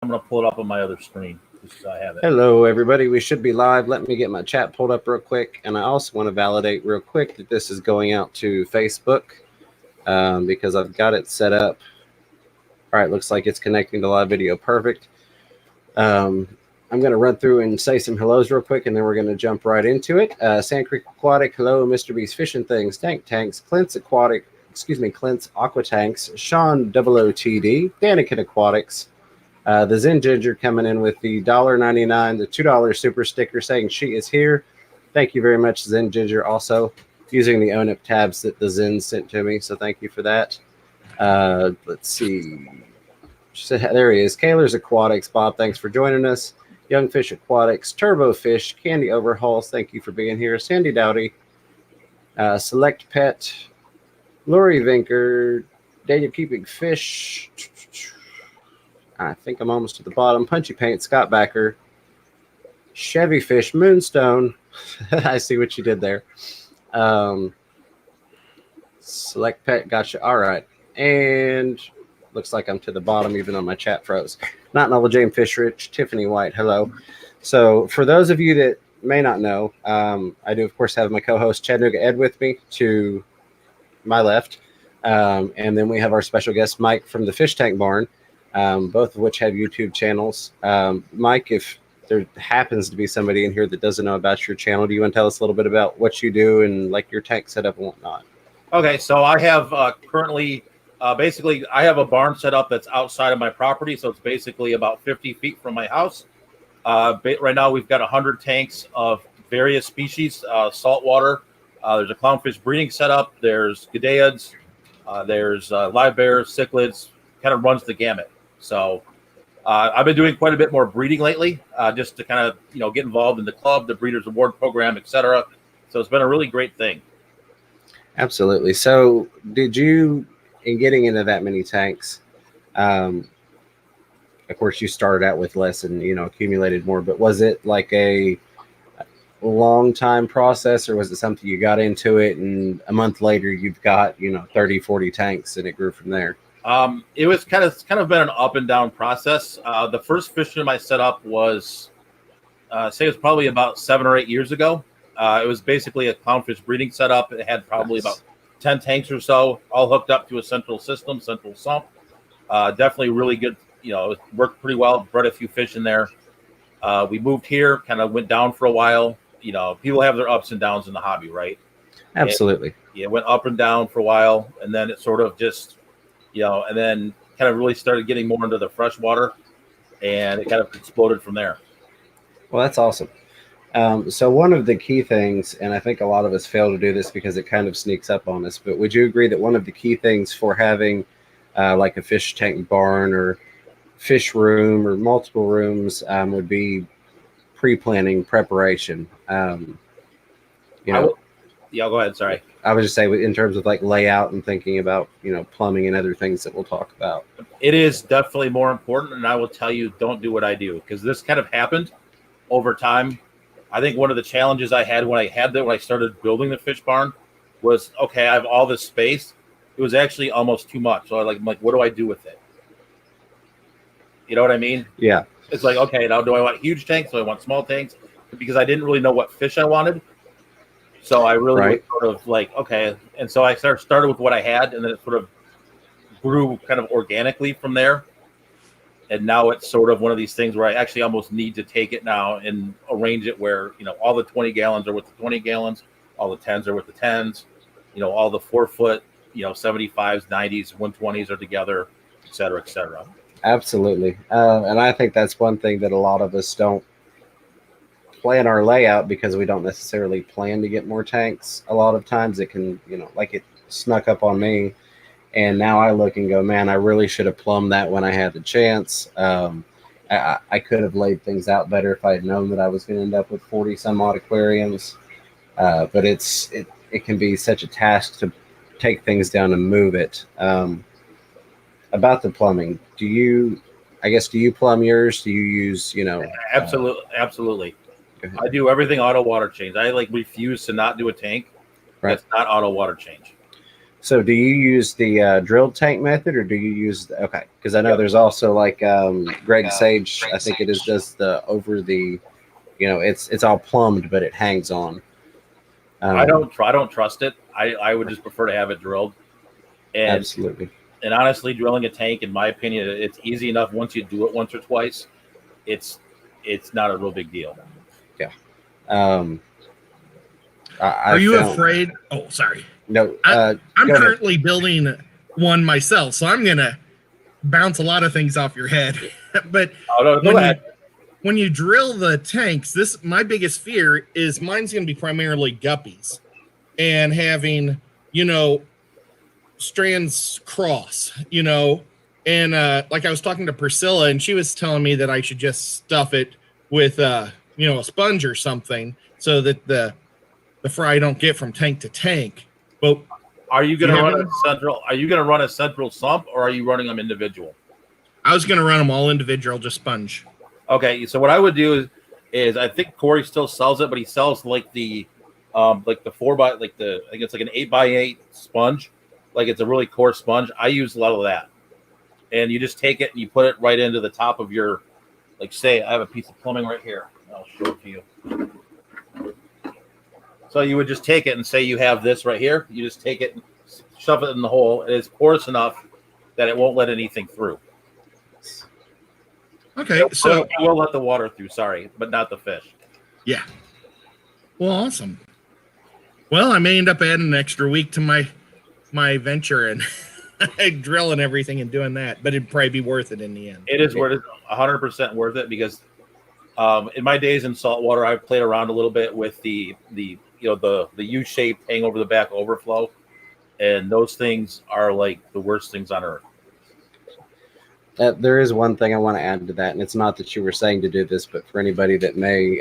going to pull it up on my other screen just so I have it. Hello, everybody. We should be live. Let me get my chat pulled up real quick. And I also want to validate real quick that this is going out to Facebook because I've got it set up. All right, looks like it's connecting to live video. Perfect. I'm going to run through and say some hellos real quick, and then we're going to jump right into it. Sand Creek Aquatic, hello, Mr. B's Fishing Things, Tanks, Clint's Aquatic, Clint's Aqua Tanks, Sean OOTD, Danikin Aquatics, the Zen Ginger coming in with the $1.99, the $2 super sticker saying she is here. Thank you very much, Zen Ginger, also using the OWNIP tabs that the Zen sent to me, so thank you for that. Let's see. There he is. Kaler's Aquatics. Bob, thanks for joining us. Young Fish Aquatics. Turbo Fish. Candy Overhauls. Thank you for being here. Sandy Dowdy. Select Pet. Lori Vinker. Daniel Keeping Fish. I think I'm almost to the bottom. Punchy Paint. Scott Backer. Chevy Fish. Moonstone. I see what you did there. Select Pet. Gotcha. All right. And looks like I'm to the bottom, even on my chat froze. Not Nola Jane Fishrich, Tiffany White, hello. So for those of you that may not know, I do, of course, have my co-host Chattanooga Ed with me to my left. And then we have our special guest, Mike, from the Fish Tank Barn, both of which have YouTube channels. Mike, if there happens to be somebody in here that doesn't know about your channel, do you want to tell us a little bit about what you do and like your tank setup and whatnot? Okay, so I have currently... basically, I have a barn set up that's outside of my property, so it's basically about 50 feet from my house. Right now, we've got 100 tanks of various species, saltwater. There's a clownfish breeding setup. There's gadeids. There's live bears, cichlids. Kind of runs the gamut. So I've been doing quite a bit more breeding lately, just to kind of get involved in the club, the Breeders Award program, etc. So it's been a really great thing. Absolutely. So did you... in getting into that many tanks, of course, you started out with less and, accumulated more, but was it like a long time process, or was it something you got into it and a month later you've got, 30, 40 tanks and it grew from there? It was kind of been an up and down process. The first fishing I set up was, say it was probably about 7 or 8 years ago. It was basically a clownfish breeding setup. It had probably about 10 tanks or so, all hooked up to a central system, central sump. Definitely really good. It worked pretty well. Bred a few fish in there. We moved here, kind of went down for a while. People have their ups and downs in the hobby, right? Absolutely. It went up and down for a while, and then it sort of just, and then kind of really started getting more into the freshwater, and it kind of exploded from there. Well, that's awesome. So one of the key things, and I think a lot of us fail to do this because it kind of sneaks up on us, but would you agree that one of the key things for having like a fish tank barn or fish room or multiple rooms would be pre-planning preparation? Go ahead. Sorry. I would just say in terms of like layout and thinking about, plumbing and other things that we'll talk about. It is definitely more important. And I will tell you, don't do what I do, because this kind of happened over time. I think one of the challenges I had when I started building the fish barn was, okay, I have all this space. It was actually almost too much. So I'm like, what do I do with it? You know what I mean? Yeah. It's like, okay, now do I want huge tanks? Do I want small tanks? Because I didn't really know what fish I wanted. So I really was sort of like, okay. And so I started with what I had, and then it sort of grew kind of organically from there. And now it's sort of one of these things where I actually almost need to take it now and arrange it where, all the 20 gallons are with the 20 gallons, all the 10s are with the 10s, all the 4 foot, 75s, 90s, 120s are together, et cetera, et cetera. Absolutely. And I think that's one thing that a lot of us don't plan our layout because we don't necessarily plan to get more tanks. A lot of times it can, like it snuck up on me. And now I look and go, man, I really should have plumbed that when I had the chance. I could have laid things out better if I had known that I was going to end up with 40 some odd aquariums. But it can be such a task to take things down and move it. About the plumbing, do you plumb yours? Do you use, Absolutely. I do everything auto water change. I refuse to not do a tank. Right. That's not auto water change. So do you use the drilled tank method, or do you use okay? Because I know there's also like Greg Sage, I think it is, does the over the, it's all plumbed, but it hangs on. I don't trust it. I would just prefer to have it drilled. And Absolutely. And honestly, drilling a tank, in my opinion, it's easy enough once you do it once or twice. It's not a real big deal. Yeah. Are you afraid? Oh, sorry. No. I'm currently building one myself, so I'm gonna bounce a lot of things off your head. But go ahead. When you drill the tanks, my biggest fear is mine's gonna be primarily guppies, and having strands cross, and like I was talking to Priscilla, and she was telling me that I should just stuff it with a sponge or something so that the fry don't get from tank to tank. But are you going to run a central? Are you going to run a central sump, or are you running them individual? I was going to run them all individual, just sponge. Okay, so what I would do is I think Corey still sells it, but he sells like the 4x, I think it's like an 8x8 sponge. Like it's a really coarse sponge. I use a lot of that. And you just take it and you put it right into the top of your, like say I have a piece of plumbing right here. I'll show it to you. So you would just take it and say you have this right here. You just take it and shove it in the hole. It is porous enough that it won't let anything through. Okay, so it will let the water through, sorry, but not the fish. Yeah. Well, awesome. Well, I may end up adding an extra week to my venture and drilling everything and doing that, but it'd probably be worth it in the end. It is worth it, 100% worth it, because in my days in saltwater, I've played around a little bit with the U-shaped hang over the back overflow, and those things are like the worst things on earth. There is one thing I want to add to that, and it's not that you were saying to do this, but for anybody that may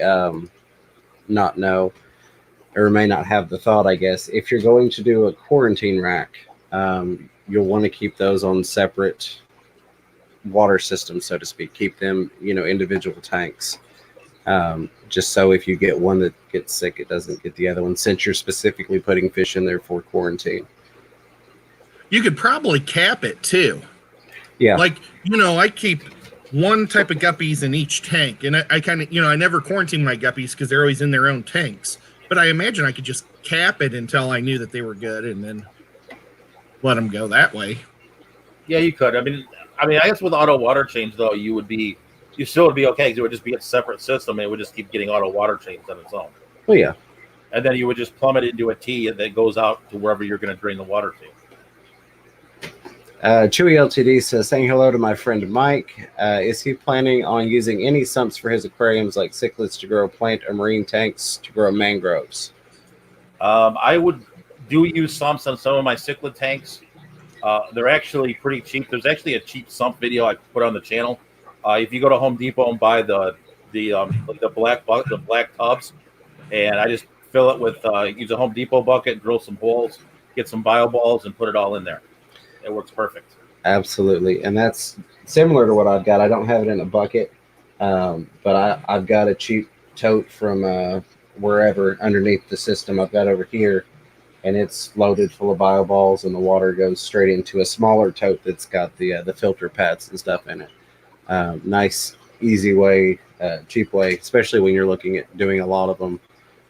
not know or may not have the thought, I guess, if you're going to do a quarantine rack, you'll want to keep those on separate water systems, so to speak. Keep them, individual tanks. Just so if you get one that gets sick, it doesn't get the other one, since you're specifically putting fish in there for quarantine. You could probably cap it too. Yeah. Like, I keep one type of guppies in each tank, and I kind of, I never quarantine my guppies because they're always in their own tanks. But I imagine I could just cap it until I knew that they were good, and then let them go that way. Yeah, you could. I mean, I guess with auto water change though, you still would be okay, because it would just be a separate system, and it would just keep getting auto water changed on its own. Oh yeah. And then you would just plumb it into a T that goes out to wherever you're going to drain the water to. Chewy LTD says, saying hello to my friend Mike. Is he planning on using any sumps for his aquariums, like cichlids to grow plant or marine tanks to grow mangroves? I would use sumps on some of my cichlid tanks. They're actually pretty cheap. There's actually a cheap sump video I put on the channel. If you go to Home Depot and buy the black tubs, and I just fill it with use a Home Depot bucket, drill some holes, get some bio balls, and put it all in there. It works perfect. Absolutely. And that's similar to what I've got. I don't have it in a bucket, but I've got a cheap tote from wherever underneath the system I've got over here, and it's loaded full of bio balls, and the water goes straight into a smaller tote that's got the filter pads and stuff in it. Nice, easy way, cheap way, especially when you're looking at doing a lot of them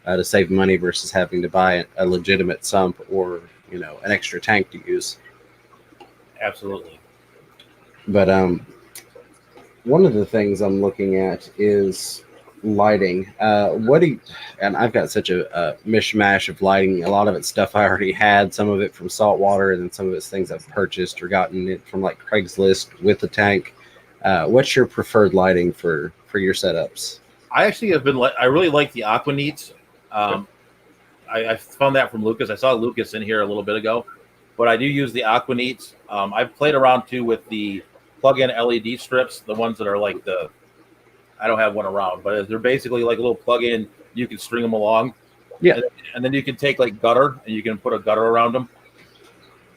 to save money versus having to buy a legitimate sump or an extra tank to use. Absolutely. But one of the things I'm looking at is lighting. And I've got such a mishmash of lighting. A lot of it's stuff I already had, some of it from saltwater, and then some of it's things I've purchased or gotten it from like Craigslist with the tank. What's your preferred lighting for your setups? I actually I really like the Aquanites. I found that from Lucas. I saw Lucas in here a little bit ago. But I do use the Aquanites. I've played around too with the plug-in LED strips, the ones that are like I don't have one around, but they're basically like a little plug-in. You can string them along. Yeah. And then you can take like gutter, and you can put a gutter around them.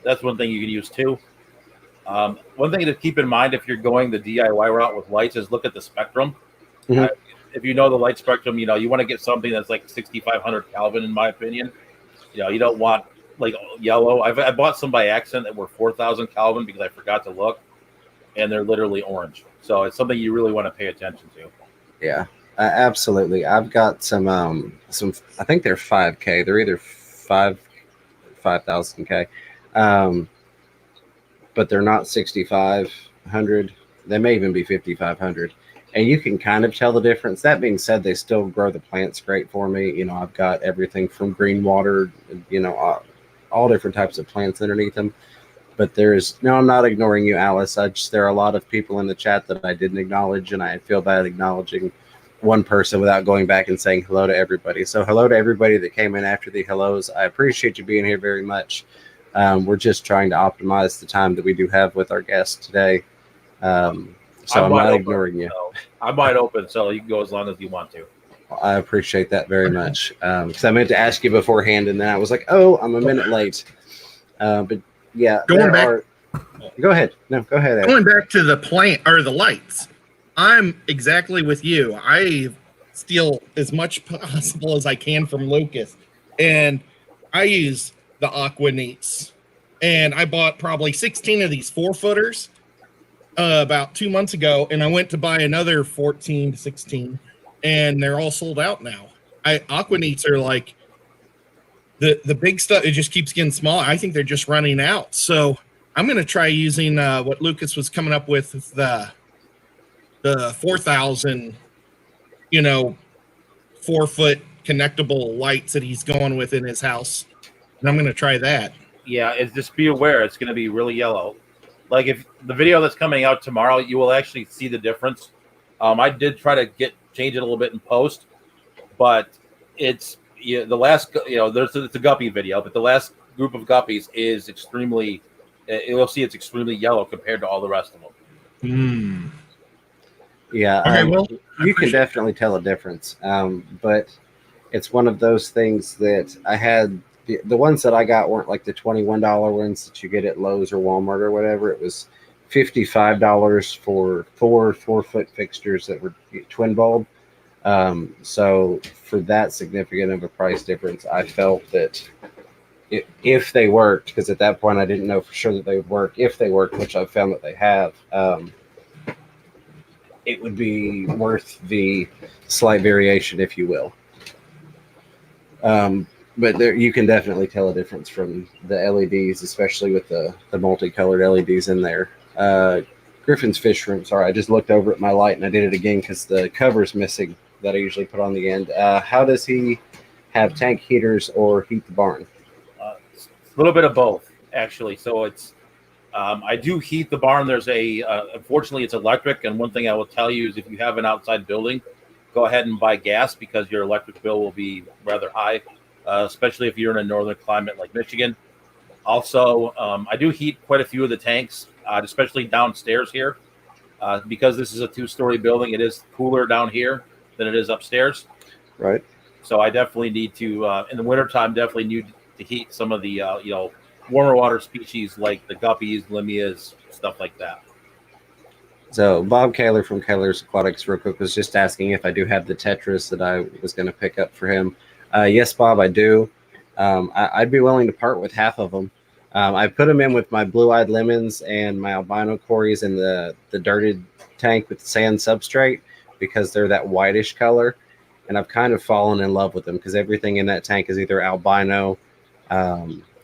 That's one thing you can use too. One thing to keep in mind if you're going the DIY route with lights is look at the spectrum. Mm-hmm. If you know the light spectrum, you want to get something that's like 6,500 Kelvin, in my opinion. You don't want like yellow. I bought some by accident that were 4,000 Kelvin because I forgot to look, and they're literally orange. So it's something you really want to pay attention to. Yeah, absolutely. I've got some. I think they're 5K. They're either 5,000 K, but they're not 6,500. They may even be 5,500, and you can kind of tell the difference. That being said, they still grow the plants great for me. You know, I've got everything from green water, you know, all different types of plants underneath them. But I'm not ignoring you, Alice. There are a lot of people in the chat that I didn't acknowledge, and I feel bad acknowledging one person without going back and saying hello to everybody. So hello to everybody that came in after the hellos. I appreciate you being here very much. We're just trying to optimize the time that we do have with our guests today. So I'm not ignoring you. So I'm wide open, so you can go as long as you want to. I appreciate that very much. Because I meant to ask you beforehand, and then I was like, oh, I'm a minute late. But yeah, go ahead. No, go ahead, Ed. Going back to the plant or the lights, I'm exactly with you. I steal as much possible as I can from Lucas, and I use the aquanites. And I bought probably 16 of these 4-footers about 2 months ago, and I went to buy another 14 to 16, and they're all sold out now. Aquanites are like the big stuff. It just keeps getting smaller. I think they're just running out. So I'm going to try using what Lucas was coming up with the 4,000, 4-foot connectable lights that he's going with in his house. And I'm going to try that. Yeah, just be aware it's going to be really yellow. Like if the video that's coming out tomorrow, you will actually see the difference. I did try to change it a little bit in post, but it's the last, it's a guppy video, but the last group of guppies is extremely, you'll see it's extremely yellow compared to all the rest of them. Yeah, okay, you can definitely tell a difference. But it's one of those things that I had. The ones that I got weren't like the $21 ones that you get at Lowe's or Walmart or whatever. It was $55 for 4-foot fixtures that were twin bulb. So for that significant of a price difference, I felt that if they worked, because at that point I didn't know for sure that they would work. If they worked, which I've found that they have, it would be worth the slight variation, if you will. But you can definitely tell a difference from the LEDs, especially with the multicolored LEDs in there. Griffin's Fish Room. Sorry, I just looked over at my light and I did it again because the cover's missing that I usually put on the end. How does he have tank heaters or heat the barn? It's a little bit of both, actually. So it's I do heat the barn. There's unfortunately, it's electric. And one thing I will tell you is if you have an outside building, go ahead and buy gas because your electric bill will be rather high. Especially if you're in a northern climate like Michigan. Also, I do heat quite a few of the tanks, especially downstairs here. Because this is a 2-story building, it is cooler down here than it is upstairs. Right. So I definitely need to, in the wintertime, definitely need to heat some of the, warmer water species like the guppies, limias, stuff like that. So Bob Kaler from Kaler's Aquatics real quick was just asking if I do have the Tetras that I was going to pick up for him. Yes, Bob, I do. I'd be willing to part with half of them. I put them in with my blue-eyed lemons and my albino cories in the dirted tank with the sand substrate because they're that whitish color. And I've kind of fallen in love with them because everything in that tank is either albino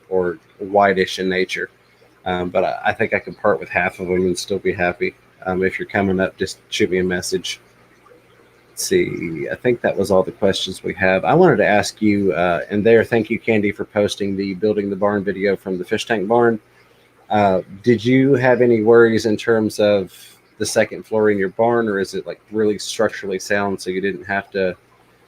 or whitish in nature. But I think I could part with half of them and still be happy. If you're coming up, just shoot me a message. See, I think that was all the questions we have. I wanted to ask you, thank you, Candy, for posting the building the barn video from the fish tank barn. Did you have any worries in terms of the second floor in your barn, or is it like really structurally sound so you didn't have to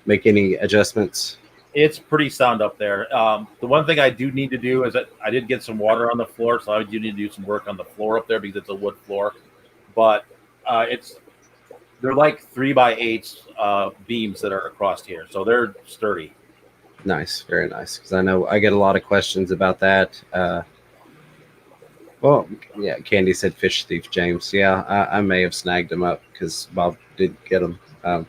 make any adjustments? It's pretty sound up there. The one thing I do need to do is that I did get some water on the floor, so I do need to do some work on the floor up there because it's a wood floor. But they're like 3x8 beams that are across here, so they're sturdy. Nice, very nice. Because I know I get a lot of questions about that. Well, yeah, Candy said fish thief, James. Yeah, I may have snagged him up because Bob did get them. But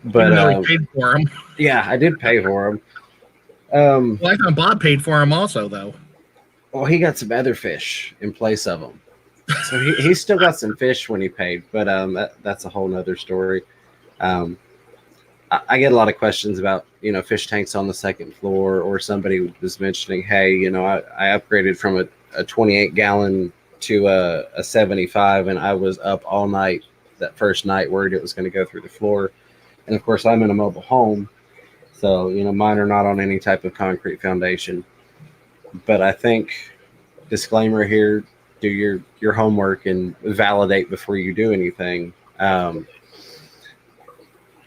even though he paid for them. Yeah, I did pay for them. Um, Well, I thought Bob paid for them also, though. well, he got some other fish in place of them. So he still got some fish when he paid, but that's a whole nother story. Um, I get a lot of questions about, fish tanks on the second floor, or somebody was mentioning, hey, I upgraded from a 28 gallon to a 75, and I was up all night that first night worried it was going to go through the floor. And of course, I'm in a mobile home, so mine are not on any type of concrete foundation. But I think, disclaimer here, do your homework and validate before you do anything.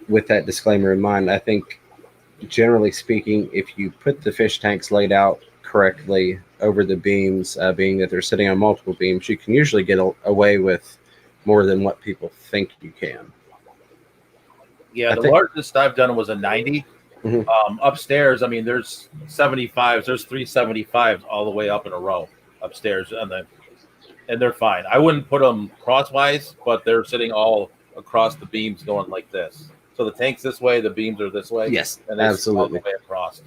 With that disclaimer in mind, I think, generally speaking, if you put the fish tanks laid out correctly over the beams, being that they're sitting on multiple beams, you can usually get away with more than what people think you can. Yeah, the largest I've done was a 90. Mhm. Upstairs, I mean, there's 75s. There's 375s all the way up in a row upstairs, and they're fine. I wouldn't put them crosswise, but they're sitting all across the beams going like this. So the tank's this way, the beams are this way. Yes, and they absolutely. all the way across.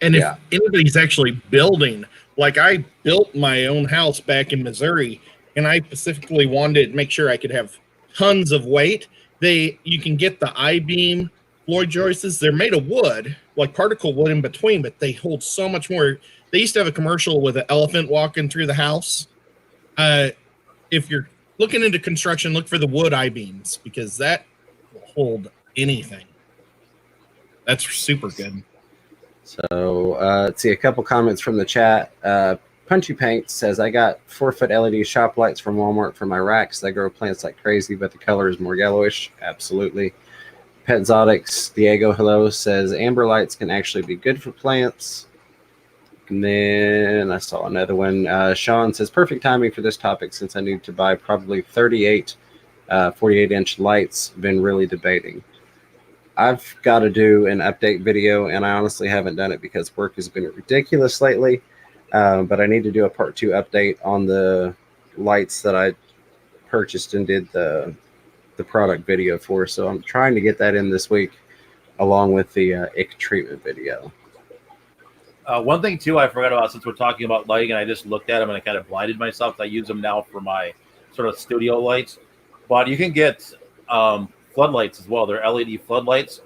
And if anybody's actually building, like I built my own house back in Missouri, and I specifically wanted to make sure I could have tons of weight. You can get the I-beam floor joists. They're made of wood, like particle wood in between, but they hold so much more. They used to have a commercial with an elephant walking through the house. If you're looking into construction, look for the wood I-beams, because that will hold anything. That's super good. So let's see a couple comments from the chat. Punchy Paint says, I got 4-foot LED shop lights from Walmart for my racks. They grow plants like crazy, but the color is more yellowish. Absolutely. Pet Zotics Diego Hello says, amber lights can actually be good for plants. And then I saw another one. Sean says, perfect timing for this topic since I need to buy probably 38 48-inch lights. Been really debating. I've got to do an update video, and I honestly haven't done it because work has been ridiculous lately. But I need to do a part 2 update on the lights that I purchased and did the product video for. So I'm trying to get that in this week, along with the ick treatment video. One thing too I forgot about, since we're talking about lighting, and I just looked at them and I kind of blinded myself. I use them now for my sort of studio lights, but you can get floodlights as well. They're LED floodlights.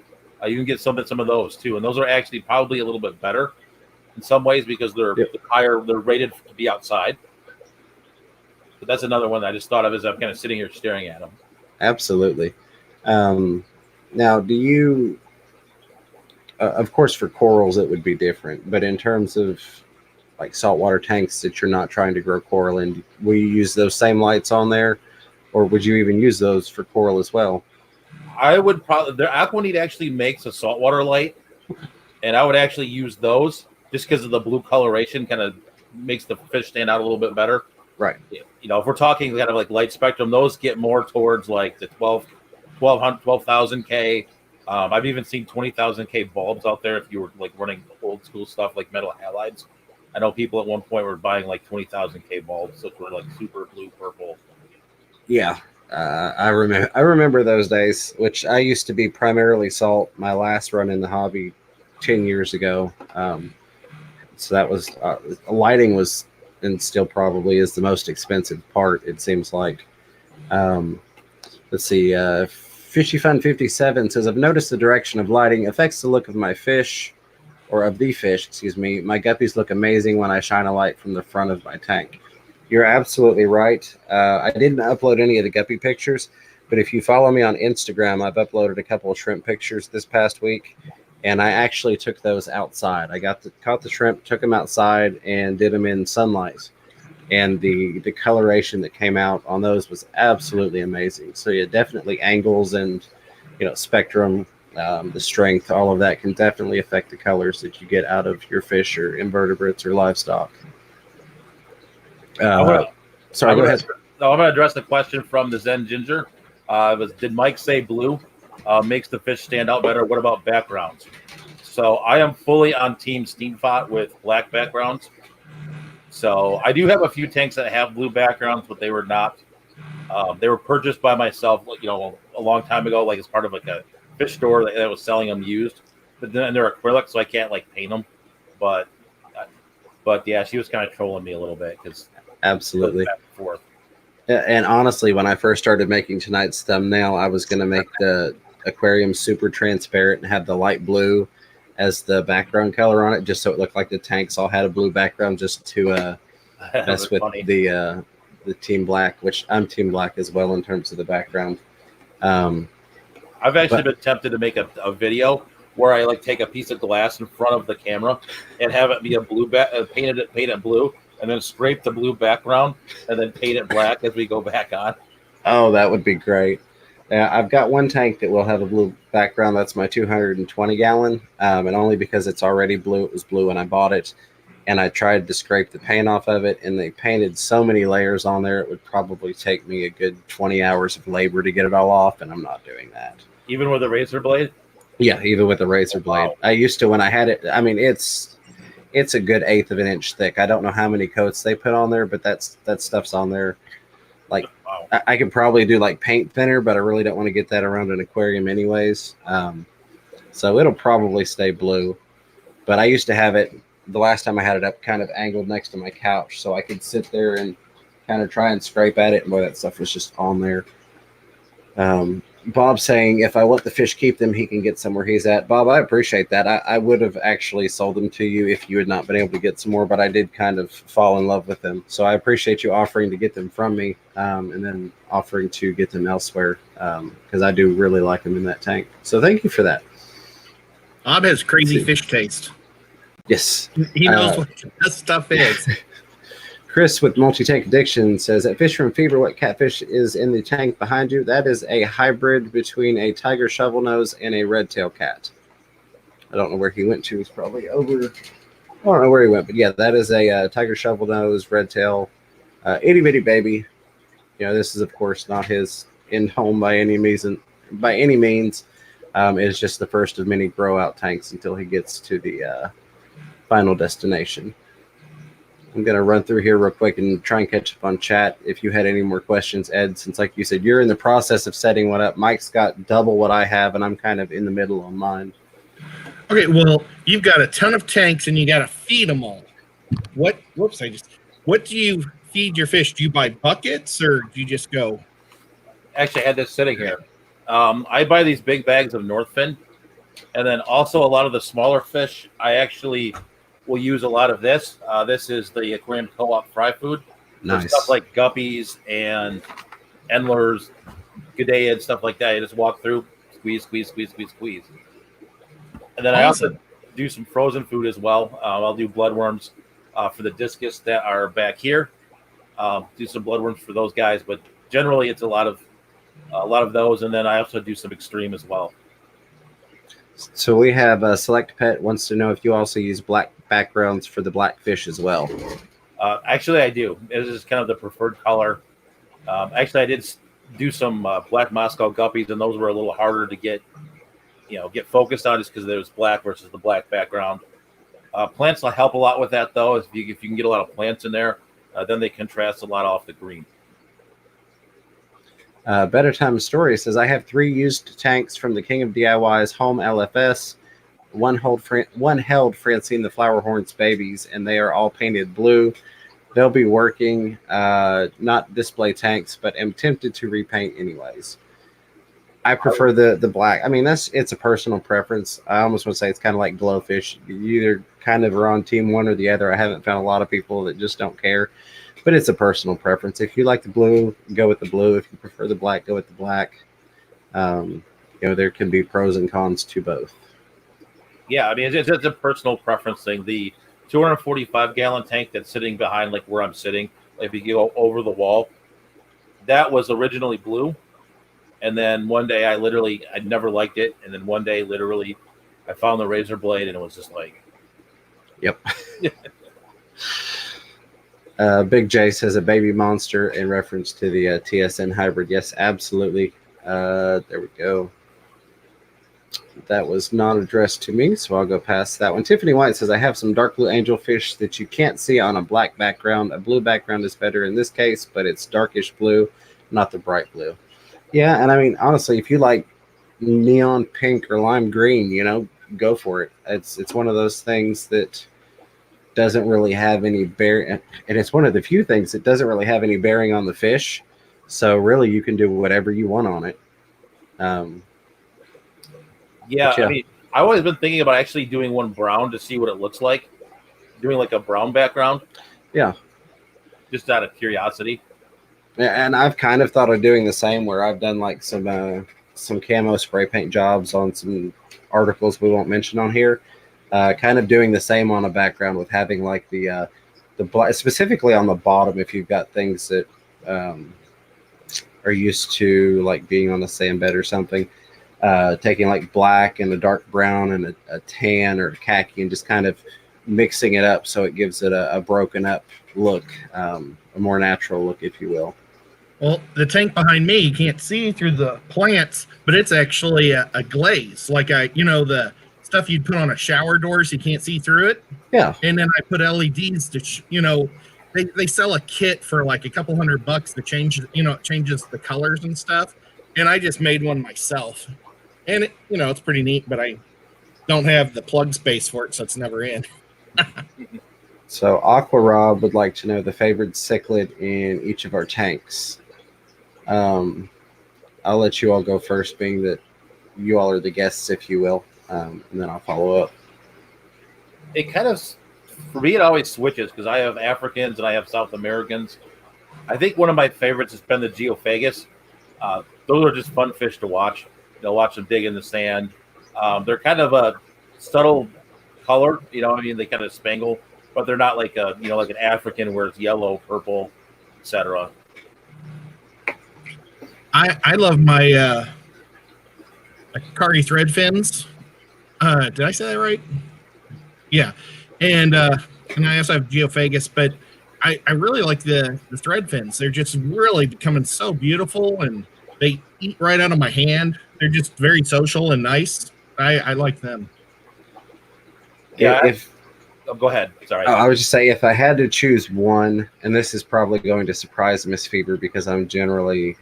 You can get some of those too, and those are actually probably a little bit better in some ways because they're higher. They're rated to be outside. But that's another one that I just thought of as I'm kind of sitting here staring at them. Absolutely. Now, do you? Of course, for corals it would be different, but in terms of like saltwater tanks that you're not trying to grow coral in, will you use those same lights on there, or would you even use those for coral as well? I would probably. Their Aquaneat actually makes a saltwater light, and I would actually use those just because of the blue coloration. Kind of makes the fish stand out a little bit better. Right. If we're talking kind of like light spectrum, those get more towards like the 12,000 K. I've even seen 20,000 K bulbs out there if you were like running old school stuff like metal halides. I know people at one point were buying like 20,000 K bulbs, which were like super blue purple. Yeah, I remember those days, which I used to be primarily salt. My last run in the hobby 10 years ago. So that was lighting was, and still probably is, the most expensive part, it seems like. Let's see. Fishy Fun 57 says, I've noticed the direction of lighting affects the look of my fish, or of the fish, excuse me. My guppies look amazing when I shine a light from the front of my tank. You're absolutely right. I didn't upload any of the guppy pictures, but if you follow me on Instagram, I've uploaded a couple of shrimp pictures this past week, and I actually took those outside. I caught the shrimp, took them outside, and did them in sunlight. And the coloration that came out on those was absolutely amazing. So yeah, definitely angles and spectrum, the strength, all of that can definitely affect the colors that you get out of your fish or invertebrates or livestock. Sorry, go ahead. No, I'm going to address the question from the Zen Ginger. Did Mike say blue makes the fish stand out better? What about backgrounds? So I am fully on Team Steamfot with black backgrounds. So I do have a few tanks that have blue backgrounds, but they were not. They were purchased by myself, a long time ago, like as part of like a fish store that was selling them used. but then they're acrylic, so I can't like paint them. But yeah, she was kind of trolling me a little bit because Absolutely. back and forth. And honestly, when I first started making tonight's thumbnail, I was going to make the aquarium super transparent and have the light blue as the background color on it, just so it looked like the tanks all had a blue background, just to mess with Funny. the team black, which I'm team black as well in terms of the background. I've actually been tempted to make a video where I like take a piece of glass in front of the camera and have it be a blue paint it blue, and then scrape the blue background and then paint it black as we go back on. Oh, that would be great. I've got one tank that will have a blue background. That's my 220 gallon, and only because it's already blue. It was blue when I bought it, and I tried to scrape the paint off of it, and they painted so many layers on there, it would probably take me a good 20 hours of labor to get it all off, and I'm not doing that. Even with a razor blade? Yeah, even with a razor blade. Wow. I used to when I had it. I mean, it's a good 1/8 of an inch thick. I don't know how many coats they put on there, but that stuff's on there. Like, wow. I could probably do like paint thinner, but I really don't want to get that around an aquarium anyways. So it'll probably stay blue. But I used to have it, the last time I had it up, kind of angled next to my couch, so I could sit there and kind of try and scrape at it, and boy, that stuff was just on there. Bob saying, if I let the fish keep them, he can get some where he's at. Bob, I appreciate that. I would have actually sold them to you if you had not been able to get some more, but I did kind of fall in love with them. So I appreciate you offering to get them from me, and then offering to get them elsewhere, because I do really like them in that tank. So thank you for that. Bob has crazy fish taste. Yes. He knows what that stuff is. Chris with Multi-Tank Addiction says, at Fish from Fever, what catfish is in the tank behind you? That is a hybrid between a tiger shovelnose and a red-tail cat. I don't know where he went to. He's probably over. I don't know where he went, but yeah, that is a tiger shovelnose, red-tail, itty-bitty baby. You know, this is, of course, not his end home by any means. It's just the first of many grow-out tanks until he gets to the final destination. I'm going to run through here real quick and try and catch up on chat. If you had any more questions, Ed, since like you said, you're in the process of setting one up. Mike's got double what I have, and I'm kind of in the middle on mine. Okay, well, you've got a ton of tanks, and you got to feed them all. What do you feed your fish? Do you buy buckets, or do you just go? Actually, I had this sitting here. I buy these big bags of Northfin, and then also a lot of the smaller fish. I actually will use a lot of this. This is the Aquarium Co-op fry food. Nice. Stuff like guppies and endlers, G'dayids, stuff like that. You just walk through, squeeze. And then I also do some frozen food as well. I'll do bloodworms for the discus that are back here. Do some bloodworms for those guys, but generally it's a lot of those. And then I also do some extreme as well. So we have Select Pet wants to know if you also use black backgrounds for the black fish as well. Actually, I do. This is kind of the preferred color. Actually, I did do some black Moscow guppies, and those were a little harder to get focused on, just because there was black versus the black background. Plants will help a lot with that, though. If you can get a lot of plants in there, then they contrast a lot off the green. Better Time Story says, I have 3 used tanks from the King of DIY's home LFS. One held Francine the Flower Horn's babies, and they are all painted blue. They'll be working, not display tanks, but am tempted to repaint anyways. I prefer the black. I mean, it's a personal preference. I almost want to say it's kind of like Glowfish. You either kind of are on team one or the other. I haven't found a lot of people that just don't care. But it's a personal preference. If you like the blue, go with the blue. If you prefer the black, go with the black. There can be pros and cons to both. Yeah, I mean, it's a personal preference thing. The 245-gallon tank that's sitting behind, like where I'm sitting, if you go over the wall, that was originally blue. And then one day I never liked it. And then one day, literally, I found the razor blade, and it was just like... Yep. Big J says a baby monster in reference to the TSN hybrid. Yes, absolutely. There we go. That was not addressed to me, so I'll go past that one. Tiffany White says, I have some dark blue angelfish that you can't see on a black background. A blue background is better in this case, but it's darkish blue, not the bright blue. Yeah, and I mean, honestly, if you like neon pink or lime green, go for it. It's one of those things that doesn't really have any bear, and it's one of the few things that doesn't really have any bearing on the fish. So really, you can do whatever you want on it. Yeah, yeah. I mean, I've always been thinking about actually doing one brown to see what it looks like. Doing like a brown background. Yeah. Just out of curiosity. And I've kind of thought of doing the same, where I've done like some camo spray paint jobs on some articles we won't mention on here. Kind of doing the same on a background with having like the black, specifically on the bottom, if you've got things that are used to like being on a sand bed or something, taking like black and a dark brown and a tan or a khaki and just kind of mixing it up so it gives it a broken up look, a more natural look, if you will. Well, the tank behind me, you can't see through the plants, but it's actually a glaze, like the stuff you'd put on a shower door so you can't see through it. Yeah. And then I put LEDs to, they sell a kit for like a couple $100 to change, it changes the colors and stuff. And I just made one myself. And it's pretty neat, but I don't have the plug space for it, so it's never in. So Aqua Rob would like to know the favorite cichlid in each of our tanks. I'll let you all go first, being that you all are the guests, if you will, and then I'll follow up. It kind of, for me, it always switches because I have Africans and I have South Americans. I think one of my favorites has been the Geophagus. Those are just fun fish to watch. Watch them dig in the sand. They're kind of a subtle color, they kind of spangle, but they're not like like an African where it's yellow, purple, etc. I love my Akari thread fins. Did I say that right? Yeah. And I also have Geophagus, but I really like the thread fins. They're just really becoming so beautiful, and they eat right out of my hand. They're just very social and nice. I like them. Yeah. Go ahead. Sorry. I would just say, if I had to choose one, and this is probably going to surprise Miss Fever because I'm generally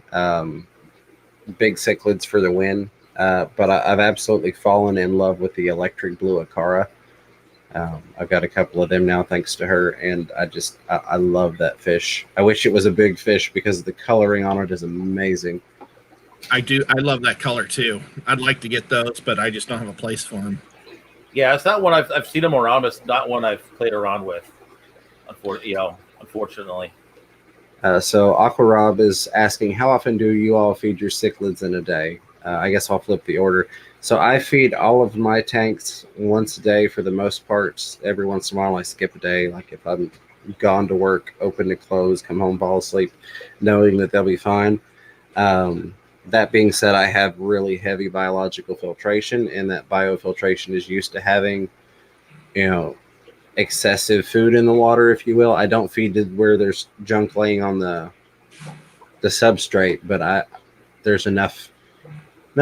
big cichlids for the win, but I've absolutely fallen in love with the electric blue Akara. I've got a couple of them now thanks to her, and I love that fish. I wish it was a big fish because the coloring on it is amazing. I do. I love that color too. I'd like to get those, but I just don't have a place for them. Yeah, it's not one I've seen them around. It's not one I've played around with, unfortunately. So Aqua Rob is asking, how often do you all feed your cichlids in a day? I guess I'll flip the order. So I feed all of my tanks once a day for the most part. Every once in a while I skip a day, like if I'm gone to work, open to close, come home, fall asleep, knowing that they'll be fine. That being said, I have really heavy biological filtration, and that biofiltration is used to having, excessive food in the water, if you will. I don't feed to where there's junk laying on the substrate, but there's enough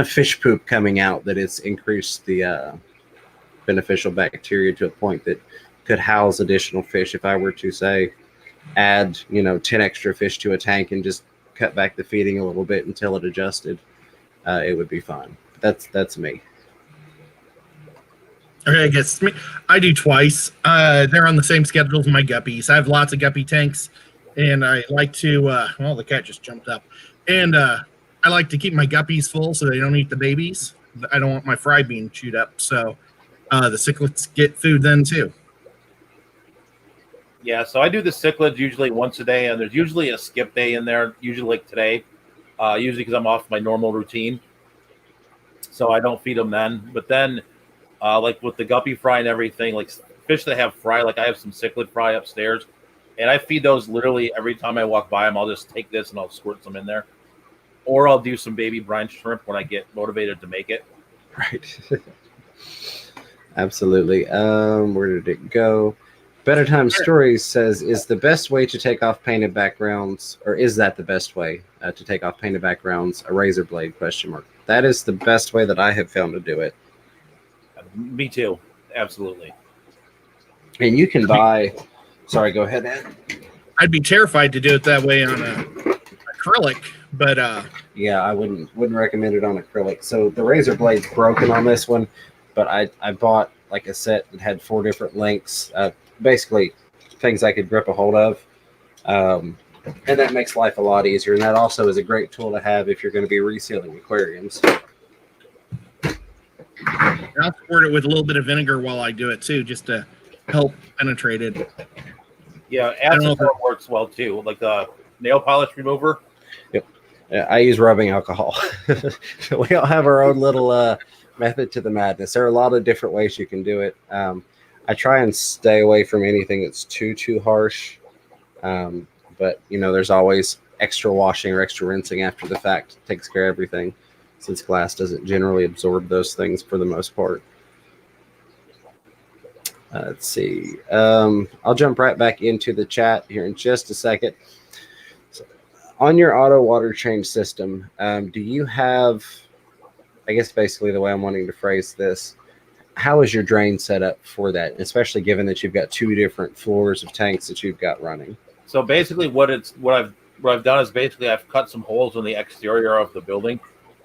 fish poop coming out that it's increased the beneficial bacteria to a point that could house additional fish. If I were to say add 10 extra fish to a tank and just cut back the feeding a little bit until it adjusted, it would be fine. That's me. Okay, I guess me. I do twice. They're on the same schedule as my guppies. I have lots of guppy tanks, and I like to. Well, the cat just jumped up, and I like to keep my guppies full so they don't eat the babies. I don't want my fry being chewed up, so the cichlids get food then too. Yeah, so I do the cichlids usually once a day, and there's usually a skip day in there, usually like today, usually because I'm off my normal routine. So I don't feed them then. But then, like with the guppy fry and everything, like fish that have fry, like I have some cichlid fry upstairs, and I feed those literally every time I walk by them. I'll just take this and I'll squirt some in there. Or I'll do some baby brine shrimp when I get motivated to make it. Right. Absolutely. Where did it go? Better Time Stories says, is the best way to take off painted backgrounds, or is that the best way to take off painted backgrounds, a razor blade, ? That is the best way that I have found to do it. Me too. Absolutely. And you can buy, sorry, go ahead, Ed. I'd be terrified to do it that way on acrylic, but yeah, I wouldn't recommend it on acrylic. So the razor blade's broken on this one. but I bought like a set that had 4 different lengths, basically things I could grip a hold of. And that makes life a lot easier. And that also is a great tool to have if you're going to be resealing aquariums. I'll squirt it with a little bit of vinegar while I do it too, just to help penetrate it. Yeah, acetone works well too, like the nail polish remover. Yep. I use rubbing alcohol. We all have our own little method to the madness. There are a lot of different ways you can do it. I try and stay away from anything that's too harsh. But there's always extra washing or extra rinsing after the fact. It takes care of everything, since glass doesn't generally absorb those things for the most part. Let's see. I'll jump right back into the chat here in just a second. So, on your auto water change system, do you have, I guess basically the way I'm wanting to phrase this, how is your drain set up for that, especially given that you've got 2 different floors of tanks that you've got running? So basically what I've done is basically I've cut some holes in the exterior of the building,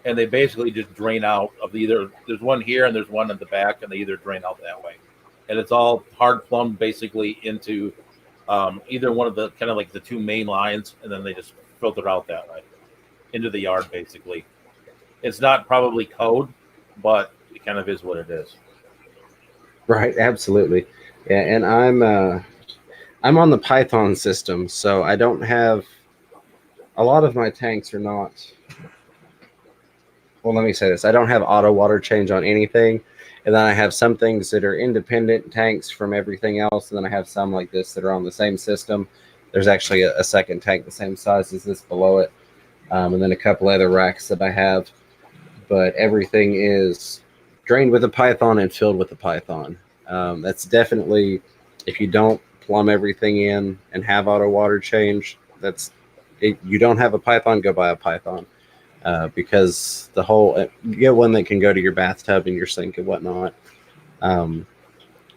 and they basically just drain out of there's one here and there's one in the back, and they either drain out that way. And it's all hard plumbed basically into either one of the kind of like the 2 main lines, and then they just filter out that way into the yard basically. It's not probably code, but it kind of is what it is. Right, absolutely. Yeah, and I'm on the Python system, so I don't have a lot of my tanks are not. Well, let me say this. I don't have auto water change on anything. And then I have some things that are independent tanks from everything else. And then I have some like this that are on the same system. There's actually a second tank the same size as this below it. And then a couple other racks that I have. But everything is drained with a Python and filled with a Python. That's definitely, if you don't plumb everything in and have auto water change, you don't have a Python, go buy a Python. Because you get one that can go to your bathtub and your sink and whatnot.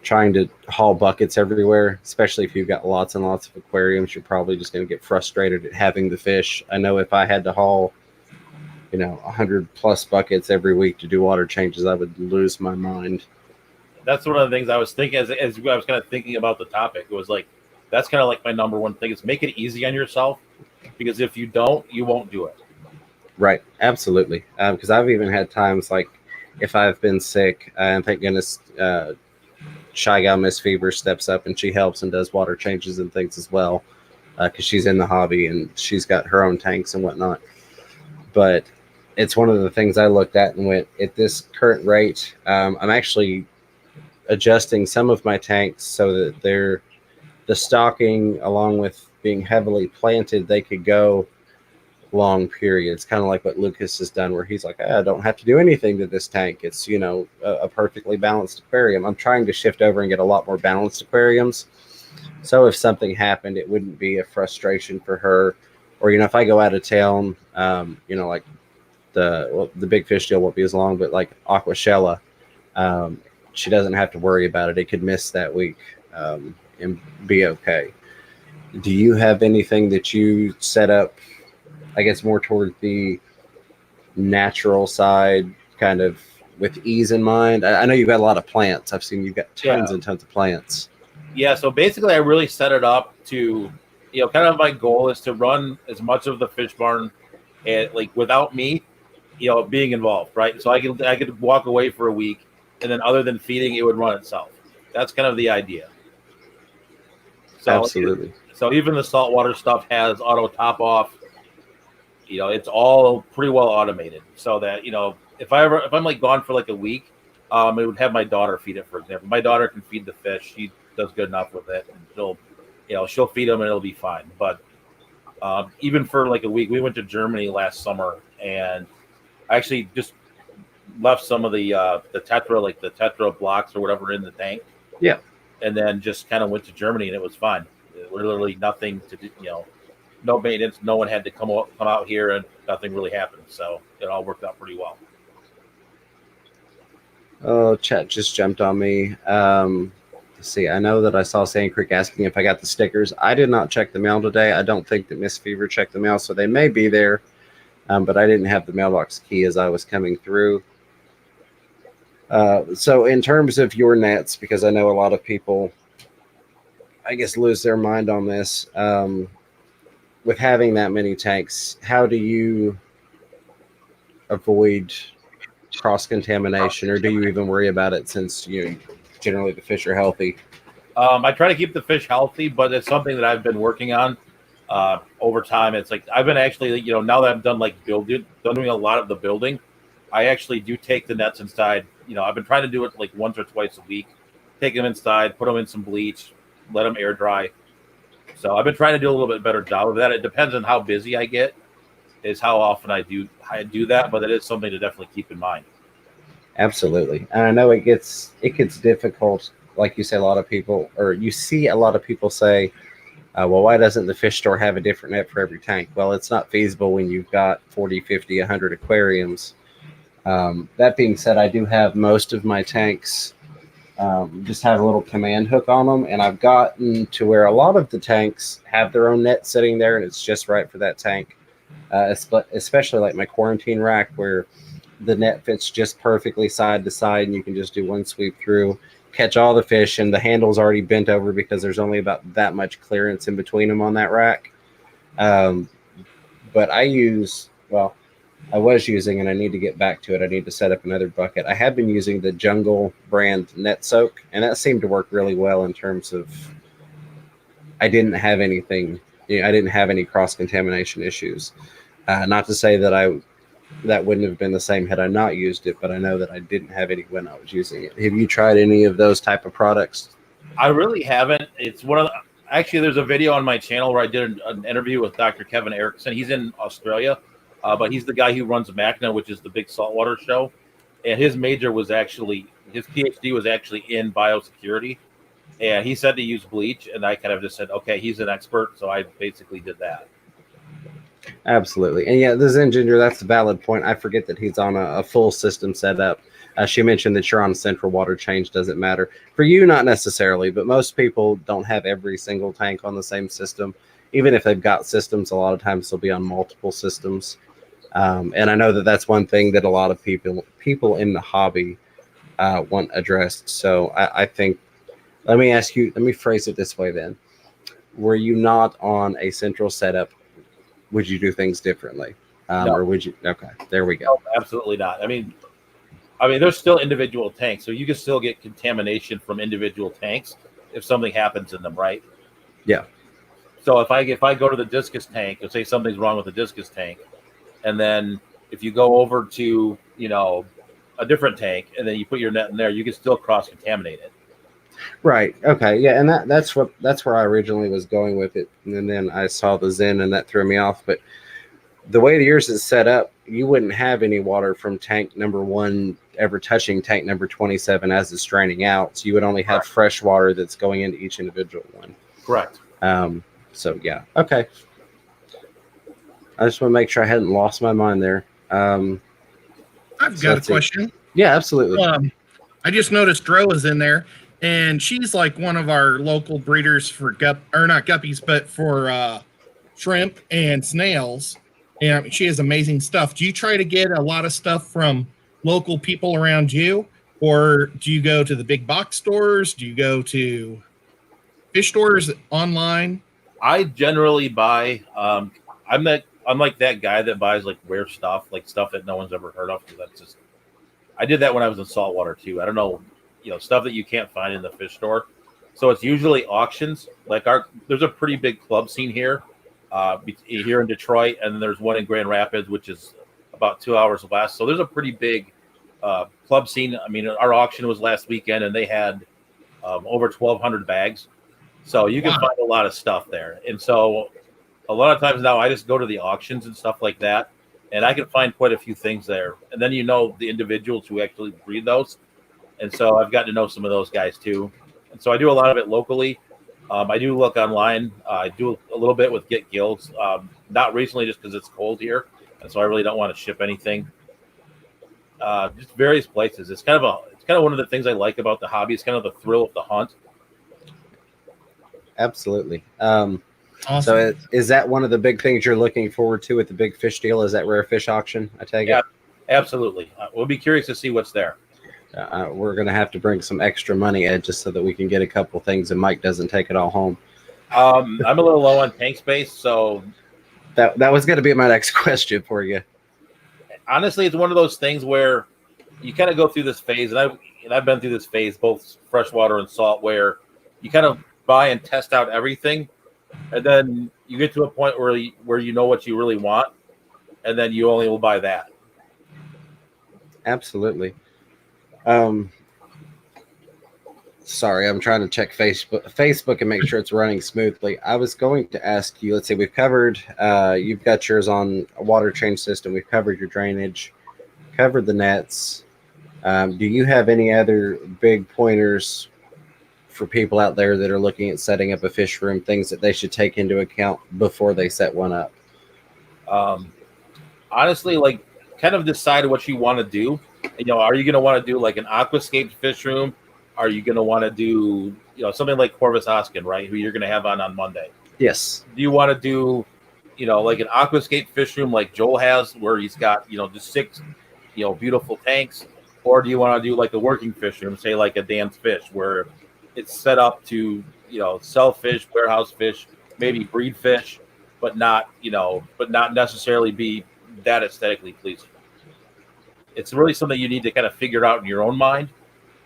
Trying to haul buckets everywhere, especially if you've got lots and lots of aquariums, you're probably just going to get frustrated at having the fish. I know if I had to haul, 100+ buckets every week to do water changes, I would lose my mind. That's one of the things I was thinking as I was kind of thinking about the topic. It was like, that's kind of like my number one thing is make it easy on yourself, because if you don't, you won't do it. Right, absolutely. Because I've even had times like if I've been sick, and thank goodness Shy Gal Miss Fever steps up and she helps and does water changes and things as well, because she's in the hobby and she's got her own tanks and whatnot. But it's one of the things I looked at and went, at this current rate, I'm actually adjusting some of my tanks so that the stocking, along with being heavily planted, they could go long periods, kind of like what Lucas has done, where he's like, I don't have to do anything to this tank. It's a perfectly balanced aquarium. I'm trying to shift over and get a lot more balanced aquariums, so if something happened, it wouldn't be a frustration for her. Or if I go out of town, like the big fish deal won't be as long, but like Aquashella, she doesn't have to worry about it. It could miss that week and be okay. Do you have anything that you set up, I guess, more toward the natural side, kind of with ease in mind? I know you've got a lot of plants. I've seen you've got tons and tons of plants. Yeah, so basically I really set it up to, kind of my goal is to run as much of the fish barn and like without me, being involved, right? So I could walk away for a week, and then other than feeding, it would run itself. That's kind of the idea. So, absolutely. So even the saltwater stuff has auto top off. It's all pretty well automated, so that if I'm like gone for like a week, it would have my daughter feed it. For example, my daughter can feed the fish; she does good enough with it, and she'll feed them and it'll be fine. But even for like a week, we went to Germany last summer, and I actually just left some of the tetra, like the tetra blocks or whatever, in the tank. Yeah, and then just kind of went to Germany, and it was fine. Literally nothing to do, no maintenance. No one had to come out here, and nothing really happened. So it all worked out pretty well. Oh, chat just jumped on me. Let's see. I know that I saw Sand Creek asking if I got the stickers. I did not check the mail today. I don't think that Miss Fever checked the mail, so they may be there. But I didn't have the mailbox key as I was coming through. So in terms of your nets, because I know a lot of people, I guess, lose their mind on this. With having that many tanks, how do you avoid cross contamination, or do you even worry about it since generally the fish are healthy? I try to keep the fish healthy, but it's something that I've been working on over time. It's like I've been actually, now that I'm done doing a lot of the building, I actually do take the nets inside. I've been trying to do it like once or twice a week. Take them inside, put them in some bleach, let them air dry. So I've been trying to do a little bit better job of that. It depends on how busy I get, is how often I do that, but it is something to definitely keep in mind. Absolutely. And I know it gets difficult. Like you say, a lot of people, or you see a lot of people say, well, why doesn't the fish store have a different net for every tank? Well, it's not feasible when you've got 40, 50, 100 aquariums. That being said, I do have most of my tanks just have a little command hook on them, and I've gotten to where a lot of the tanks have their own net sitting there, and it's just right for that tank. Especially like my quarantine rack, where the net fits just perfectly side to side, and you can just do one sweep through, catch all the fish, and the handle's already bent over because there's only about that much clearance in between them on that rack. But I was using, and I need to get back to it. I need to set up another bucket. I have been using the Jungle brand net soak, and that seemed to work really well in terms of I didn't have anything. I didn't have any cross contamination issues. Not to say that that wouldn't have been the same had I not used it, but I know that I didn't have any when I was using it. Have you tried any of those type of products? I really haven't. It's actually, there's a video on my channel where I did an interview with Dr. Kevin Erickson. He's in Australia, but he's the guy who runs MACNA, which is the big saltwater show. And his PhD was actually in biosecurity. And he said to use bleach, and I kind of just said, okay, he's an expert, so I basically did that. Absolutely. And yeah, the Zen Ginger, that's a valid point. I forget that he's on a full system setup. She mentioned that you're on central water change, doesn't matter. For you, not necessarily, but most people don't have every single tank on the same system. Even if they've got systems, a lot of times they'll be on multiple systems. And I know that that's one thing that a lot of people in the hobby want addressed. So I think, let me phrase it this way then. Were you not on a central setup, would you do things differently? No. Or would you? Okay, there we go. No, absolutely not. I mean, there's still individual tanks, so you can still get contamination from individual tanks if something happens in them, right? Yeah. So if I go to the discus tank and say something's wrong with the discus tank, and then if you go over to a different tank and then you put your net in there, you can still cross contaminate it. Right. Okay. Yeah. And that's where I originally was going with it. And then I saw the Zen and that threw me off. But the way yours is set up, you wouldn't have any water from tank number 1 ever touching tank number 27 as it's draining out. So you would only have fresh water that's going into each individual one. Correct. So yeah. Okay. I just want to make sure I hadn't lost my mind there. I've got a question. Yeah, absolutely. I just noticed Dro is in there. And she's like one of our local breeders for not guppies, but for shrimp and snails. And she has amazing stuff. Do you try to get a lot of stuff from local people around you? Or do you go to the big box stores? Do you go to fish stores online? I generally buy, I'm like that guy that buys like rare stuff, like stuff that no one's ever heard of. I did that when I was in saltwater too. I don't know. Stuff that you can't find in the fish store. So it's usually auctions. Like there's a pretty big club scene here in Detroit, and then there's one in Grand Rapids, which is about 2 hours west. So there's a pretty big club scene. I mean, our auction was last weekend, and they had over 1,200 bags. So you can find a lot of stuff there. And so a lot of times now I just go to the auctions and stuff like that, and I can find quite a few things there. And then the individuals who actually breed those. And so I've gotten to know some of those guys too. And so I do a lot of it locally. I do look online. I do a little bit with Get Gills. Not recently just because it's cold here. And so I really don't want to ship anything. Just various places. It's kind of one of the things I like about the hobby. It's kind of the thrill of the hunt. Absolutely. Awesome. So is that one of the big things you're looking forward to with the big fish deal? Is that rare fish auction? I take it? Yeah, absolutely. We'll be curious to see what's there. We're going to have to bring some extra money, Ed, just so that we can get a couple things and Mike doesn't take it all home. I'm a little low on tank space, so that was going to be my next question for you. honestly, it's one of those things where you kind of go through this phase, and I've been through this phase, both freshwater and salt, where you kind of buy and test out everything, and then you get to a point where you know what you really want, and then you only will buy that. Absolutely. Sorry, I'm trying to check Facebook and make sure it's running smoothly. I was going to ask you, let's see, we've covered, you've got yours on a water change system. We've covered your drainage, covered the nets. Do you have any other big pointers for people out there that are looking at setting up a fish room, things that they should take into account before they set one up? Honestly, like, kind of decide what you want to do. Are you going to want to do like an aquascaped fish room? Are you going to want to do, something like Corvus Hoskin, right? Who you're going to have on Monday? Yes. Do you want to do, like an aquascape fish room like Joel has, where he's got, just 6, beautiful tanks? Or do you want to do like a working fish room, say like a Dan's Fish, where it's set up to, sell fish, warehouse fish, maybe breed fish, but not necessarily be that aesthetically pleasing? It's really something you need to kind of figure out in your own mind,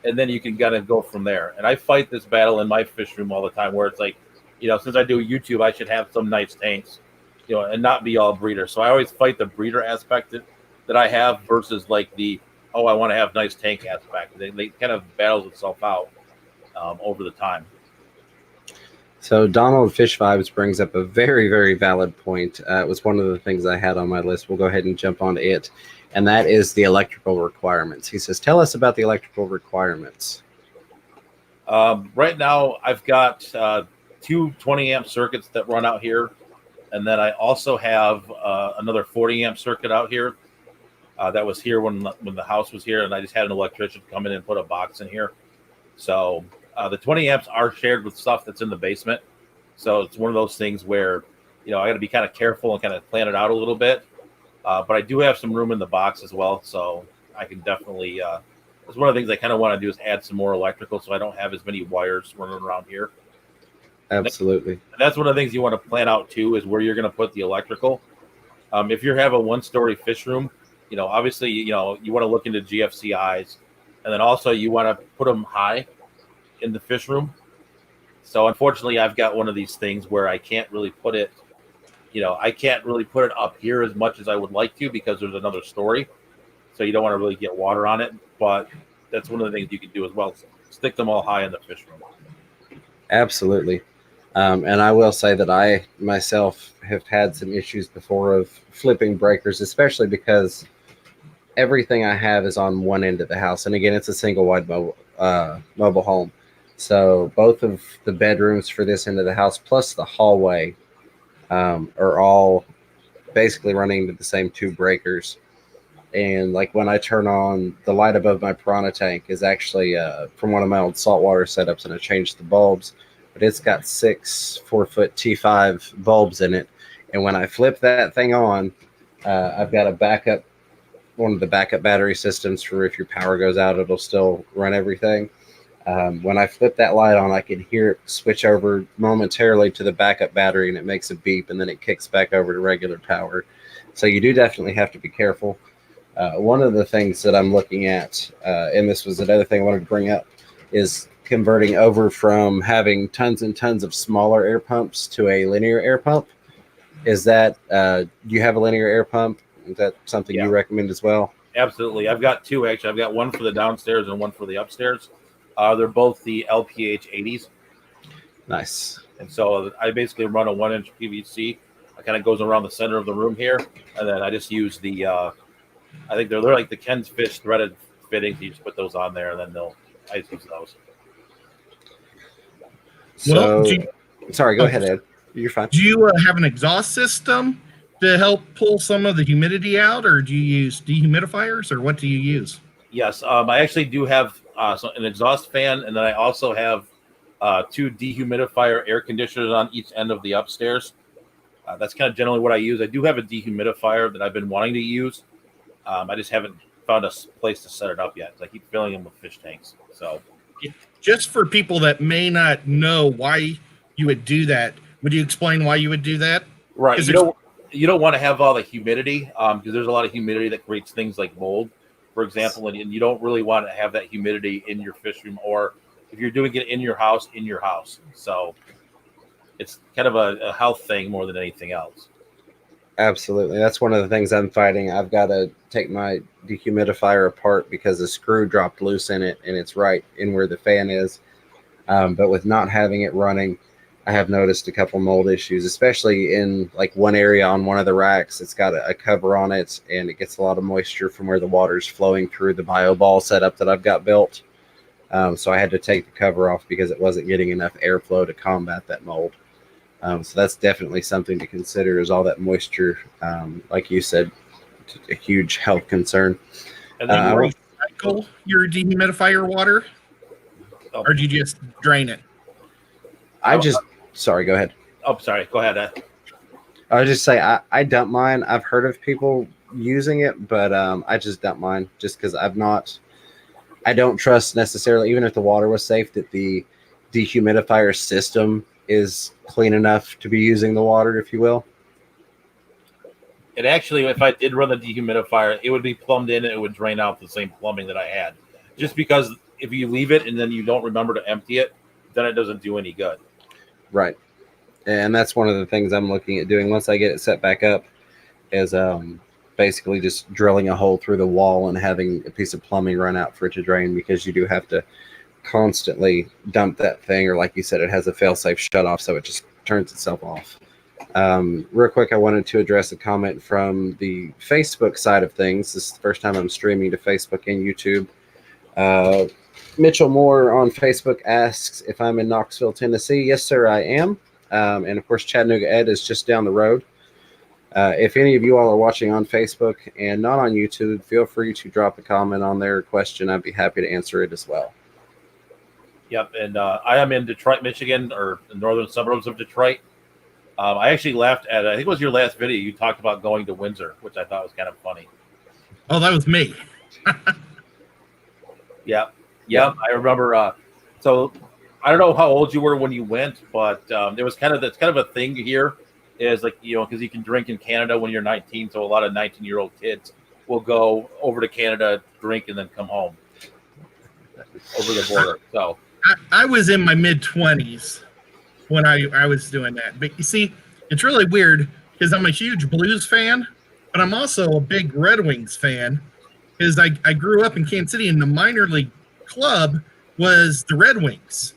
and then you can kind of go from there. And I fight this battle in my fish room all the time, where it's like, since I do YouTube, I should have some nice tanks, and not be all breeder. So I always fight the breeder aspect that I have versus like the, I want to have nice tank aspect. They kind of battles itself out over the time. So Donald Fish Vibes brings up a very, very valid point. It was one of the things I had on my list. We'll go ahead and jump onto it. And that is the electrical requirements. He says, tell us about the electrical requirements. Right now, I've got 2 20-amp circuits that run out here. And then I also have another 40-amp circuit out here that was here when the house was here. And I just had an electrician come in and put a box in here. So the 20 amps are shared with stuff that's in the basement. So it's one of those things where, I got to be kind of careful and kind of plan it out a little bit. But I do have some room in the box as well, so I can definitely. That's one of the things I kind of want to do is add some more electrical, so I don't have as many wires running around here. Absolutely. And that's one of the things you want to plan out too, is where you're going to put the electrical. If you have a 1-story fish room, obviously, you want to look into GFCIs, and then also you want to put them high in the fish room. So unfortunately, I've got one of these things where I can't really put it. I can't really put it up here as much as I would like to, because there's another story. So you don't want to really get water on it. But that's one of the things you can do as well. Stick them all high in the fish room. Absolutely. And I will say that I myself have had some issues before of flipping breakers, especially because everything I have is on one end of the house. And again, it's a single wide mobile home. So both of the bedrooms for this end of the house plus the hallway are all basically running into the same 2 breakers. And like when I turn on the light above my piranha tank is actually from one of my old saltwater setups, and I changed the bulbs, but it's got 6 4-foot T5 bulbs in it. And when I flip that thing on, I've got one of the backup battery systems for if your power goes out, it'll still run everything. When I flip that light on, I can hear it switch over momentarily to the backup battery, and it makes a beep, and then it kicks back over to regular power. So you do definitely have to be careful. One of the things that I'm looking at, and this was another thing I wanted to bring up, is converting over from having tons and tons of smaller air pumps to a linear air pump. Is that, do you have a linear air pump? Is that something you recommend as well? Absolutely. I've got 2, actually. I've got one for the downstairs and one for the upstairs. They're both the LPH 80s. Nice. And so I basically run a 1-inch PVC. It kind of goes around the center of the room here. And then I just use the, I think they're like the Ken's Fish threaded fittings. You just put those on there, and then I just use those. So, sorry, go ahead, Ed. You're fine. Do you have an exhaust system to help pull some of the humidity out, or do you use dehumidifiers, or what do you use? Yes, I actually do have an exhaust fan, and then I also have 2 dehumidifier air conditioners on each end of the upstairs. That's kind of generally what I use. I do have a dehumidifier that I've been wanting to use. I just haven't found a place to set it up yet. I keep filling them with fish tanks. So, just for people that may not know why you would do that, would you explain why you would do that? right, you don't want to have all the humidity because there's a lot of humidity that creates things like mold, for example, and you don't really want to have that humidity in your fish room, or if you're doing it in your house. So it's kind of a health thing more than anything else. Absolutely. That's one of the things I'm fighting. I've got to take my dehumidifier apart because the screw dropped loose in it, and it's right in where the fan is. But with not having it running, I have noticed a couple mold issues, especially in like one area on one of the racks. It's got a cover on it, and it gets a lot of moisture from where the water's flowing through the bio ball setup that I've got built. So I had to take the cover off because it wasn't getting enough airflow to combat that mold. So that's definitely something to consider, is all that moisture, like you said, a huge health concern. And then you recycle your dehumidifier water, or do you just drain it? Sorry, go ahead. Oh, sorry. Go ahead. I was just say I dump mine. I've heard of people using it, but I just dump mine just because I don't trust necessarily, even if the water was safe, that the dehumidifier system is clean enough to be using the water, if you will. And actually, if I did run the dehumidifier, it would be plumbed in and it would drain out the same plumbing that I had. Just because if you leave it and then you don't remember to empty it, then it doesn't do any good. Right. And that's one of the things I'm looking at doing once I get it set back up, is basically just drilling a hole through the wall and having a piece of plumbing run out for it to drain, because you do have to constantly dump that thing, or like you said, it has a fail-safe shut off, so it just turns itself off. Real quick, I wanted to address a comment from the Facebook side of things. This is the first time I'm streaming to Facebook and YouTube. Mitchell Moore on Facebook asks if I'm in Knoxville, Tennessee. Yes, sir, I am. And of course, Chattanooga Ed is just down the road. If any of you all are watching on Facebook and not on YouTube, feel free to drop a comment on their question. I'd be happy to answer it as well. Yep, and I am in Detroit, Michigan, or the northern suburbs of Detroit. I actually laughed at, I think it was your last video, you talked about going to Windsor, which I thought was kind of funny. Oh, that was me. Yeah, I remember. So I don't know how old you were when you went, but it was kind of a thing here, is like, because you can drink in Canada when you're 19, so a lot of 19-year-old kids will go over to Canada, drink, and then come home over the border. So I was in my mid-20s when I was doing that. But you see, it's really weird because I'm a huge Blues fan, but I'm also a big Red Wings fan, because I grew up in Kansas City, and the minor league club was the Red Wings.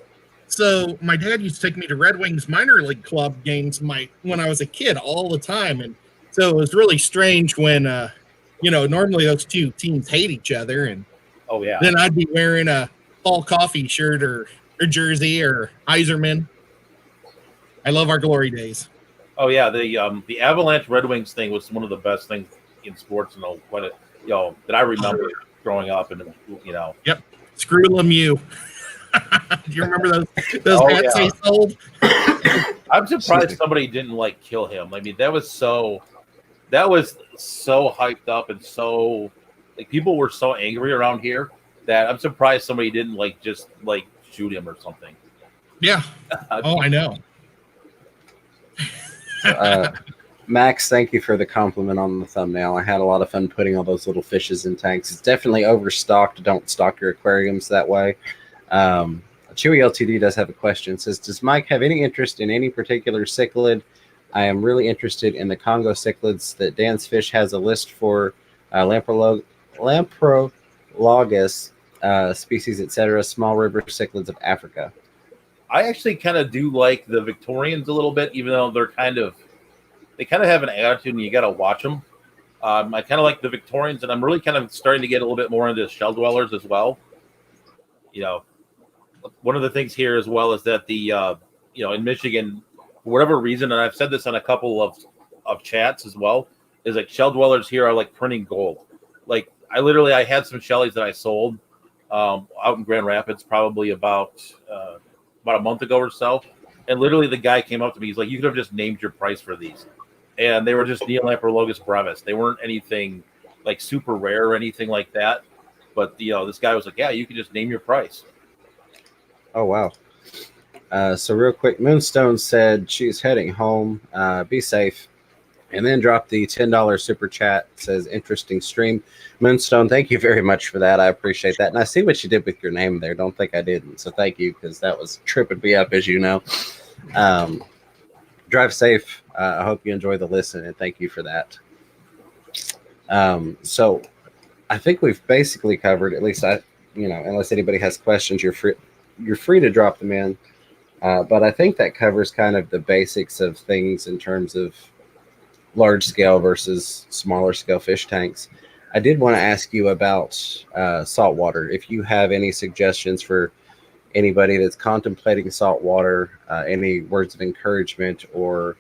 So my dad used to take me to Red Wings minor league club games when I was a kid all the time. And so it was really strange when, normally those two teams hate each other. And oh yeah, then I'd be wearing a Paul Coffey shirt or jersey or Iserman. I love our glory days. Oh yeah, the Avalanche Red Wings thing was one of the best things in sports, that I remember growing up, and Yep, screw Lemieux. Do you remember those hats they sold? I'm surprised somebody didn't kill him. I mean, that was so hyped up, and so people were so angry around here that I'm surprised somebody didn't just shoot him or something. Yeah. Oh, I know. Max, thank you for the compliment on the thumbnail. I had a lot of fun putting all those little fishes in tanks. It's definitely overstocked. Don't stock your aquariums that way. Chewy LTD does have a question. It says, does Mike have any interest in any particular cichlid? I am really interested in the Congo cichlids that Dan's Fish has a list for, Lamprologus species, etc., small river cichlids of Africa. I actually kind of do like the Victorians a little bit, even though they kind of have an attitude and you got to watch them. I kind of like the Victorians, and I'm really kind of starting to get a little bit more into shell dwellers as well. One of the things here as well is that in Michigan, for whatever reason, and I've said this on a couple of chats as well, is shell dwellers here are printing gold. I had some shellies that I sold out in Grand Rapids probably about a month ago or so, and literally the guy came up to me. He's like, "You could have just named your price for these," and they were just Neolamprologus brevis. They weren't anything like super rare or anything like that. But this guy was like, yeah, you can just name your price. Oh wow. So real quick, Moonstone said she's heading home. Be safe. And then dropped the $10 super chat. Says interesting stream. Moonstone, thank you very much for that. I appreciate that. And I see what you did with your name there. Don't think I didn't. So thank you, because that was tripping me up, as you know. Drive safe. I hope you enjoy the listen, and thank you for that. So I think we've basically covered, at least unless anybody has questions, you're free to drop them in. But I think that covers kind of the basics of things in terms of large scale versus smaller scale fish tanks. I did want to ask you about saltwater. If you have any suggestions for anybody that's contemplating saltwater, any words of encouragement or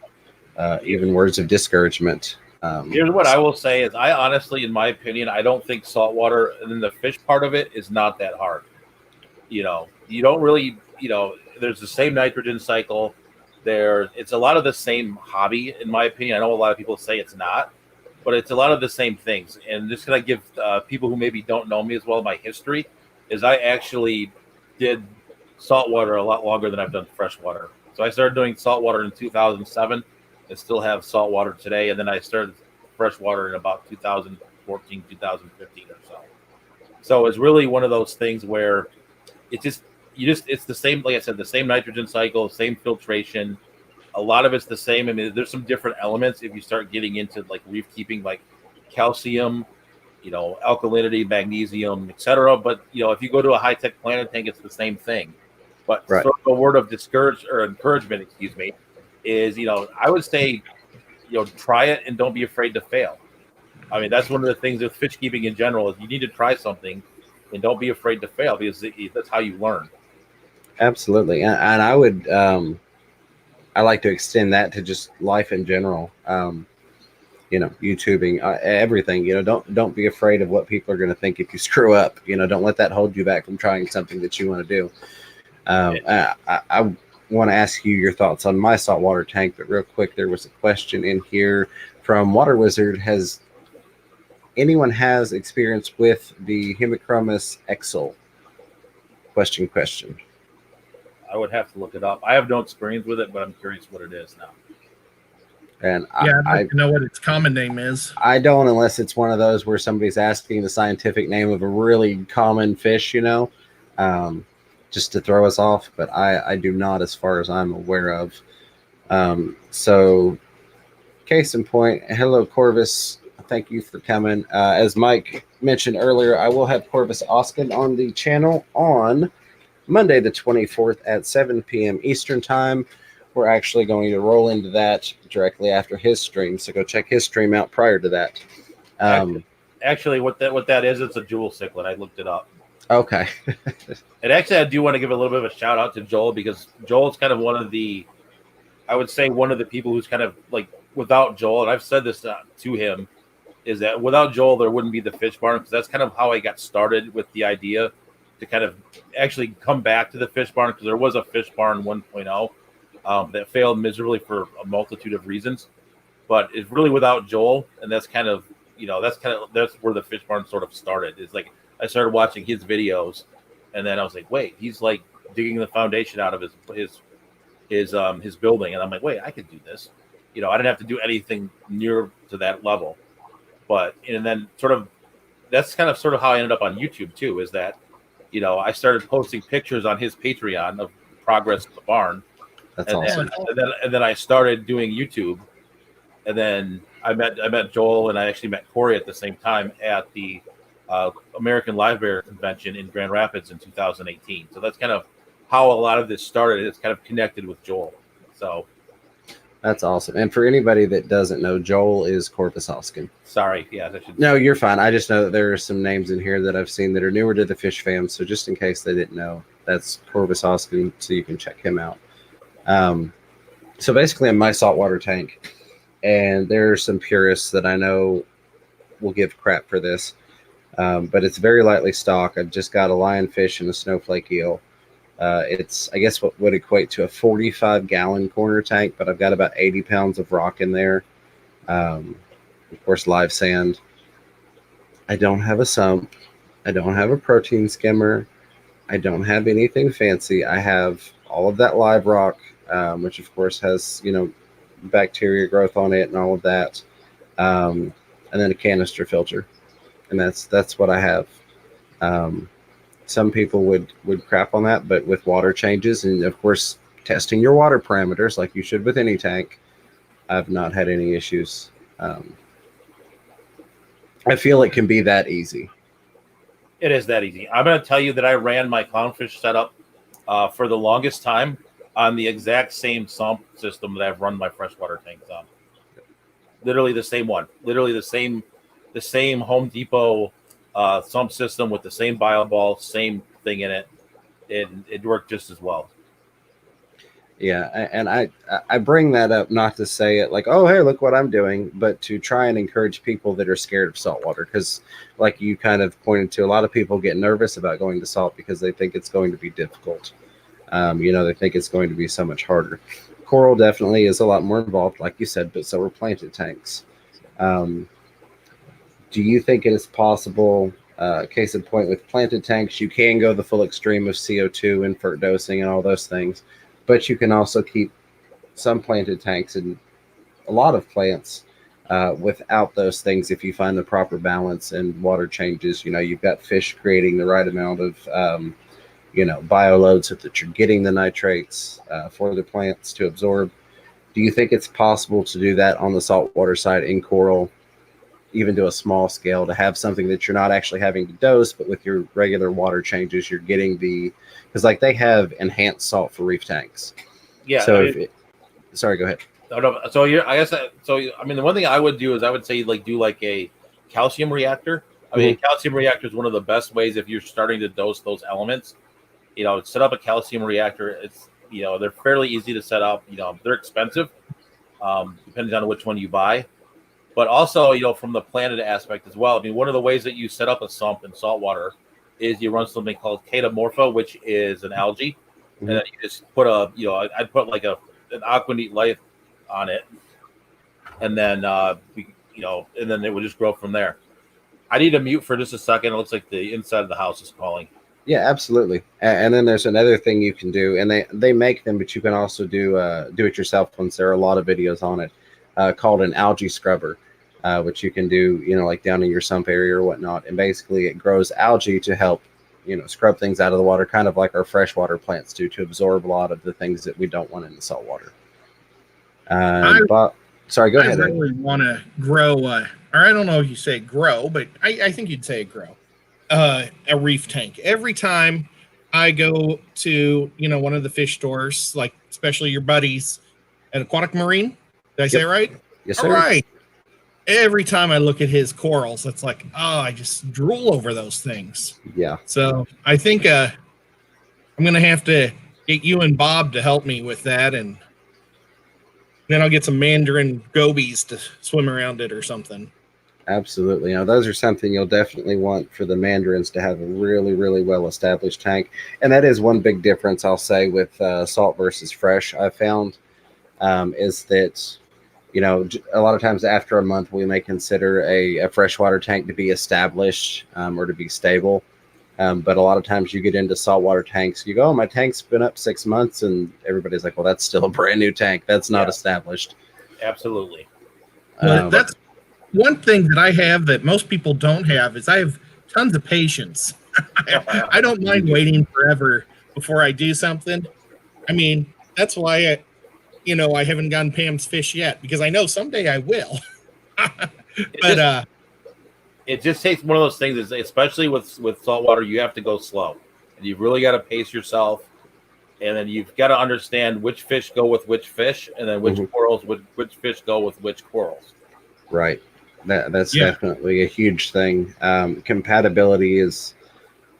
even words of discouragement. Here's what I will say is, I honestly, in my opinion, I don't think saltwater and then the fish part of it is not that hard. You don't really, there's the same nitrogen cycle. It's a lot of the same hobby, in my opinion. I know a lot of people say it's not, but it's a lot of the same things. And just going to give people who maybe don't know me as well my history, is I actually did saltwater a lot longer than I've done freshwater. So I started doing saltwater in 2007 and still have saltwater today. And then I started freshwater in about 2014, 2015 or so. So it's really one of those things where it's the same, like I said, the same nitrogen cycle, same filtration. A lot of it's the same. I mean, there's some different elements if you start getting into like reef keeping, like calcium, alkalinity, magnesium, etc. But if you go to a high-tech planet tank, it's the same thing. But right. Sort of a word of encouragement, is I would say try it and don't be afraid to fail. I mean, that's one of the things with fish keeping in general, is you need to try something and don't be afraid to fail, because that's how you learn. Absolutely. And I would I like to extend that to just life in general. YouTubing, everything. Don't be afraid of what people are going to think if you screw up. Don't let that hold you back from trying something that you want to do. I want to ask you your thoughts on my saltwater tank, but real quick, there was a question in here from Water Wizard. Has anyone has experience with the Hemichromis Exel? Question. I would have to look it up. I have no experience with it, but I'm curious what it is now. And I'd like to know what its common name is. I don't, unless it's one of those where somebody's asking the scientific name of a really common fish, just to throw us off. But I do not, as far as I'm aware of. So, case in point, hello, Corvus. Thank you for coming. As Mike mentioned earlier, I will have Corvus Oskin on the channel on Monday the 24th at 7 p.m. Eastern Time. We're actually going to roll into that directly after his stream, so go check his stream out prior to that. Actually, what that is, it's a jewel cichlid. I looked it up. Okay. And actually, I do want to give a little bit of a shout out to Joel, because Joel's kind of one of the people who's kind of like, without Joel, and I've said this to him, is that without Joel, there wouldn't be the fish barn, because that's kind of how I got started with the idea to kind of actually come back to the fish barn, because there was a fish barn 1.0 that failed miserably for a multitude of reasons. But it's really without Joel, and that's kind of that's where the fish barn sort of started. It's like I started watching his videos, and then I was like, wait, he's like digging the foundation out of his building, and I'm like, wait, I could do this. I didn't have to do anything near to that level. And then that's kind of sort of how I ended up on YouTube too, is that I started posting pictures on his Patreon of progress of the barn. That's awesome. And then I started doing YouTube, and then I met Joel, and I actually met Corey at the same time at the American Live Bear Convention in Grand Rapids in 2018. So that's kind of how a lot of this started. It's kind of connected with Joel. So that's awesome. And for anybody that doesn't know, Joel is Corvus Oskin. Sorry, yeah. No, you're fine. I just know that there are some names in here that I've seen that are newer to the fish fam. So just in case they didn't know, that's Corvus Oskin, so you can check him out. So basically, in my saltwater tank, and there are some purists that I know will give crap for this, but it's very lightly stocked. I've just got a lionfish and a snowflake eel. It's, I guess, what would equate to a 45-gallon corner tank, but I've got about 80 pounds of rock in there. Of course, live sand. I don't have a sump. I don't have a protein skimmer. I don't have anything fancy. I have all of that live rock, which of course has, bacteria growth on it and all of that. And then a canister filter. And that's what I have. Some people would crap on that, but with water changes and of course testing your water parameters like you should with any tank, I've not had any issues. I feel it can be that easy. It is that easy. I'm going to tell you that I ran my Clownfish setup for the longest time on the exact same sump system that I've run my freshwater tanks on. Literally the same one. Literally the same Home Depot sump system with the same bioball, same thing in it. It worked just as well. Yeah, and I bring that up not to say it like, oh, hey, look what I'm doing, but to try and encourage people that are scared of saltwater. Because like you kind of pointed to, a lot of people get nervous about going to salt because they think it's going to be difficult. They think it's going to be so much harder. Coral definitely is a lot more involved, like you said, but so are planted tanks. Do you think it is possible, case in point with planted tanks, you can go the full extreme of CO2 and FERT dosing and all those things, but you can also keep some planted tanks and a lot of plants without those things if you find the proper balance and water changes. You've got fish creating the right amount of, bioload so that you're getting the nitrates for the plants to absorb. Do you think it's possible to do that on the saltwater side in coral, even to a small scale, to have something that you're not actually having to dose, but with your regular water changes, you're getting because like they have enhanced salt for reef tanks. Yeah. So sorry, go ahead. So the one thing I would do is I would say do like a calcium reactor. A calcium reactor is one of the best ways if you're starting to dose those elements. Set up a calcium reactor. It's they're fairly easy to set up. They're expensive, depending on which one you buy. But also, from the planted aspect as well. One of the ways that you set up a sump in saltwater is you run something called catamorpha, which is an algae, and then you just put I'd put like an aquanite life on it, and then and then it would just grow from there. I need to mute for just a second. It looks like the inside of the house is calling. Yeah, absolutely. And then there's another thing you can do, and they make them, but you can also do it yourself ones. There are a lot of videos on it called an algae scrubber. Which you can do, like down in your sump area or whatnot. And basically it grows algae to help, scrub things out of the water, kind of like our freshwater plants do, to absorb a lot of the things that we don't want in the salt water. Sorry, go ahead. I really want to grow, or I don't know if you say grow, but I think you'd say grow, a reef tank. Every time I go to, one of the fish stores, like especially your buddies at Aquatic Marine, did I say it right? Yes, sir. All right. Every time I look at his corals, it's like, I just drool over those things. Yeah. So I think I'm going to have to get you and Bob to help me with that. And then I'll get some mandarin gobies to swim around it or something. Absolutely. Those are something you'll definitely want for the mandarins to have a really, really well-established tank. And that is one big difference, I'll say, with salt versus fresh, I've found, is that a lot of times after a month, we may consider a freshwater tank to be established or to be stable. But a lot of times you get into saltwater tanks, you go, my tank's been up 6 months, and everybody's like, well, that's still a brand new tank. That's not established. Absolutely. That's one thing that I have that most people don't have is I have tons of patience. I don't mind waiting forever before I do something. That's why I haven't gotten Pam's fish yet, because I know someday I will. It just takes one of those things, especially with saltwater, you have to go slow. And you've really got to pace yourself. And then you've got to understand which fish go with which fish, and then which which fish go with which corals. Right. That's definitely a huge thing. Compatibility is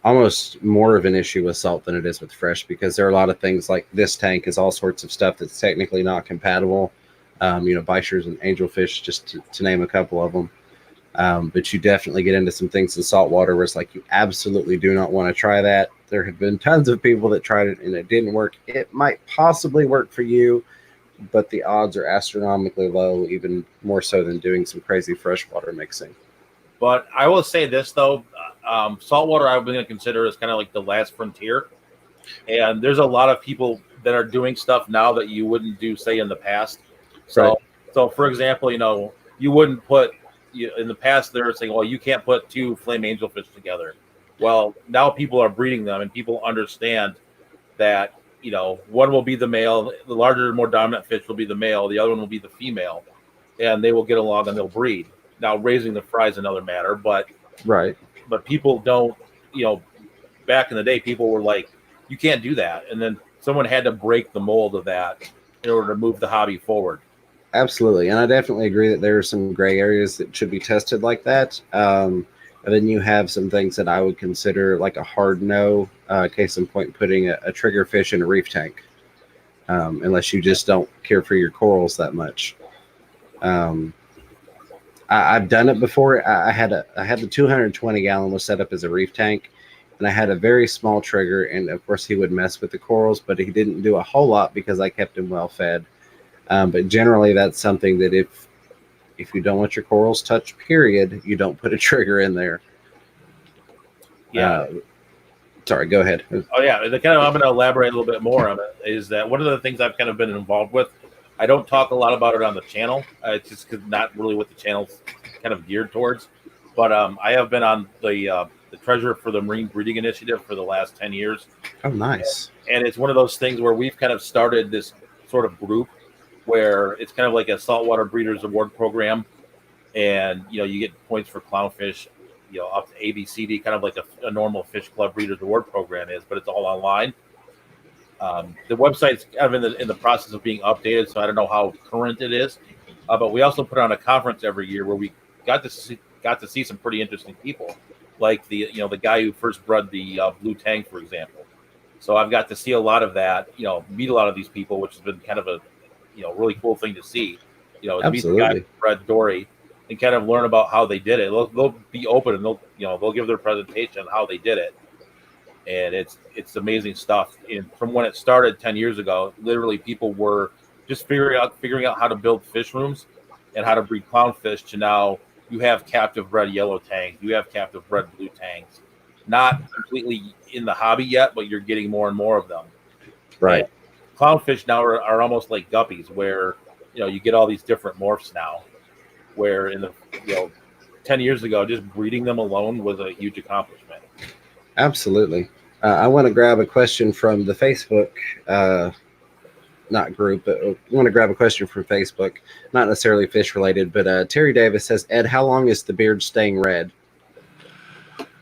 almost more of an issue with salt than it is with fresh, because there are a lot of things like this tank is all sorts of stuff that's technically not compatible. Bichers and angelfish, just to name a couple of them. But you definitely get into some things in saltwater where it's like you absolutely do not want to try that. There have been tons of people that tried it and it didn't work. It might possibly work for you, but the odds are astronomically low, even more so than doing some crazy freshwater mixing. But I will say this though, saltwater I've been going to consider as kind of like the last frontier. And there's a lot of people that are doing stuff now that you wouldn't do, say, in the past. So, Right. so for example, you wouldn't put in the past they're saying, well, you can't put two flame angelfish together. Well, now people are breeding them, and people understand that one will be the male, the larger, more dominant fish will be the male, the other one will be the female, and they will get along and they'll breed. Now, raising the fry is another matter, but Right. people don't, back in the day, people were like, you can't do that, and then someone had to break the mold of that in order to move the hobby forward. Absolutely, and I definitely agree that there are some gray areas that should be tested like that. And then you have some things that I would consider like a hard no. Case in point, putting a trigger fish in a reef tank, unless you just don't care for your corals that much. I've done it before. I had the 220 gallon was set up as a reef tank, and I had a very small trigger, and of course he would mess with the corals, but he didn't do a whole lot because I kept him well fed. But generally, that's something that if you don't want your corals touched, period, you don't put a trigger in there. Yeah. Sorry, go ahead. Oh yeah, I'm going to elaborate a little bit more on it. Is that one of the things I've kind of been involved with? I don't talk a lot about it on the channel. It's just not really what the channel's kind of geared towards. But I have been on the treasurer for the Marine Breeding Initiative for the last 10 years. Oh, nice. And it's one of those things where we've kind of started this sort of group where it's kind of like a saltwater breeders award program, and you get points for clownfish, up to ABCD, kind of like a normal fish club breeders award program is, but it's all online. The website's kind of in the process of being updated, so I don't know how current it is. But we also put on a conference every year where we got to see some pretty interesting people, like the guy who first bred the blue tang, for example. So I've got to see a lot of that, meet a lot of these people, which has been kind of a really cool thing to see. Meet the guy who bred Dory and kind of learn about how they did it. They'll be open and they'll give their presentation on how they did it. And it's amazing stuff. And from when it started 10 years ago, literally people were just figuring out how to build fish rooms and how to breed clownfish, to now you have captive bred yellow tangs, you have captive bred blue tangs. Not completely in the hobby yet, but you're getting more and more of them. Right. And clownfish now are almost like guppies, where you get all these different morphs now, where in the 10 years ago, just breeding them alone was a huge accomplishment. Absolutely. I want to grab a question from the Facebook, not group, but I want to grab a question from Facebook, not necessarily fish related, but Terry Davis says, Ed, how long is the beard staying red?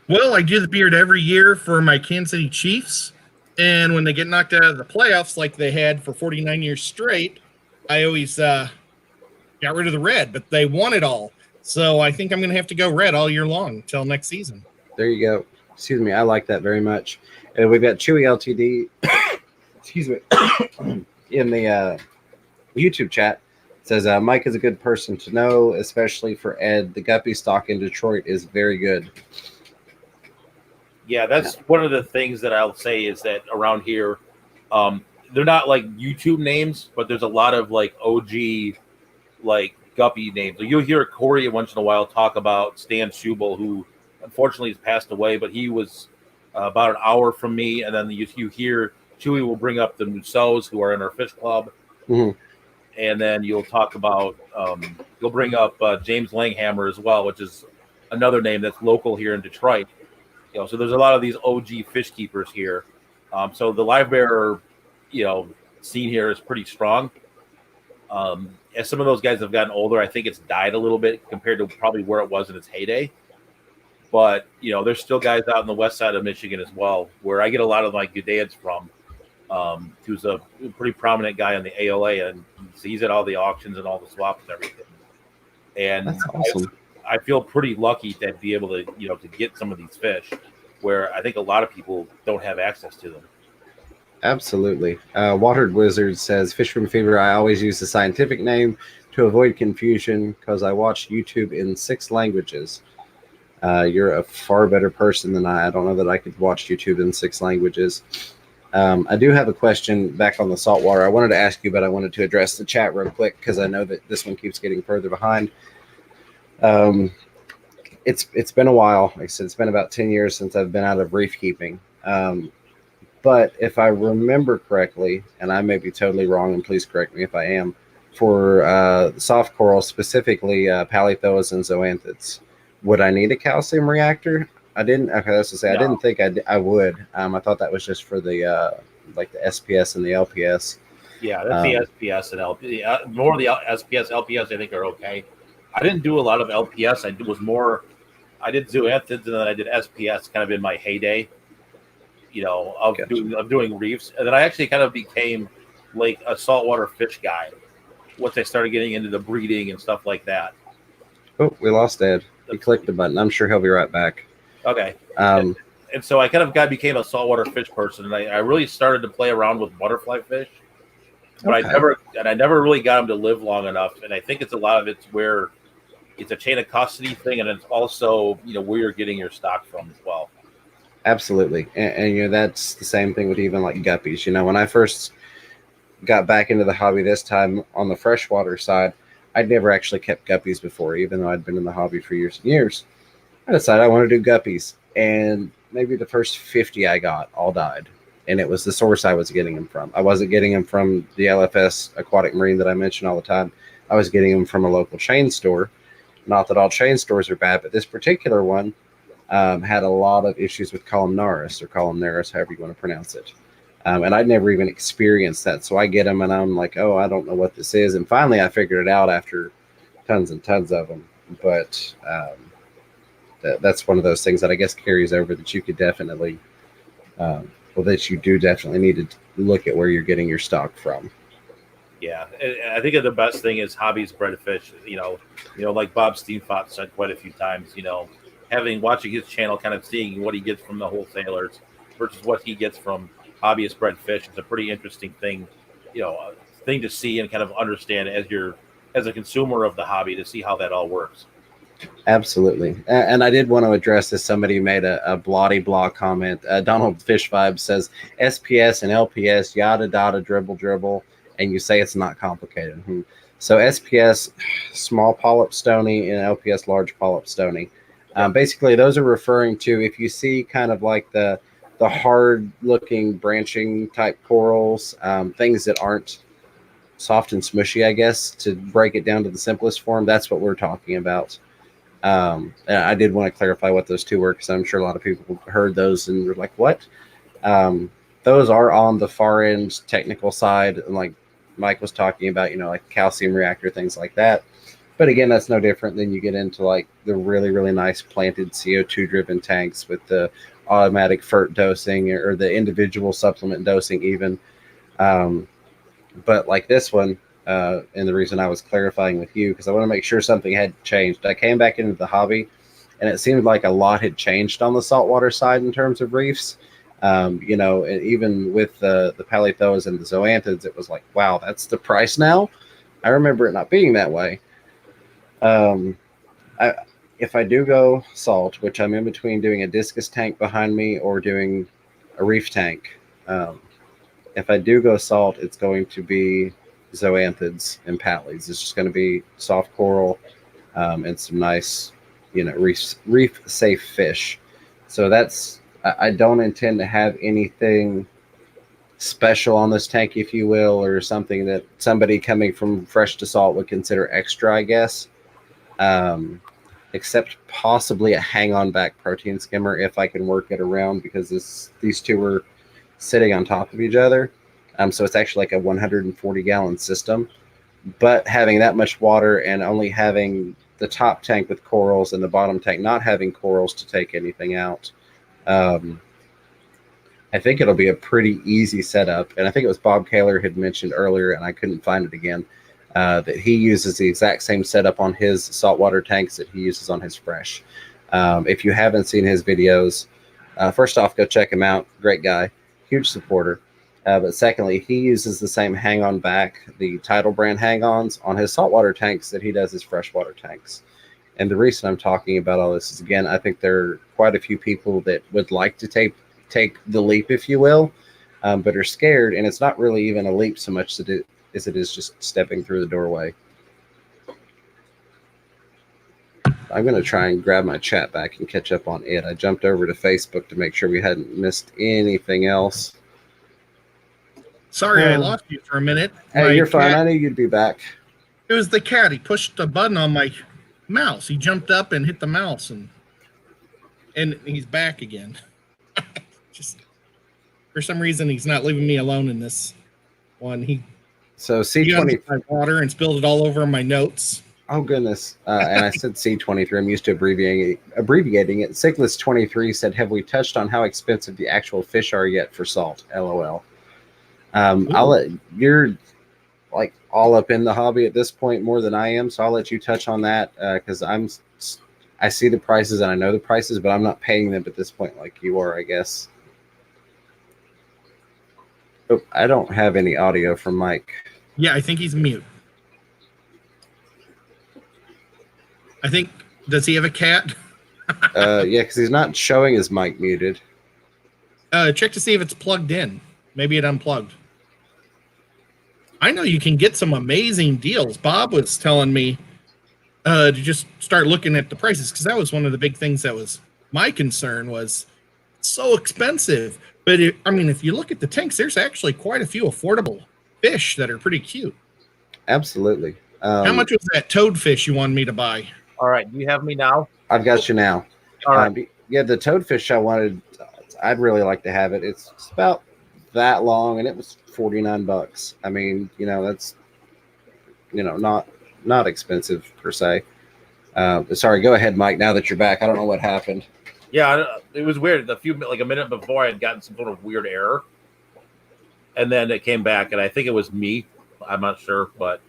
Well, I do the beard every year for my Kansas City Chiefs. And when they get knocked out of the playoffs like they had for 49 years straight, I always got rid of the red, but they won it all. So I think I'm going to have to go red all year long until next season. There you go. Excuse me. I like that very much. And we've got Chewy LTD excuse me, in the YouTube chat. It says, Mike is a good person to know, especially for Ed. The guppy stock in Detroit is very good. Yeah, that's one of the things that I'll say is that around here, they're not like YouTube names, but there's a lot of like OG, like guppy names. So you'll hear Corey once in a while talk about Stan Schubel, who unfortunately has passed away, but he was about an hour from me. And then you hear Chewy will bring up the Musos, who are in our fish club. Mm-hmm. And then you'll talk about, you'll bring up James Langhammer as well, which is another name that's local here in Detroit. So there's a lot of these OG fish keepers here. So the live bearer, scene here is pretty strong. As some of those guys have gotten older, I think it's died a little bit compared to probably where it was in its heyday. But, there's still guys out in the west side of Michigan as well, where I get a lot of my goodads from, who's a pretty prominent guy on the ALA, and he's at all the auctions and all the swaps and everything. And that's awesome. I feel pretty lucky to be able to, to get some of these fish, where I think a lot of people don't have access to them. Absolutely. Watered Wizard says, Fishroom Fever, I always use the scientific name to avoid confusion because I watch YouTube in 6 languages. You're a far better person than I. I don't know that I could watch YouTube in 6 languages. I do have a question back on the saltwater. I wanted to ask you, but I wanted to address the chat real quick because I know that this one keeps getting further behind. It's been a while. Like I said, it's been about 10 years since I've been out of reef keeping. But if I remember correctly, and I may be totally wrong, and please correct me if I am, for soft coral, specifically polythoas and zoanthids, would I need a calcium reactor? I didn't. Okay, that's to say, No. I didn't think I would. I thought that was just for the like the SPS and the LPS. Yeah, that's the SPS and LPS. More of the SPS, LPS, I think are okay. I didn't do a lot of LPS. I did zoanthids and then I did SPS kind of in my heyday, of doing reefs. And then I actually kind of became like a saltwater fish guy once I started getting into the breeding and stuff like that. Oh, we lost Ed. He clicked the button. I'm sure he'll be right back. Okay. And so I kind of became a saltwater fish person, and I really started to play around with butterfly fish. But I never really got them to live long enough. And I think it's a lot of it's where it's a chain of custody thing, and it's also where you're getting your stock from as well. Absolutely, and that's the same thing with even like guppies. When I first got back into the hobby this time on the freshwater side, I'd never actually kept guppies before, even though I'd been in the hobby for years and years. I decided I want to do guppies, and maybe the first 50 I got all died. And it was the source I was getting them from. I wasn't getting them from the LFS Aquatic Marine that I mention all the time. I was getting them from a local chain store. Not that all chain stores are bad, but this particular one had a lot of issues with columnaris or columnaris, however you want to pronounce it. And I'd never even experienced that. So I get them and I'm like, oh, I don't know what this is. And finally I figured it out after tons and tons of them. But that's one of those things that I guess carries over that you could definitely... that you do definitely need to look at where you're getting your stock from. Yeah, and I think the best thing is hobbies bred fish. Like Bob Steenfot said quite a few times. Watching his channel, kind of seeing what he gets from the wholesalers versus what he gets from hobbyist bred fish. It's a pretty interesting thing, thing to see and kind of understand as a consumer of the hobby to see how that all works. Absolutely. And I did want to address this. Somebody made a bloody blah comment. Donald Fish Vibe says SPS and LPS, yada, yada, dribble, and you say it's not complicated. So SPS, small polyp stony, and LPS, large polyp stony. Basically, those are referring to if you see kind of like the hard-looking branching type corals, things that aren't soft and smushy, I guess, to break it down to the simplest form, that's what we're talking about. I did want to clarify what those two were because I'm sure a lot of people heard those and were like, what? Those are on the far end technical side. And like Mike was talking about, like calcium reactor, things like that. But again, that's no different than you get into like the really, really nice planted CO2 driven tanks with the automatic FERT dosing or the individual supplement dosing even. But like this one, and the reason I was clarifying with you, because I want to make sure something had changed. I came back into the hobby, and it seemed like a lot had changed on the saltwater side in terms of reefs. And even with the polythoas and the zoanthids, it was like, wow, that's the price now? I remember it not being that way. If I do go salt, which I'm in between doing a discus tank behind me or doing a reef tank, if I do go salt, it's going to be zoanthids and patlies. It's just going to be soft coral and some nice, reef safe fish. So I don't intend to have anything special on this tank, if you will, or something that somebody coming from fresh to salt would consider extra, I guess. Except possibly a hang-on back protein skimmer if I can work it around, because these two are sitting on top of each other. So it's actually like a 140-gallon system. But having that much water and only having the top tank with corals and the bottom tank not having corals to take anything out, I think it'll be a pretty easy setup. And I think it was Bob Kaler had mentioned earlier, and I couldn't find it again, that he uses the exact same setup on his saltwater tanks that he uses on his fresh. If you haven't seen his videos, first off, go check him out. Great guy, huge supporter. But secondly, he uses the same hang-on back, the Title brand hang-ons, on his saltwater tanks that he does his freshwater tanks. And the reason I'm talking about all this is, again, I think there are quite a few people that would like to take the leap, if you will, but are scared. And it's not really even a leap so much as it is just stepping through the doorway. I'm gonna try and grab my chat back and catch up on it. I jumped over to Facebook to make sure we hadn't missed anything else. Sorry, I lost you for a minute. Hey, you're fine. I knew you'd be back. It was the cat. He pushed a button on my mouse. He jumped up and hit the mouse, and he's back again. Just for some reason, he's not leaving me alone in this one. So C20 my water and spilled it all over my notes. Oh goodness! And I said C23. I'm used to abbreviating it. Cichlids 23 said, "Have we touched on how expensive the actual fish are yet for salt?" LOL. You're like all up in the hobby at this point more than I am, so I'll let you touch on that because I see the prices and I know the prices, but I'm not paying them at this point like you are, I guess. Oh, I don't have any audio from Mike. Yeah, I think he's mute. I think, does he have a cat? Yeah, because he's not showing his mic muted. Check to see if it's plugged in. Maybe it unplugged. I know you can get some amazing deals. Bob was telling me to just start looking at the prices because that was one of the big things that was my concern was it's so expensive. But if you look at the tanks, there's actually quite a few affordable fish that are pretty cute. Absolutely. How much was that toadfish you wanted me to buy? All right. Do you have me now? I've got you now. All right. Yeah, the toadfish I'd really like to have it. It's about that long, and it was $49. I mean, that's not expensive per se. Sorry, go ahead, Mike. Now that you're back, I don't know what happened. Yeah, it was weird. A minute before, I had gotten some sort of weird error, and then it came back, and I think it was me. I'm not sure, but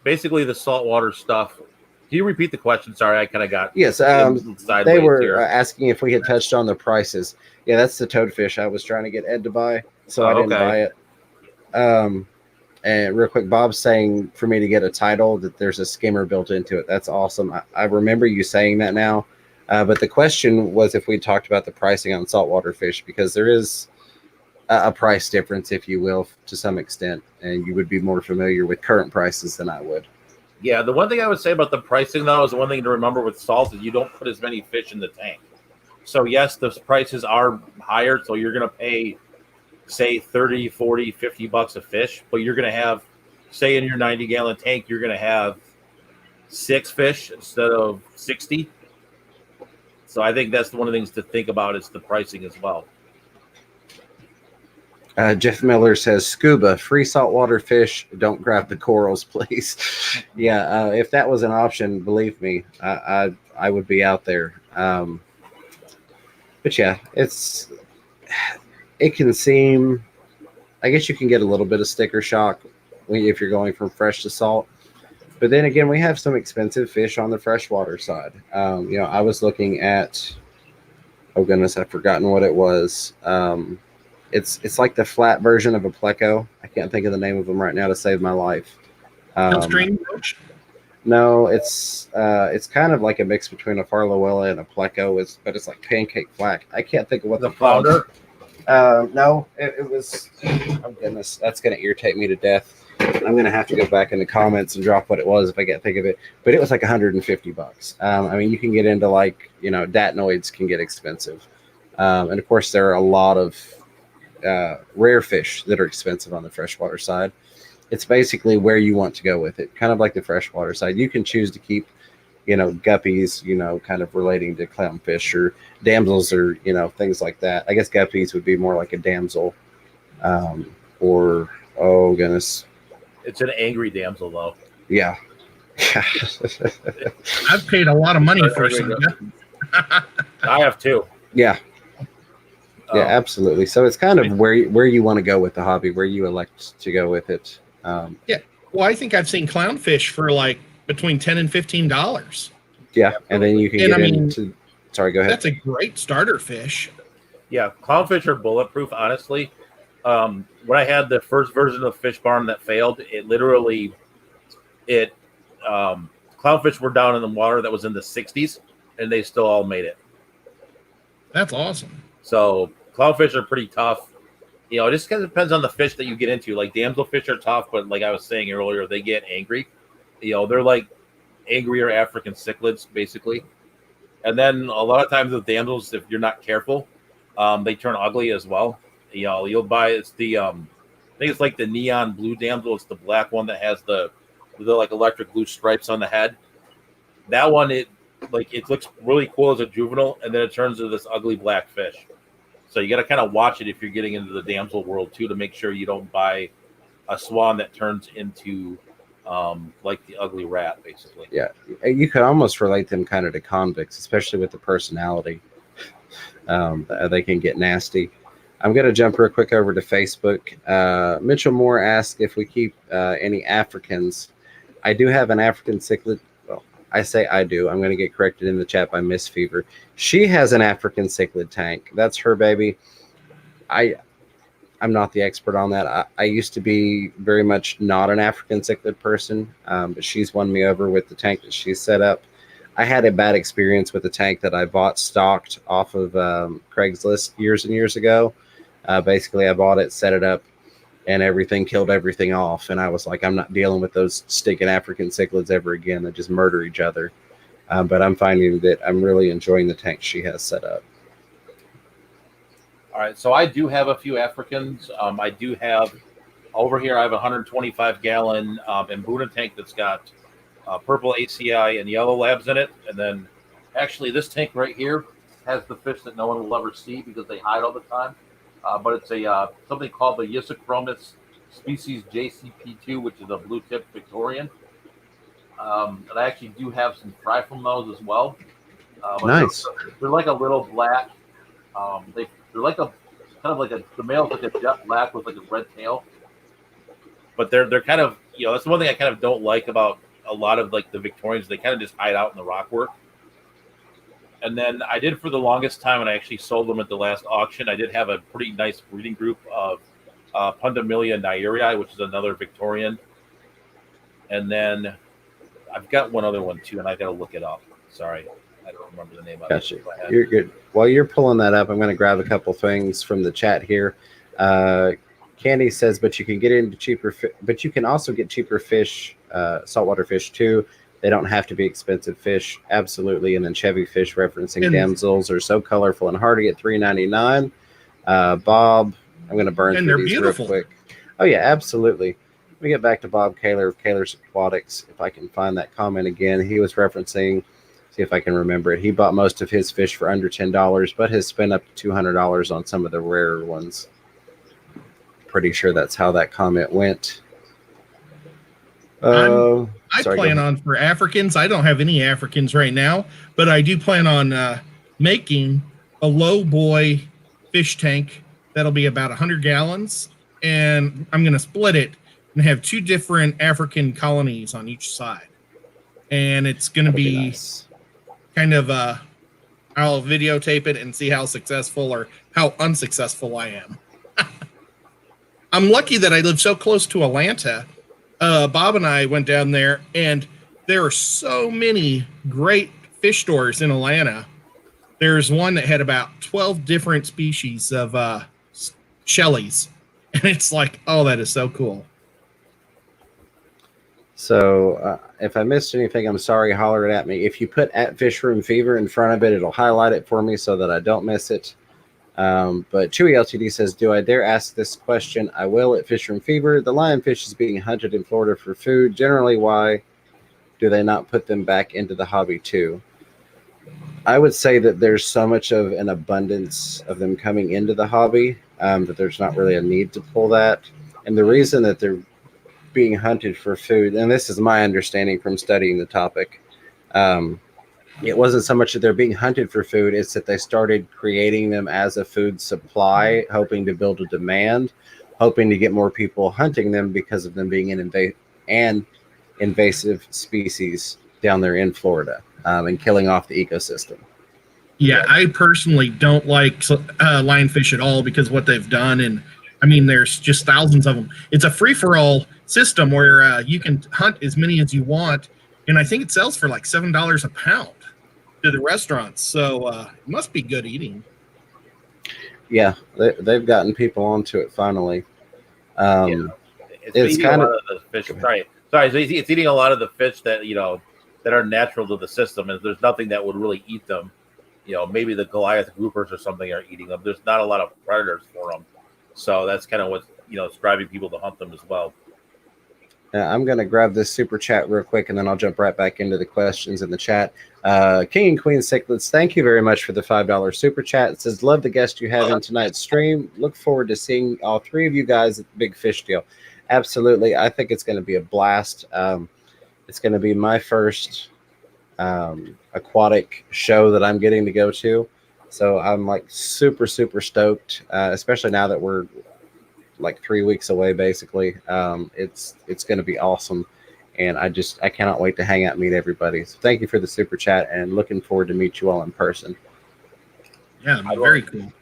basically the saltwater stuff. Can you repeat the question? Sorry, I kind of got they were asking if we had touched on the prices. Yeah, that's the toadfish I was trying to get Ed to buy, so I didn't buy it. And real quick, Bob's saying for me to get a title that there's a skimmer built into it. That's awesome. I remember you saying that now, but the question was if we talked about the pricing on saltwater fish because there is a price difference, if you will, to some extent, and you would be more familiar with current prices than I would. Yeah, the one thing I would say about the pricing, though, is the one thing to remember with salt is you don't put as many fish in the tank. So, yes, the prices are higher, so you're going to pay, say, 30, 40, 50 bucks a fish, but you're going to have, say, in your 90-gallon tank, you're going to have 6 fish instead of 60. So I think that's one of the things to think about is the pricing as well. Jeff Miller says, scuba, free saltwater fish. Don't grab the corals, please. Yeah, if that was an option, believe me, I would be out there. But yeah, it can seem, I guess you can get a little bit of sticker shock if you're going from fresh to salt. But then again, we have some expensive fish on the freshwater side. I was looking at, oh goodness, I've forgotten what it was. It's like the flat version of a pleco. I can't think of the name of them right now to save my life. No, it's kind of like a mix between a farlowella and a pleco. But it's like pancake flat. I can't think of what the flounder. No, it was. Oh goodness, that's going to irritate me to death. I'm going to have to go back in the comments and drop what it was if I can't think of it. But it was like $150. You can get into datnoids can get expensive, and of course there are a lot of rare fish that are expensive on the freshwater side. It's basically where you want to go with it, kind of like the freshwater side. You can choose to keep, guppies, kind of relating to clownfish or damsels or, things like that. I guess guppies would be more like a damsel or, oh, goodness. It's an angry damsel, though. Yeah. I've paid a lot of money for some. I have too. Yeah. Yeah, absolutely. So it's kind of where you want to go with the hobby, where you elect to go with it. Yeah. Well, I think I've seen clownfish for like between $10 and $15. Yeah, and then you can get into. Sorry, go ahead. That's a great starter fish. Yeah, clownfish are bulletproof. Honestly, when I had the first version of Fish Barn that failed, clownfish were down in the water that was in the 60s, and they still all made it. That's awesome. So clownfish are pretty tough. It just kind of depends on the fish that you get into. Like damselfish are tough, but like I was saying earlier, they get angry. They're like angrier African cichlids, basically. And then a lot of times with damsels, if you're not careful, they turn ugly as well. You'll buy it's the I think it's like the neon blue damsel. It's the black one that has the like electric blue stripes on the head. That one, it looks really cool as a juvenile, and then it turns into this ugly black fish. So you got to kind of watch it if you're getting into the damsel world too, to make sure you don't buy a swan that turns into like the ugly rat, basically. Yeah, you could almost relate them kind of to convicts, especially with the personality. They can get nasty. I'm going to jump real quick over to Facebook. Mitchell Moore asked if we keep any Africans. I do have an African cichlid. Well, I say I do. I'm going to get corrected in the chat by Miss Fever. She has an African cichlid tank. That's her baby. I'm not the expert on that. I used to be very much not an African cichlid person, but she's won me over with the tank that she's set up. I had a bad experience with a tank that I bought stocked off of Craigslist years and years ago. Basically, I bought it, set it up, and everything killed everything off. And I was like, I'm not dealing with those stinking African cichlids ever again that just murder each other. But I'm finding that I'm really enjoying the tank she has set up. All right, so I do have a few Africans. I do have over here. I have a 125-gallon Mbuna tank that's got purple ACI and yellow labs in it, and then actually this tank right here has the fish that no one will ever see because they hide all the time. But it's a something called the Ysichromis species JCP2, which is a blue-tip Victorian. And I actually do have some fry from those as well. Nice. They're like a little black. They're like a kind of like the male's like a jet black with like a red tail, but they're kind of, that's the one thing I kind of don't like about a lot of like the Victorians. They kind of just hide out in the rockwork. And then I did for the longest time, and I actually sold them at the last auction. I did have a pretty nice breeding group of Pundamilia nairii, which is another Victorian, and then I've got one other one too, and I got to look it up. Sorry. I don't remember the name of Gotcha. it. You're good. While you're pulling that up, I'm going to grab a couple things from the chat here. Candy says, but you can get into cheaper, but you can also get cheaper fish, saltwater fish too. They don't have to be expensive fish. Absolutely. And then Chevy Fish referencing damsels are so colorful and hardy at $3.99. Bob, I'm going to burn through these beautiful. Real quick. Oh yeah, absolutely. Let me get back to Bob Kaler of Kaler's Aquatics. If I can find that comment again, he was referencing. See if I can remember it. He bought most of his fish for under $10, but has spent up to $200 on some of the rarer ones. Pretty sure that's how that comment went. I plan on for Africans. I don't have any Africans right now, but I do plan on making a low boy fish tank that'll be about 100 gallons, and I'm going to split it and have 2 different African colonies on each side. And it's going to be nice. Kind of I'll videotape it and see how successful or how unsuccessful I am. I'm lucky that I live so close to Atlanta. Bob and I went down there, and there are so many great fish stores in Atlanta. There's one that had about 12 different species of shellies, and it's like, oh, that is so cool. So if I missed anything, I'm sorry, holler it at me. If you put at Fish Room Fever in front of it, it'll highlight it for me so that I don't miss it. But Chewy LTD says, do I dare ask this question? I will at Fish Room Fever. The lionfish is being hunted in Florida for food. Generally, why do they not put them back into the hobby too? I would say that there's so much of an abundance of them coming into the hobby that there's not really a need to pull that. And the reason that they're being hunted for food, and this is my understanding from studying the topic, it wasn't so much that they're being hunted for food, it's that they started creating them as a food supply, hoping to build a demand, hoping to get more people hunting them because of them being an invasive species down there in Florida, and killing off the ecosystem. Yeah, I personally don't like lionfish at all because of what they've done. And I mean, there's just thousands of them. It's a free-for-all system where you can hunt as many as you want. And I think it sells for like $7 a pound to the restaurants. So it must be good eating. Yeah, they've gotten people onto it finally. It's kind of the fish. Sorry, it's eating a lot of the fish that that are natural to the system, and there's nothing that would really eat them. Maybe the Goliath groupers or something are eating them. There's not a lot of predators for them, so that's kind of what's it's driving people to hunt them as well. I'm going to grab this super chat real quick, and then I'll jump right back into the questions in the chat. King and Queen Cichlids, thank you very much for the $5 super chat. It says, love the guest you have in tonight's stream. Look forward to seeing all three of you guys at the Big Fish Deal. Absolutely. I think it's going to be a blast. It's going to be my first aquatic show that I'm getting to go to. So I'm like super, super stoked, especially now that we're like 3 weeks away, basically. It's going to be awesome. And I cannot wait to hang out and meet everybody. So thank you for the super chat, and looking forward to meet you all in person. Yeah, very cool.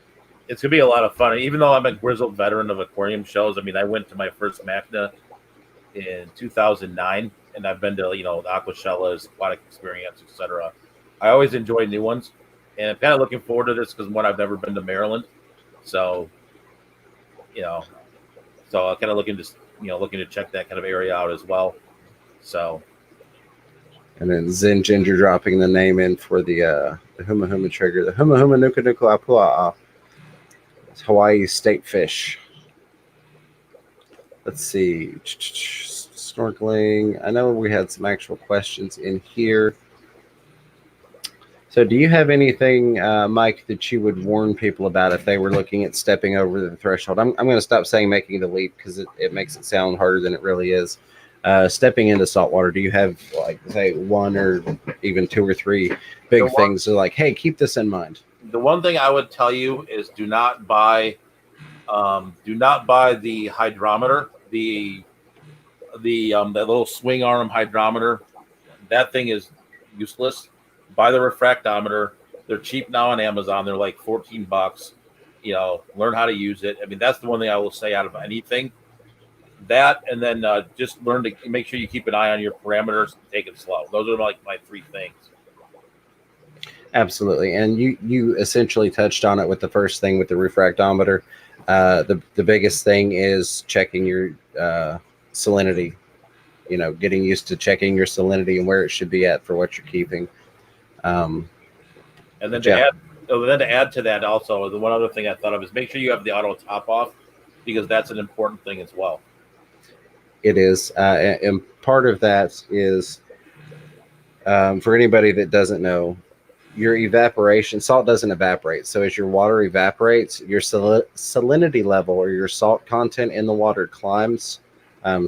It's going to be a lot of fun. Even though I'm a grizzled veteran of aquarium shows, I mean, I went to my first MACNA in 2009, and I've been to, the Aquashellas, Aquatic Experience, etc. I always enjoy new ones, and I'm kind of looking forward to this because, one, I've never been to Maryland. So, so I'm kind of looking to check that kind of area out as well. So, and then Zen Ginger dropping the name in for the Huma Huma trigger, the Huma Huma Nuka Nuka Apua. It's Hawaii state fish. Let's see, snorkeling. I know we had some actual questions in here. So do you have anything, Mike, that you would warn people about if they were looking at stepping over the threshold? I'm going to stop saying making the leap because it makes it sound harder than it really is. Stepping into saltwater, do you have, like, say, one or even two or three big things to, like, hey, keep this in mind? The one thing I would tell you is do not buy the hydrometer, the that little swing arm hydrometer. That thing is useless. Buy the refractometer. They're cheap now on Amazon. They're like $14. Learn how to use it. I mean, that's the one thing I will say out of anything. That, and then just learn to make sure you keep an eye on your parameters and take it slow. Those are like my three things. Absolutely. And you essentially touched on it with the first thing with the refractometer. The biggest thing is checking your salinity, getting used to checking your salinity and where it should be at for what you're keeping. And then to add to that also, the one other thing I thought of is make sure you have the auto top off, because that's an important thing as well. It is. And part of that is, for anybody that doesn't know, your evaporation, salt doesn't evaporate. So as your water evaporates, your salinity level or your salt content in the water climbs.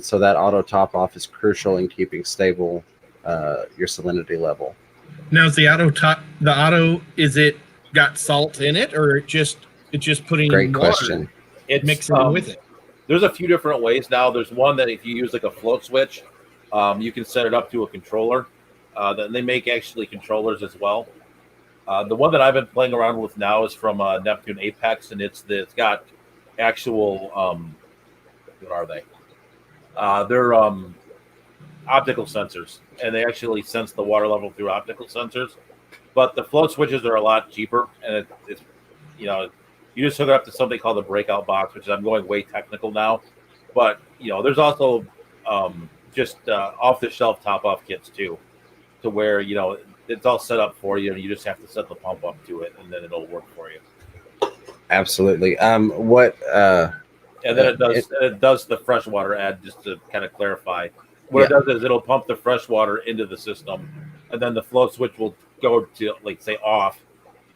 So that auto top off is crucial in keeping stable your salinity level. Now, is the auto, is it got salt in it, or it's just putting Great water? Question. It's mixing with it. There's a few different ways now. There's one that if you use like a float switch, you can set it up to a controller. Then they make actually controllers as well. The one that I've been playing around with now is from Neptune Apex, and it's got actual what are they? They're optical sensors, and they actually sense the water level through optical sensors. But the float switches are a lot cheaper, and it's you just hook it up to something called the breakout box, which I'm going way technical now. But there's also just off the shelf top off kits too, to where it's all set up for you, and you just have to set the pump up to it, and then it'll work for you. Absolutely. And then it does the freshwater add, just to kind of clarify. What it does is it'll pump the freshwater into the system, and then the float switch will go to, like, say, off,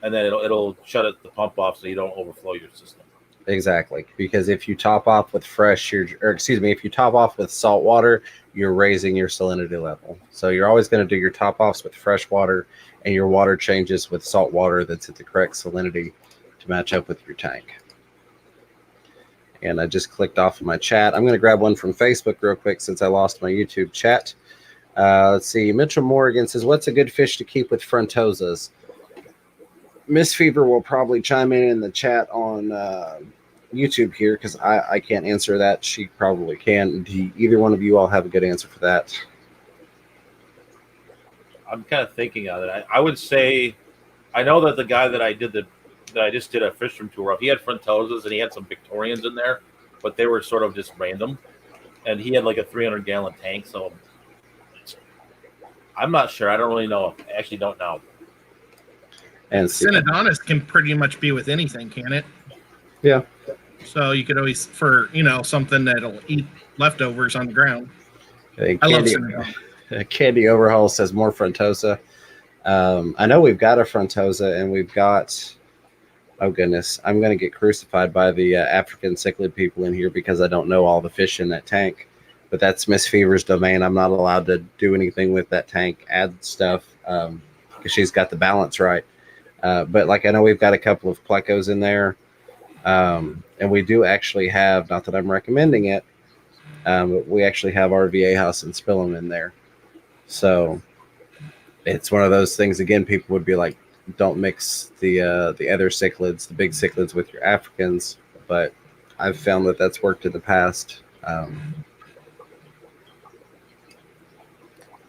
and then it'll shut the pump off so you don't overflow your system. Exactly, because if you top off with if you top off with salt water, you're raising your salinity level. So you're always going to do your top offs with fresh water, and your water changes with salt water that's at the correct salinity to match up with your tank. And I just clicked off of my chat. I'm going to grab one from Facebook real quick since I lost my YouTube chat. Let's see. Mitchell Morgan says, what's a good fish to keep with frontosas? Miss Fever will probably chime in the chat on YouTube here, because I can't answer that. She probably can. Do either one of you all have a good answer for that? I'm kind of thinking of it. I would say, I know that the guy that I just did a fish room tour of, he had frontosas and he had some Victorians in there, but they were sort of just random. And he had like a 300-gallon tank, so I'm not sure. I don't really know. I actually don't know. And Synodontis can pretty much be with anything, can it? Yeah. So you could always, for something that'll eat leftovers on the ground. Okay, I love Synodontis. Candy Overhaul says more Frontosa. I know we've got a Frontosa, and we've got, oh goodness, I'm going to get crucified by the African cichlid people in here because I don't know all the fish in that tank. But that's Miss Fever's domain. I'm not allowed to do anything with that tank, add stuff, because she's got the balance right. But like I know we've got a couple of plecos in there. And we do actually have, not that I'm recommending it, but we actually have our VA house and Spillum in there. So it's one of those things, again, people would be like, don't mix the other cichlids, the big cichlids, with your Africans. But I've found that that's worked in the past. I'm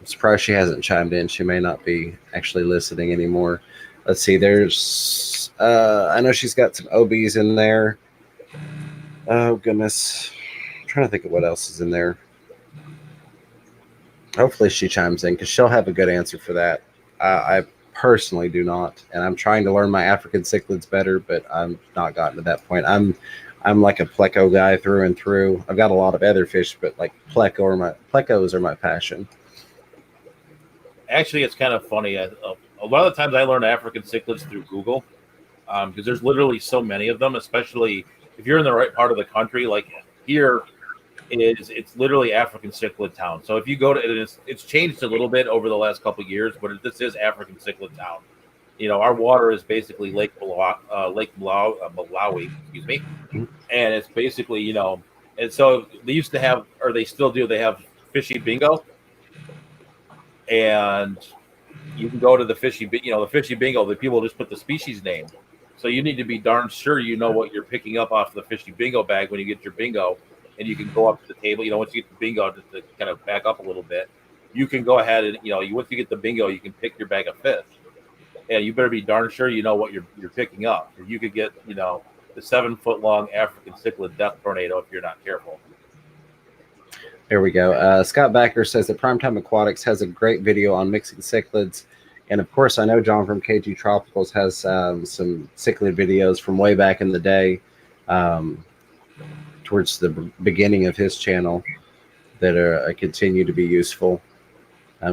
surprised she hasn't chimed in. She may not be actually listening anymore. Let's see. There's, I know she's got some OBs in there. Oh, goodness. I'm trying to think of what else is in there. Hopefully she chimes in because she'll have a good answer for that. I personally do not. And I'm trying to learn my African cichlids better, but I'm not gotten to that point. I'm like a pleco guy through and through. I've got a lot of other fish, but like plecos are my passion. Actually, it's kind of funny. A lot of the times I learn African cichlids through Google because there's literally so many of them, especially if you're in the right part of the country. Like here, it's literally African cichlid town. So if you go to it's changed a little bit over the last couple of years, but this is African cichlid town. Our water is basically Lake Malawi, excuse me, and it's basically and so they used to have, or they still do, they have fishy bingo. And you can go to the fishy bingo. The people just put the species name, so you need to be darn sure you know what you're picking up off the fishy bingo bag when you get your bingo, and you can go up to the table. Once you get the bingo, just to kind of back up a little bit, you can go ahead and once you get the bingo, you can pick your bag of fish, and you better be darn sure you know what you're picking up. You could get the 7-foot-long African cichlid death tornado if you're not careful. There we go. Scott Backer says that Primetime Aquatics has a great video on mixing cichlids. And of course, I know John from KG Tropicals has some cichlid videos from way back in the day, towards the beginning of his channel, that continue to be useful. I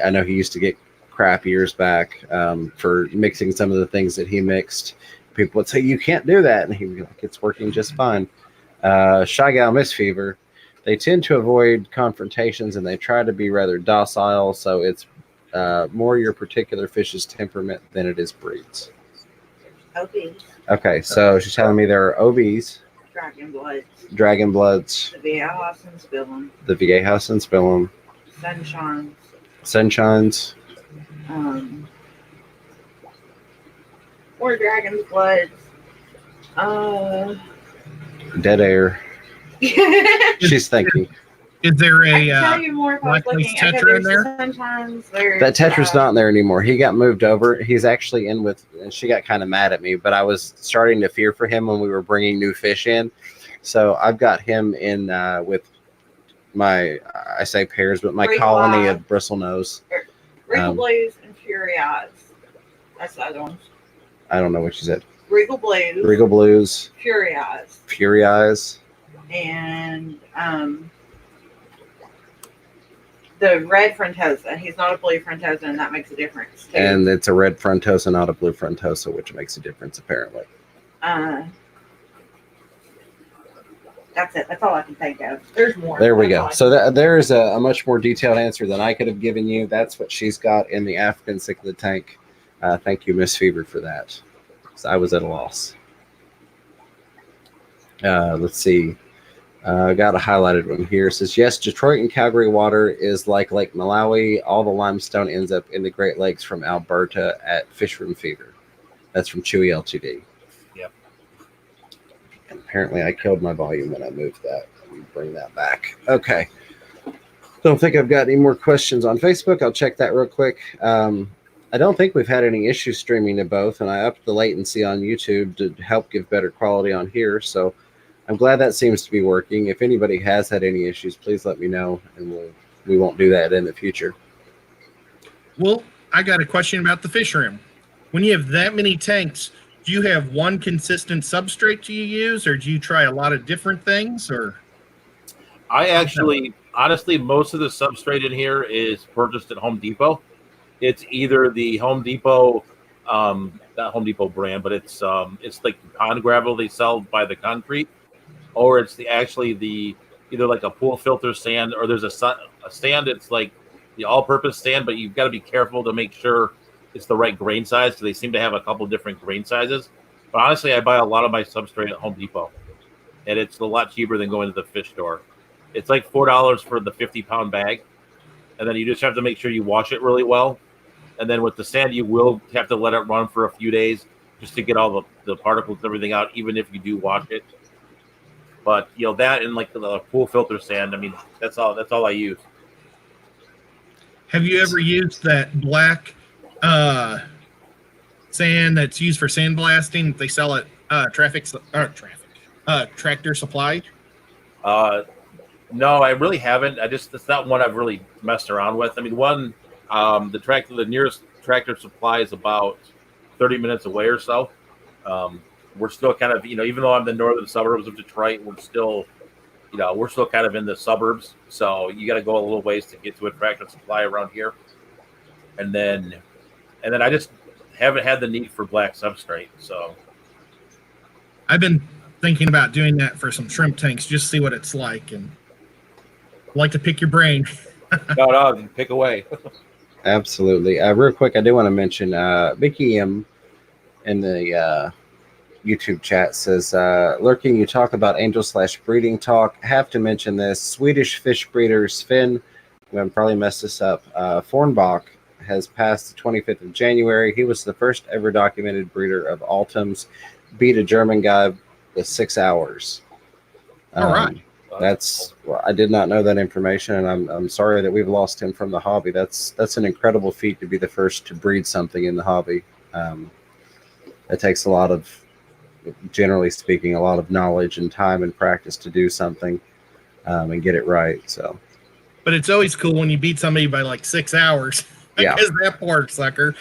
know he used to get crap years back for mixing some of the things that he mixed. People would say, you can't do that. And he'd be like, it's working just fine. Shy Gal Miss Fever. They tend to avoid confrontations and they try to be rather docile. So it's more your particular fish's temperament than it is breeds. OBs. Okay, so she's telling me there are OBs. Dragon Bloods. The VA house and Spillum. The VA house and Spillum. Sunshines. Or Dragon's Bloods. Dead Air. She's thinking. Is there I a can tell you more if I was looking. Okay, Tetra in there's there? the Sunshines. There's, That Tetra's not in there anymore. He got moved over. He's actually in with, and she got kind of mad at me, but I was starting to fear for him when we were bringing new fish in. So I've got him in with my, I say pairs, but my colony of bristlenose. Regal Blues and Fury Eyes. That's the other ones. I don't know what you said. Regal Blues. Regal Blues. Fury Eyes. Fury Eyes. And the red Frontosa. He's not a blue Frontosa, and that makes a difference too. And it's a red Frontosa, not a blue Frontosa, which makes a difference apparently. That's it. That's all I can think of. There's more. There we go. So there is a much more detailed answer than I could have given you. That's what she's got in the African cichlid tank. Thank you, Miss Fever, for that. So I was at a loss. Let's see. I got a highlighted one here. It says, yes, Detroit and Calgary water is like Lake Malawi. All the limestone ends up in the Great Lakes from Alberta at Fishroom Fever. That's from Chewy LTD. Yep. And apparently I killed my volume when I moved that. Let me bring that back. Okay. Don't think I've got any more questions on Facebook. I'll check that real quick. I don't think we've had any issues streaming to both, and I upped the latency on YouTube to help give better quality on here. So I'm glad that seems to be working. If anybody has had any issues, please let me know, and we won't do that in the future. Well, I got a question about the fish room. When you have that many tanks, do you have one consistent substrate you use, or do you try a lot of different things? Or I actually, honestly, most of the substrate in here is purchased at Home Depot. It's either the Home Depot, not Home Depot brand, but it's like the pond gravel they sell by the concrete, or it's the either like a pool filter sand, or there's a sand that's like the all-purpose sand, but you've got to be careful to make sure it's the right grain size because they seem to have a couple different grain sizes. But honestly, I buy a lot of my substrate at Home Depot, and it's a lot cheaper than going to the fish store. It's like $4 for the 50-pound bag, and then you just have to make sure you wash it really well. And then with the sand, you will have to let it run for a few days just to get all the particles and everything out, even if you do wash it. But that and like the pool filter sand, I mean, that's all I use. have you ever used that black sand that's used for sandblasting? They sell it Tractor Supply. No, I really haven't. It's not one I've really messed around with. I mean, the nearest Tractor Supply is about 30 minutes away or so. We're still kind of, even though I'm in the northern suburbs of Detroit, we're still kind of in the suburbs. So you got to go a little ways to get to a Tractor Supply around here. And then I just haven't had the need for black substrate. So I've been thinking about doing that for some shrimp tanks, just see what it's like, and I'd like to pick your brain. No, pick away. Absolutely. Real quick, I do want to mention Vicky M in the YouTube chat says, lurking, you talk about angel/breeding talk. Have to mention this. Swedish fish breeder Sven, I'm going to probably mess this up, Fornbach, has passed the 25th of January. He was the first ever documented breeder of Altums, beat a German guy with 6 hours. All right. I did not know that information, and I'm sorry that we've lost him from the hobby. That's an incredible feat to be the first to breed something in the hobby. It takes a lot of, generally speaking, a lot of knowledge and time and practice to do something and get it right. So, but it's always cool when you beat somebody by like 6 hours. Yeah, because that poor sucker.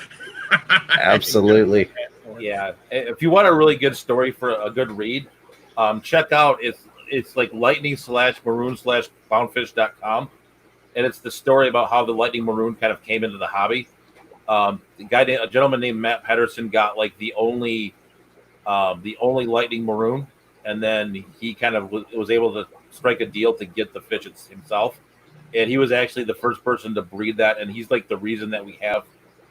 Absolutely. Yeah, if you want a really good story for a good read, check out it's like lightning/maroon/clownfish.com, and it's the story about how the lightning maroon kind of came into the hobby. A gentleman named Matt Pedersen got like the only lightning maroon, and then he kind of was able to strike a deal to get the fish himself, and he was actually the first person to breed that, and he's like the reason that we have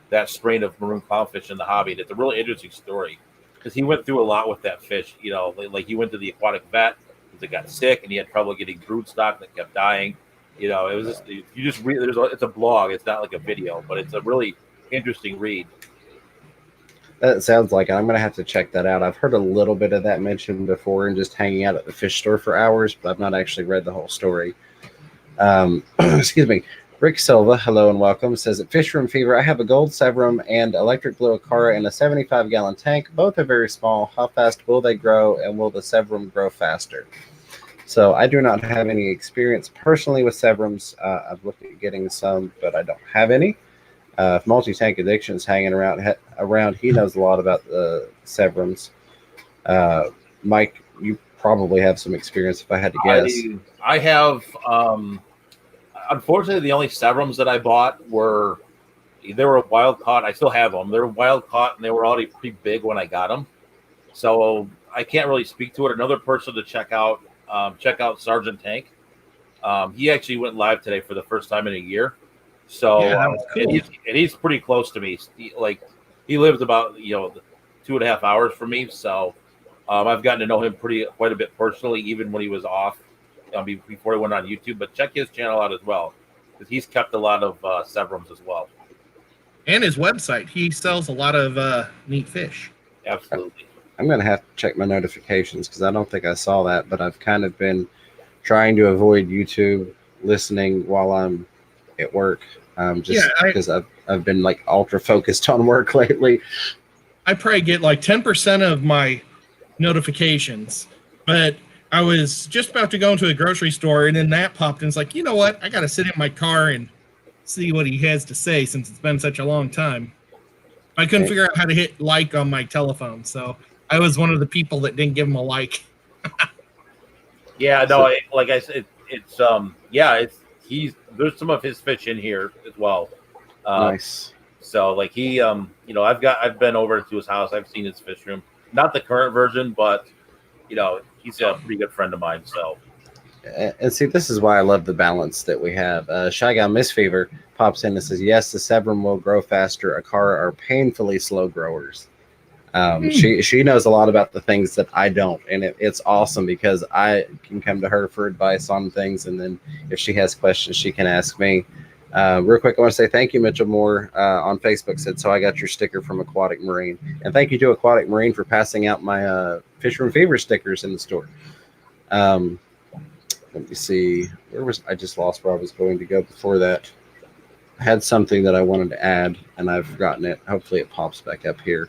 that strain of maroon clownfish in the hobby. And it's a really interesting story because he went through a lot with that fish. Like he went to the aquatic vet because it got sick and he had trouble getting brood stock that kept dying. It was just, you just read. It's a blog. It's not like a video, but it's a really interesting read. That sounds like it. I'm going to have to check that out. I've heard a little bit of that mentioned before and just hanging out at the fish store for hours, but I've not actually read the whole story. Excuse me. Rick Silva, hello and welcome, says at Fish Room Fever, I have a gold Severum and electric blue Acara in a 75-gallon tank. Both are very small. How fast will they grow, and will the Severum grow faster? So I do not have any experience personally with Severums. I've looked at getting some, but I don't have any. If Multi-Tank Addiction's hanging around, he knows a lot about the Severums. Mike, you probably have some experience if I had to guess. I have... Unfortunately, the only Severums that I bought were wild caught. I still have them. They're wild caught, and they were already pretty big when I got them. So I can't really speak to it. Another person to check out Sergeant Tank. He actually went live today for the first time in a year. So that was cool. and he's pretty close to me. He lives about 2.5 hours from me. So I've gotten to know him quite a bit personally, even when he was off. Before he went on YouTube, but check his channel out as well because he's kept a lot of Severums as well. And his website, he sells a lot of neat fish. Absolutely. I'm going to have to check my notifications because I don't think I saw that, but I've kind of been trying to avoid YouTube listening while I'm at work because I've been like ultra focused on work lately. I probably get like 10% of my notifications, but I was just about to go into a grocery store, and then that popped in. It's like, you know what? I got to sit in my car and see what he has to say since it's been such a long time. I couldn't figure out how to hit like on my telephone, so I was one of the people that didn't give him a like. Yeah, no, like I said, there's some of his fish in here as well. Nice. So like I've been over to his house. I've seen his fish room, not the current version, but he's a pretty good friend of mine. So, and see, this is why I love the balance that we have. Shy Guy Miss Fever pops in and says, "Yes, the Severn will grow faster. Acara are painfully slow growers." She knows a lot about the things that I don't, and it's awesome because I can come to her for advice on things, and then if she has questions, she can ask me. Real quick, I want to say thank you, Mitchell Moore on Facebook said, "So I got your sticker from Aquatic Marine," and thank you to Aquatic Marine for passing out my Fisherman Fever stickers in the store. Let me see, I just lost where I was going to go before that. I had something that I wanted to add, and I've forgotten it. Hopefully, it pops back up here.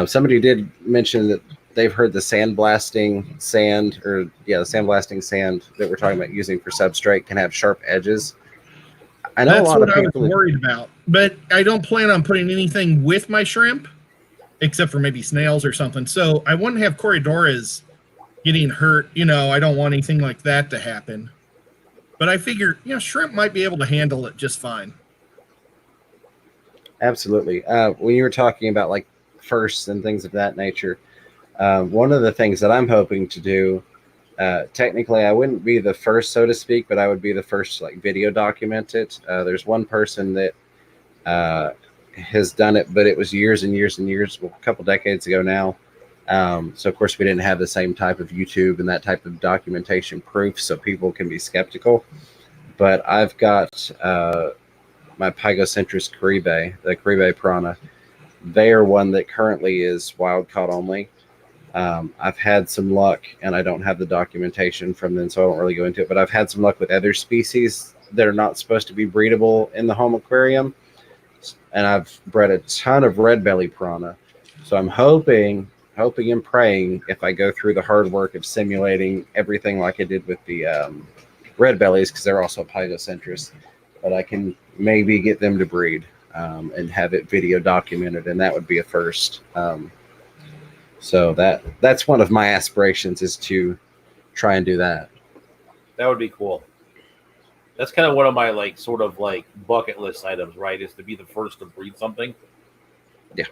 Somebody did mention that they've heard the sandblasting sand that we're talking about using for substrate can have sharp edges. I know that's a lot what of I was people worried about, but I don't plan on putting anything with my shrimp, except for maybe snails or something. So I wouldn't have Corridoras getting hurt. I don't want anything like that to happen. But I figure, shrimp might be able to handle it just fine. Absolutely. When you were talking about like firsts and things of that nature, one of the things that I'm hoping to do, technically I wouldn't be the first, so to speak, but I would be the first to like video document it. There's one person that has done it, but it was years and years and years, a couple decades ago now. So of course we didn't have the same type of YouTube and that type of documentation proof, so people can be skeptical. But I've got my Pygocentris caribe, the caribe piranha. They are one that currently is wild caught only. I've had some luck, and I don't have the documentation from them, so I don't really go into it, but I've had some luck with other species that are not supposed to be breedable in the home aquarium, and I've bred a ton of red belly piranha. So I'm hoping and praying, if I go through the hard work of simulating everything like I did with the red bellies, because they're also Pygocentris, but I can maybe get them to breed and have it video documented, and that would be a first. So that's one of my aspirations, is to try and do that. That would be cool. That's kind of one of my sort of bucket list items, right? Is to be the first to breed something. Yeah.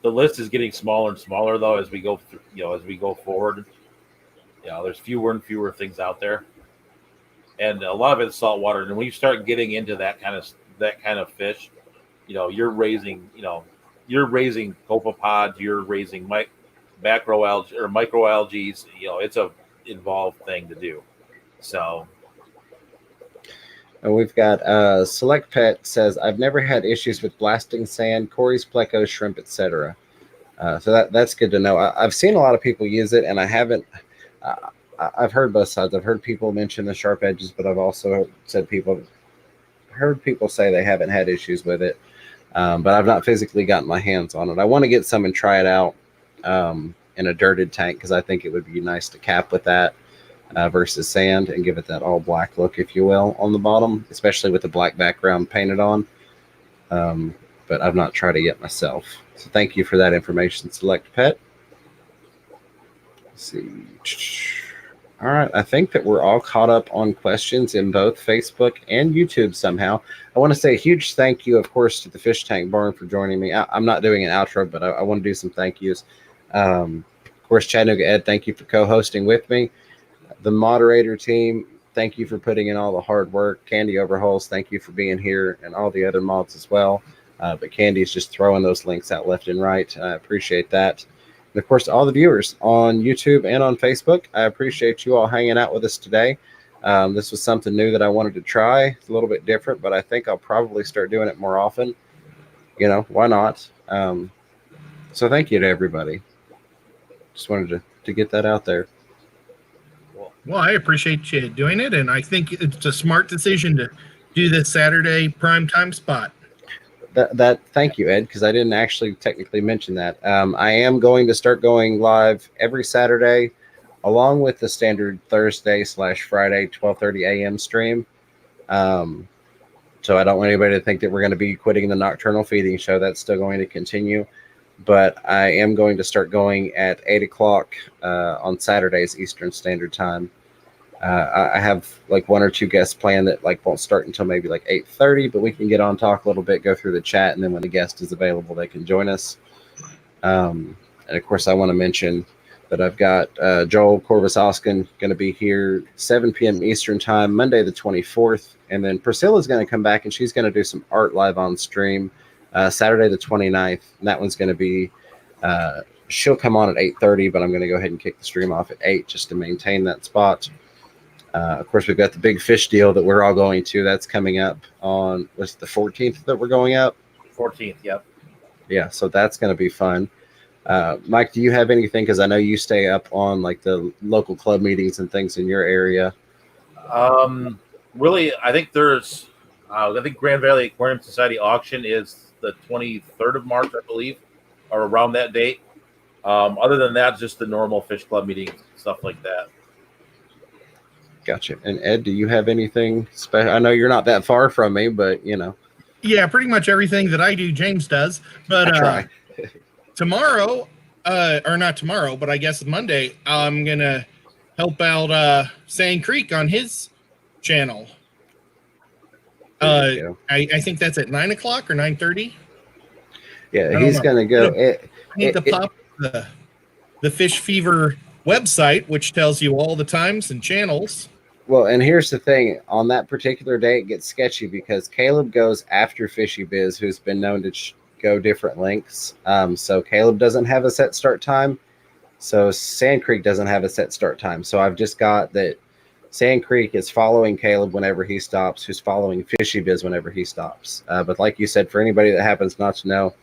The list is getting smaller and smaller though as we go through, as we go forward. There's fewer and fewer things out there, and a lot of it's saltwater. And when you start getting into that kind of fish, you're raising copepods, you're raising macroalgae or microalgae. It's a involved thing to do. So. And we've got Select Pet says, "I've never had issues with blasting sand, Corey's, plecos, shrimp, etc." So that's good to know. I've seen a lot of people use it, and I haven't. I've heard both sides. I've heard people mention the sharp edges, but I've also heard people say they haven't had issues with it. But I've not physically gotten my hands on it. I want to get some and try it out in a dirted tank, because I think it would be nice to cap with that. Versus sand, and give it that all black look, if you will, on the bottom, especially with the black background painted on. But I've not tried it yet myself. So thank you for that information, Select Pet. Let's see. All right. I think that we're all caught up on questions in both Facebook and YouTube somehow. I want to say a huge thank you, of course, to the Fish Tank Barn for joining me. I'm not doing an outro, but I want to do some thank yous. Of course, Chattanooga Ed, thank you for co-hosting with me. The moderator team, thank you for putting in all the hard work. Candy Overhauls, thank you for being here, and all the other mods as well. But Candy's just throwing those links out left and right. I appreciate that. And of course, all the viewers on YouTube and on Facebook, I appreciate you all hanging out with us today. This was something new that I wanted to try. It's a little bit different, but I think I'll probably start doing it more often. Why not? So thank you to everybody. Just wanted to get that out there. Well, I appreciate you doing it, and I think it's a smart decision to do this Saturday prime time spot. Thank you, Ed, because I didn't actually technically mention that. I am going to start going live every Saturday, along with the standard Thursday/Friday 12:30 a.m. stream. So I don't want anybody to think that we're going to be quitting the nocturnal feeding show. That's still going to continue. But I am going to start going at 8 o'clock on Saturdays, Eastern Standard Time. I have like one or two guests planned that like won't start until maybe like 8:30, but we can get on, talk a little bit, go through the chat, and then when the guest is available, they can join us. And of course, I want to mention that I've got Joel Corvus-Oskin going to be here 7 p.m. Eastern Time, Monday the 24th. And then Priscilla's going to come back and she's going to do some art live on stream Saturday the 29th. And that one's going to be, she'll come on at 8:30, but I'm going to go ahead and kick the stream off at 8 just to maintain that spot. Of course, we've got the big fish deal that we're all going to. That's coming up on, what's the 14th that we're going up? 14th, yep. Yeah, so that's going to be fun. Mike, do you have anything? Because I know you stay up on like the local club meetings and things in your area. Really, I think there's, I think Grand Valley Aquarium Society auction is the 23rd of March, I believe, or around that date. Other than that, just the normal fish club meetings, stuff like that. Gotcha. And Ed, do you have anything special? I know you're not that far from me, but you know. Yeah, pretty much everything that I do, James does. But I try. Tomorrow, or not tomorrow, but I guess Monday, I'm going to help out Sand Creek on his channel. I think that's at 9 o'clock or 9:30. Yeah, he's going to go. I need to pop the Fish Fever website, which tells you all the times and channels. Well, and here's the thing. On that particular day, it gets sketchy because Caleb goes after Fishy Biz, who's been known to go different lengths. So Caleb doesn't have a set start time. So Sand Creek doesn't have a set start time. So I've just got that Sand Creek is following Caleb whenever he stops, who's following Fishy Biz whenever he stops. But like you said, for anybody that happens not to know,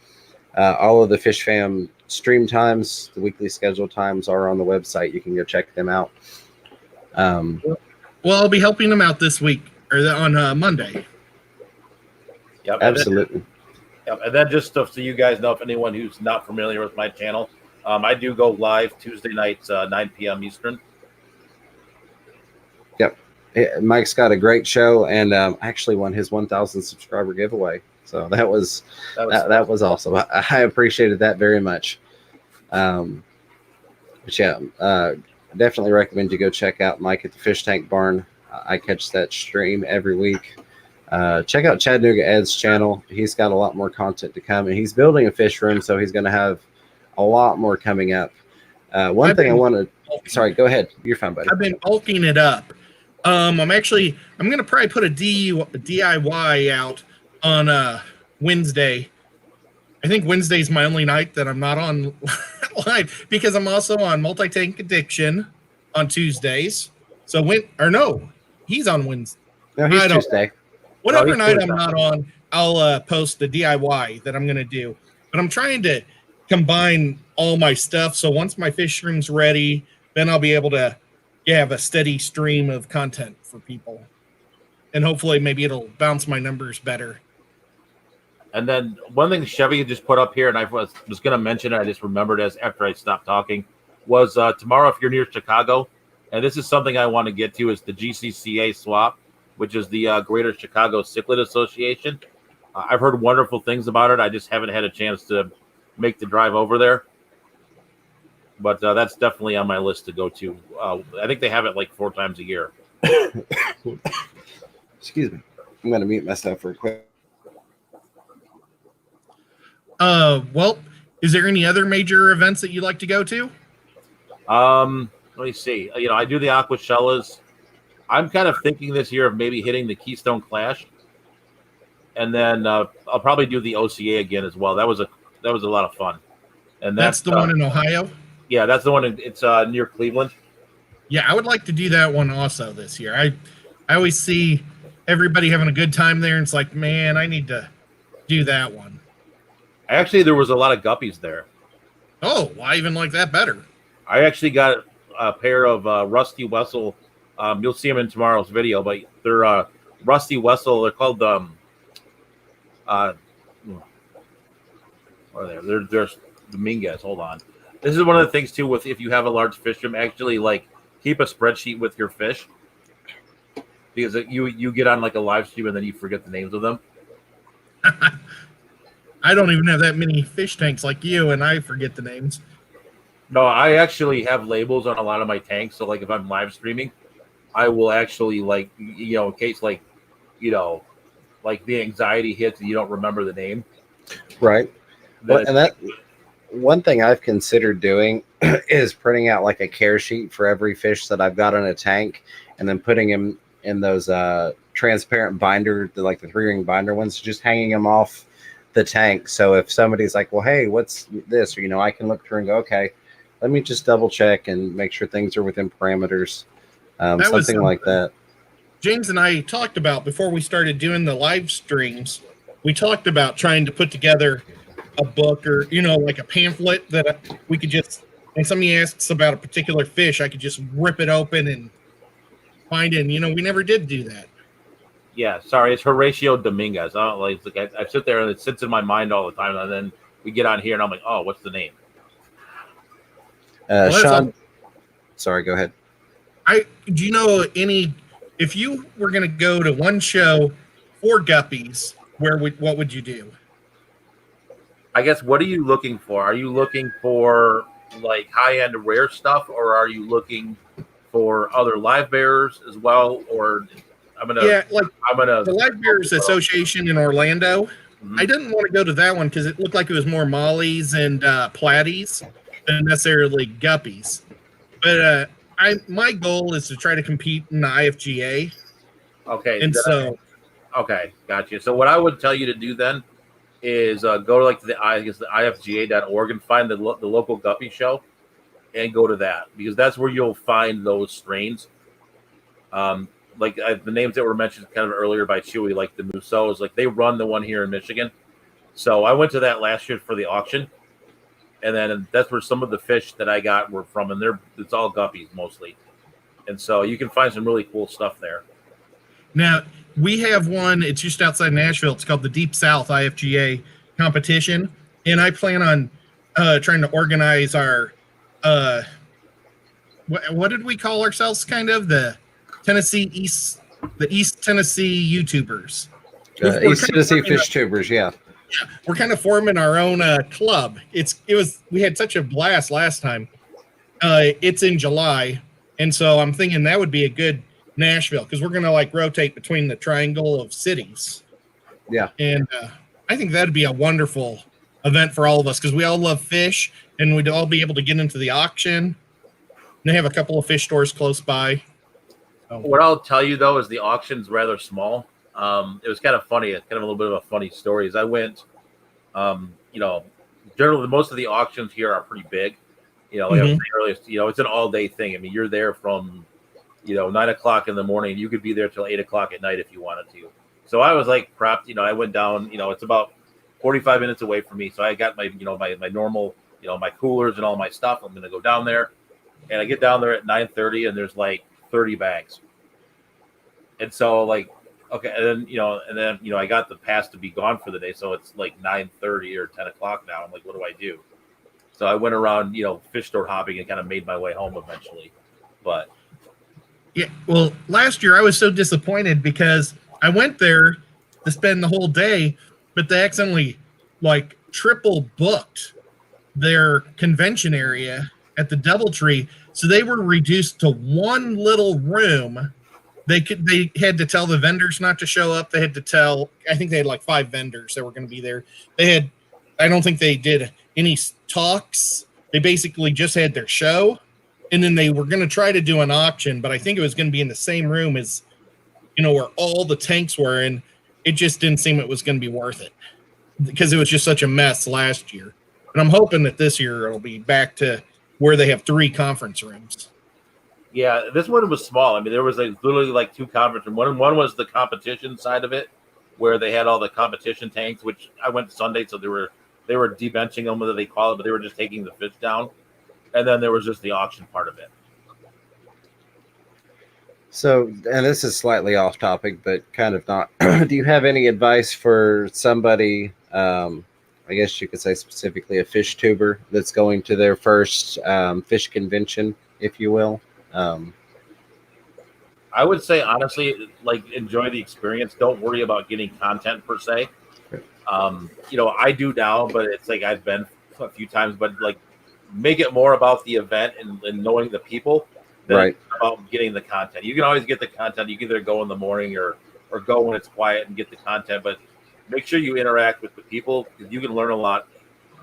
all of the Fish Fam stream times, the weekly schedule times are on the website. You can go check them out. Well, I'll be helping them out this week or on Monday. Yep, Absolutely. And then just so you guys know, if anyone who's not familiar with my channel, I do go live Tuesday nights, 9 p.m. Eastern. Yep. Mike's got a great show, and actually won his 1,000 subscriber giveaway. So that was awesome. I appreciated that very much. But yeah, definitely recommend you go check out Mike at the Fish Tank Barn. I catch that stream every week. Check out Chattanooga Ed's channel. He's got a lot more content to come, and he's building a fish room, so he's going to have a lot more coming up. One thing I want to, sorry, go ahead. You're fine, buddy. I've been bulking it up. I'm going to probably put a DIY out on Wednesday. I think Wednesday's my only night that I'm not on live because I'm also on Multi-Tank Addiction on Tuesdays. So he's on Wednesday. No, he's Tuesday. Whatever night I'm not on, I'll post the DIY that I'm going to do. But I'm trying to combine all my stuff. So once my fish room's ready, then I'll be able to have a steady stream of content for people. And hopefully maybe it'll bounce my numbers better. And then one thing Chevy just put up here, and I was going to mention it, I just remembered as after I stopped talking, was tomorrow if you're near Chicago, and this is something I want to get to, is the GCCA swap, which is the Greater Chicago Cichlid Association. I've heard wonderful things about it. I just haven't had a chance to make the drive over there. But that's definitely on my list to go to. I think they have it like 4 times a year. Excuse me. I'm going to mute myself for a quick. Well, is there any other major events that you like to go to? Let me see. I do the Aquashellas. I'm kind of thinking this year of maybe hitting the Keystone Clash, and then I'll probably do the OCA again as well. That was a lot of fun. And that's the one in Ohio. Yeah, that's the one. It's near Cleveland. Yeah, I would like to do that one also this year. I always see everybody having a good time there, and it's like, man, I need to do that one. Actually, there was a lot of guppies there. Oh, well, I even like that better. I actually got a pair of Rusty Wessel. You'll see them in tomorrow's video, but they're Rusty Wessel. They're called what are they? They're Dominguez. Hold on. This is one of the things too with if you have a large fish room, actually like keep a spreadsheet with your fish, because you get on like a live stream and then you forget the names of them. I don't even have that many fish tanks like you, and I forget the names. No, I actually have labels on a lot of my tanks. So like if I'm live streaming, I will actually like, in case like, like the anxiety hits and you don't remember the name. Right. Well, Then and that one thing I've considered doing is printing out like a care sheet for every fish that I've got in a tank, and then putting them in those transparent binder, like the 3-ring binder ones, just hanging them off the tank. So if somebody's like, well, hey, what's this? Or, I can look through and go, okay, let me just double check and make sure things are within parameters. Something like that. James and I talked about before we started doing the live streams. We talked about trying to put together a book or, like a pamphlet that we could just, when somebody asks about a particular fish, I could just rip it open and find it. And, we never did do that. Yeah, sorry, it's Horatio Dominguez. I don't like. I sit there and it sits in my mind all the time, and then we get on here and I'm like, oh, what's the name? Sean, sorry, go ahead. Do you know any? If you were going to go to one show for guppies, what would you do? I guess, what are you looking for? Are you looking for like high-end rare stuff, or are you looking for other live bearers as well? Or the Live Bearers Association in Orlando. Mm-hmm. I didn't want to go to that one because it looked like it was more mollies and platies than necessarily guppies. But my goal is to try to compete in the IFGA. Okay. And okay, gotcha. So what I would tell you to do then is go to like the IFGA.org and find the local guppy show and go to that, because that's where you'll find those strains. Like the names that were mentioned kind of earlier by Chewy, like the Musos, like they run the one here in Michigan. So I went to that last year for the auction, and then that's where some of the fish that I got were from, and it's all guppies mostly. And so you can find some really cool stuff there. Now, we have one, it's just outside Nashville. It's called the Deep South IFGA competition. And I plan on trying to organize our, what did we call ourselves, kind of? The East Tennessee YouTubers. East Tennessee Fish Tubers, yeah. We're kind of forming our own club. We had such a blast last time. It's in July. And so I'm thinking that would be a good Nashville, because we're going to like rotate between the triangle of cities. Yeah. And I think that'd be a wonderful event for all of us, because we all love fish and we'd all be able to get into the auction. And they have a couple of fish stores close by. What I'll tell you though is the auction's rather small. It was kind of funny. It's kind of a little bit of a funny story. As I went, generally most of the auctions here are pretty big. Like I was saying earlier, it's an all-day thing. I mean, you're there from 9:00 in the morning. You could be there till 8:00 at night if you wanted to. So I was like prepped. I went down. It's about 45 minutes away from me. So I got my my normal my coolers and all my stuff. I'm gonna go down there, and I get down there at 9:30, and there's like 30 bags. And so like, okay, and then I got the pass to be gone for the day, so it's like 9:30 or 10 o'clock now. I'm like, what do I do? So I went around fish store hopping and kind of made my way home eventually. But yeah, well, last year I was so disappointed because I went there to spend the whole day, but they accidentally like triple booked their convention area at the DoubleTree. So they were reduced to one little room. They had to tell the vendors not to show up. They had to tell, I think they had like 5 vendors that were going to be there. I don't think they did any talks. They basically just had their show. And then they were going to try to do an auction, but I think it was going to be in the same room as, where all the tanks were. And it just didn't seem it was going to be worth it because it was just such a mess last year. And I'm hoping that this year it'll be back to where they have 3 conference rooms. Yeah, this one was small. I mean, there was literally like 2 conference rooms. One was the competition side of it, where they had all the competition tanks, which I went Sunday, so they were debenching them, whether they call it, but they were just taking the fish down. And then there was just the auction part of it. So, and this is slightly off topic, but kind of not. Do you have any advice for somebody, I guess you could say specifically a fish tuber that's going to their first fish convention, if you will? I would say honestly, like enjoy the experience. Don't worry about getting content per se. I do now, but it's like I've been a few times, but like make it more about the event and knowing the people than Right. about getting the content. You can always get the content. You can either go in the morning or go when it's quiet and get the content, but make sure you interact with the people because you can learn a lot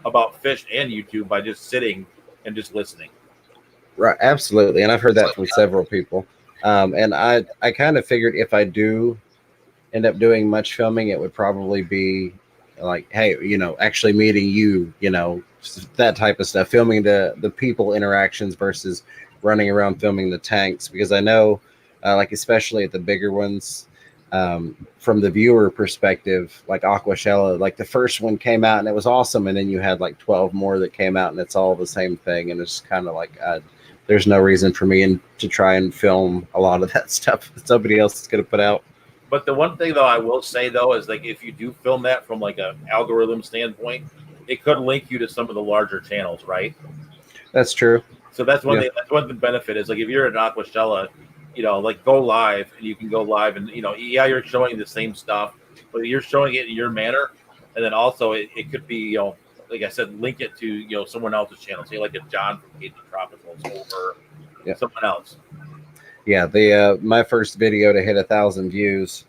about fish and YouTube by just sitting and just listening. Right, absolutely, and I've heard that from several people. And I kind of figured if I do end up doing much filming, it would probably be like, hey, actually meeting you, that type of stuff, filming the people interactions versus running around filming the tanks, because I know, like especially at the bigger ones, from the viewer perspective, like Aquashella, like the first one came out and it was awesome, and then you had like 12 more that came out and it's all the same thing, and it's kind of like there's no reason for me to try and film a lot of that stuff that somebody else is going to put out. But the one thing though I will say though is like if you do film that from like an algorithm standpoint, it could link you to some of the larger channels, right? That's true. So that's one thing. That's one the benefit is like if you're at Aquashella, like go live and you can go live and you're showing the same stuff, but you're showing it in your manner, and then also it could be like I said, link it to someone else's channel. Say like a John from Cajun Tropicals or someone else. Yeah, the my first video to hit 1,000 views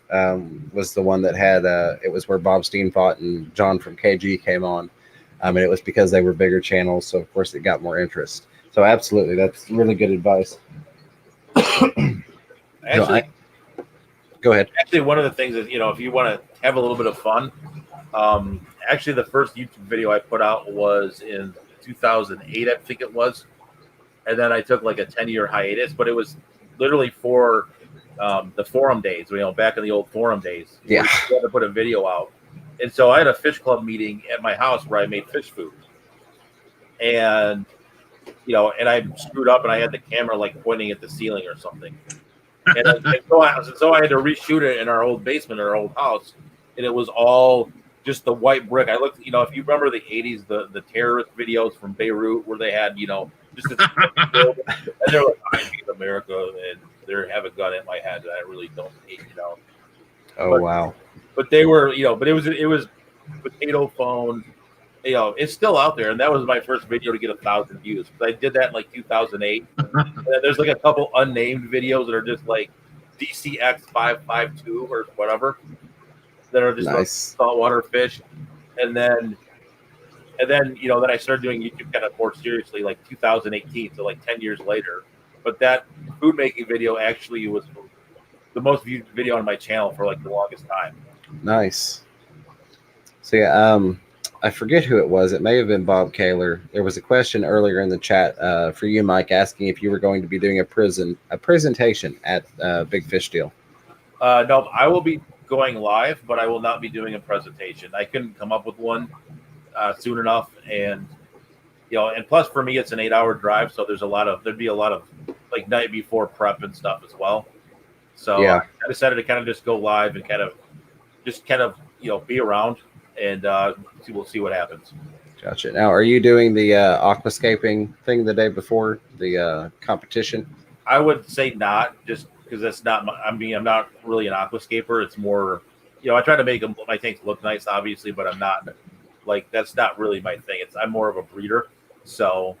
was the one that had it was where Bob Steenfott and John from KG came on, and it was because they were bigger channels, so of course it got more interest. So absolutely, that's really good advice. Actually, go ahead. Actually, one of the things is if you want to have a little bit of fun, actually the first YouTube video I put out was in 2008, I think it was, and then I took like a 10-year hiatus, but it was literally for the forum days, back in the old forum days. Yeah. We had to put a video out. And so I had a fish club meeting at my house where I made fish food. And, and I screwed up and I had the camera like pointing at the ceiling or something. And so I had to reshoot it in our old basement, our old house. And it was all just the white brick. I looked, if you remember the 80s, the terrorist videos from Beirut where they had, just this and they're like, I hate America, and they have a gun at my head that I really don't hate, Oh, wow. But they were, but it was potato phone, it's still out there, and that was my first video to get 1,000 views. I did that in like 2008. And there's like a couple unnamed videos that are just like DCX552 or whatever that are just like saltwater fish, and then then I started doing YouTube kind of more seriously like 2018, so like 10 years later. But that food making video actually was the most viewed video on my channel for like the longest time. Nice. So yeah, I forget who it was. It may have been Bob Kaler. There was a question earlier in the chat for you, Mike, asking if you were going to be doing a presentation at Big Fish Deal. No, I will be going live, but I will not be doing a presentation. I couldn't come up with one soon enough, and and plus for me it's an 8-hour drive, so there'd be a lot of like night before prep and stuff as well. So I decided to kind of just go live and kind of be around and we'll see what happens. Gotcha. Now, are you doing the aquascaping thing the day before the competition? I would say not, just because that's not I'm not really an aquascaper. It's more, I try to make my tanks look nice, obviously, but I'm not. Like, that's not really my thing. I'm more of a breeder. So,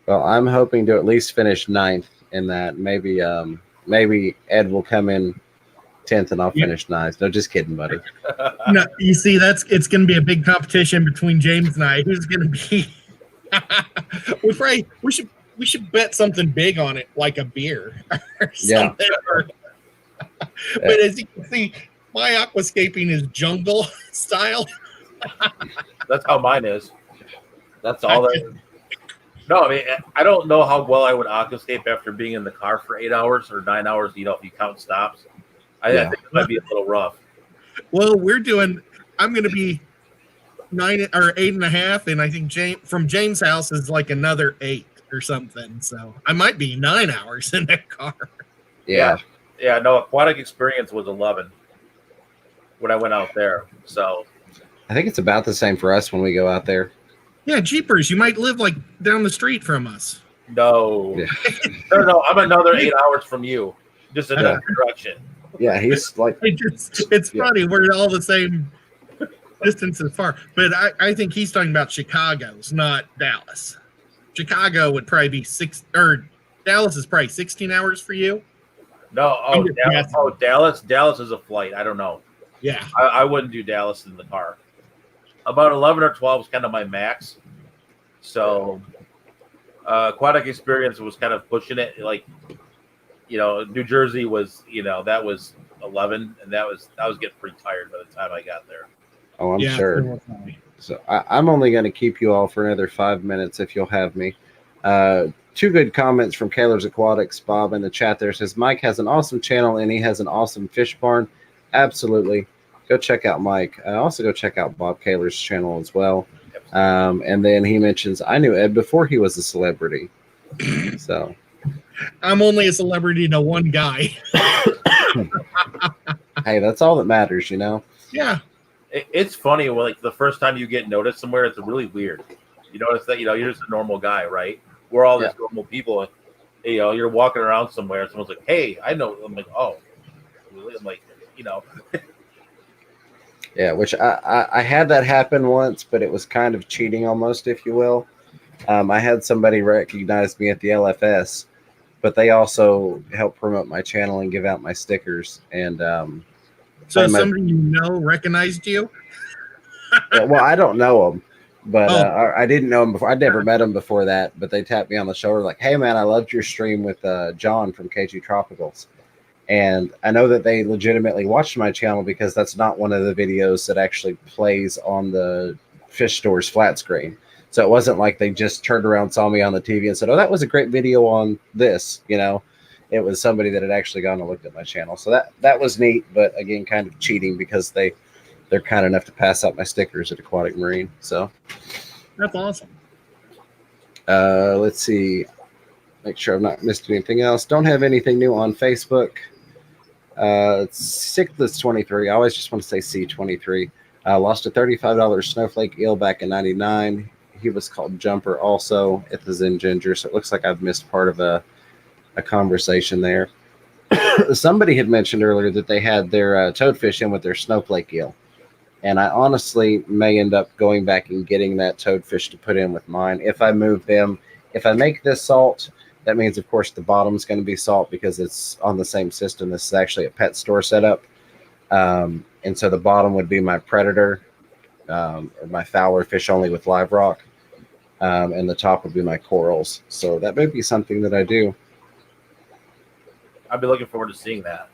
well, I'm hoping to at least finish 9th in that. Maybe Ed will come in 10th and I'll finish 9th. No, just kidding, buddy. No, you see, it's going to be a big competition between James and I. Who's going to be? we should bet something big on it, like a beer or something. But as you can see, my aquascaping is jungle style. That's how mine is. That's all that. No, I mean, I don't know how well I would aquascape after being in the car for 8 hours or 9 hours, if you count stops. I think it might be a little rough. Well, I'm going to be 9 or 8.5, and I think from James' house is like another 8 or something. So I might be 9 hours in that car. Yeah. Yeah, no, aquatic experience was 11 when I went out there. So I think it's about the same for us when we go out there. Yeah, jeepers, you might live like down the street from us. No. Yeah. No. I'm another 8 hours from you, just in another direction. Yeah, he's like, It's Yeah. funny. We're all the same distance as far, but I think he's talking about Chicago's, not Dallas. Chicago would probably be Dallas is probably 16 hours for you. No, I'm just guessing. Dallas. Dallas is a flight. I don't know. Yeah. I wouldn't do Dallas in the car. About 11 or 12 is kind of my max. So, Aquatic Experience was kind of pushing it. Like, New Jersey was, that was 11, and I was getting pretty tired by the time I got there. oh, I'm sure. So I'm only going to keep you all for another 5 minutes if you'll have me. 2 good comments from Kaler's Aquatics. Bob in the chat there says, Mike has an awesome channel and he has an awesome fish barn. Absolutely. Go check out Mike. Also go check out Bob Kaler's channel as well. And then he mentions, I knew Ed before he was a celebrity. So I'm only a celebrity to one guy. Hey, that's all that matters, Yeah. It's funny when, like, the first time you get noticed somewhere, it's really weird. You notice that you're just a normal guy, right? We're all just normal people. You're walking around somewhere, someone's like, "Hey, I know." I'm like, "Oh, really?" I'm like, Yeah, which I had that happen once, but it was kind of cheating almost, if you will. I had somebody recognize me at the LFS, but they also helped promote my channel and give out my stickers. And so somebody recognized you? well, I don't know them, but I didn't know him before. I'd never met him before that, but they tapped me on the shoulder like, "Hey, man, I loved your stream with John from KG Tropicals." And I know that they legitimately watched my channel because that's not one of the videos that actually plays on the fish store's flat screen. So it wasn't like they just turned around, saw me on the TV and said, "Oh, that was a great video on this," It was somebody that had actually gone and looked at my channel. So that was neat, but again, kind of cheating because they're kind enough to pass out my stickers at Aquatic Marine. So that's awesome. Let's see. Make sure I've not missed anything else. Don't have anything new on Facebook. Cichlids 23. I always just want to say C23. Lost a $35 snowflake eel back in '99. He was called Jumper also at the Zen Ginger. So it looks like I've missed part of a conversation there. Somebody had mentioned earlier that they had their toadfish in with their snowflake eel. And I honestly may end up going back and getting that toadfish to put in with mine. If I move them, if I make this salt, that means, of course, the bottom's going to be salt because it's on the same system. This is actually a pet store setup. And so the bottom would be my predator, or my Fowler fish only with live rock. And the top would be my corals. So that may be something that I do. I'd be looking forward to seeing that.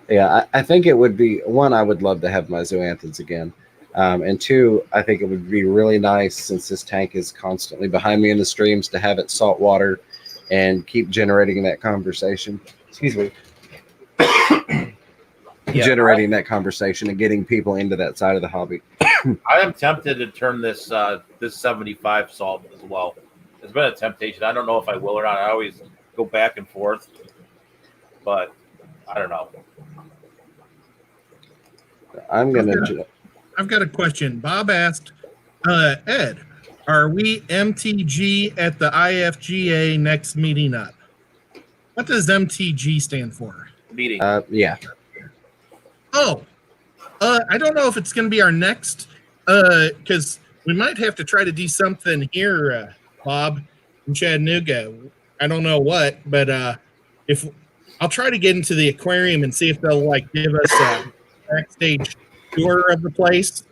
Yeah, I think it would be, one, I would love to have my zoanthids again. And 2, I think it would be really nice, since this tank is constantly behind me in the streams, to have it saltwater and keep generating that conversation. Excuse me. Generating that conversation and getting people into that side of the hobby. I am tempted to turn this 75 salt as well. It's been a temptation. I don't know if I will or not. I always go back and forth, but I don't know. I've got a question. Bob asked, Ed, are we MTG at the IFGA next meeting up? What does MTG stand for? Meeting. Yeah. Oh, I don't know if it's going to be our next, because we might have to try to do something here, Bob, in Chattanooga. I don't know what, but if I'll try to get into the aquarium and see if they'll give us a backstage tour of the place.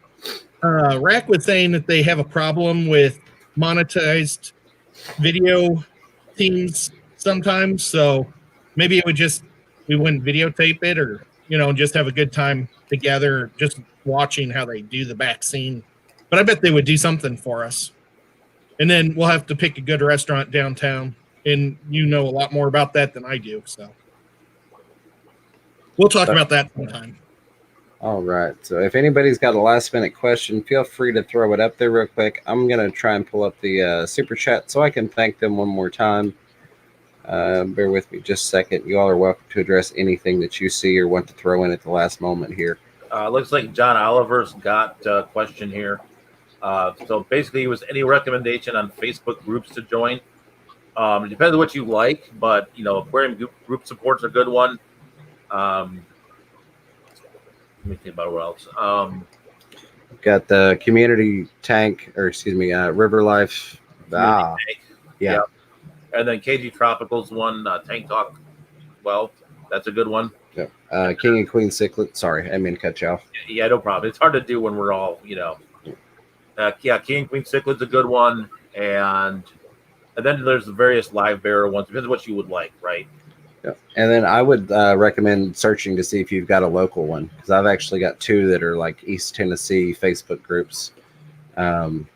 Rack was saying that they have a problem with monetized video teams sometimes, so maybe it would we wouldn't videotape it, or just have a good time together, just watching how they do the back scene. But I bet they would do something for us. And then we'll have to pick a good restaurant downtown, and you know a lot more about that than I do, so we'll talk about that sometime. All right. So if anybody's got a last minute question, feel free to throw it up there real quick. I'm going to try and pull up the super chat so I can thank them one more time. Bear with me just a second. You all are welcome to address anything that you see or want to throw in at the last moment here. Looks like John Oliver's got a question here. So basically, was any recommendation on Facebook groups to join? It depends on what you like, but aquarium group support's a good one. Let me think about what else. Got the community tank, or excuse me, River Life. Tank. Yeah. And then KG Tropicals one, Tank Talk. Well, that's a good one. Yeah. King and Queen Cichlid. Sorry, I didn't mean to cut you off. Yeah, no problem. It's hard to do when we're all, yeah, King and Queen Cichlid's a good one, and then there's the various live bearer ones. Depends what you would like, right? Yeah. And then I would recommend searching to see if you've got a local one, because I've actually got two that are like East Tennessee Facebook groups,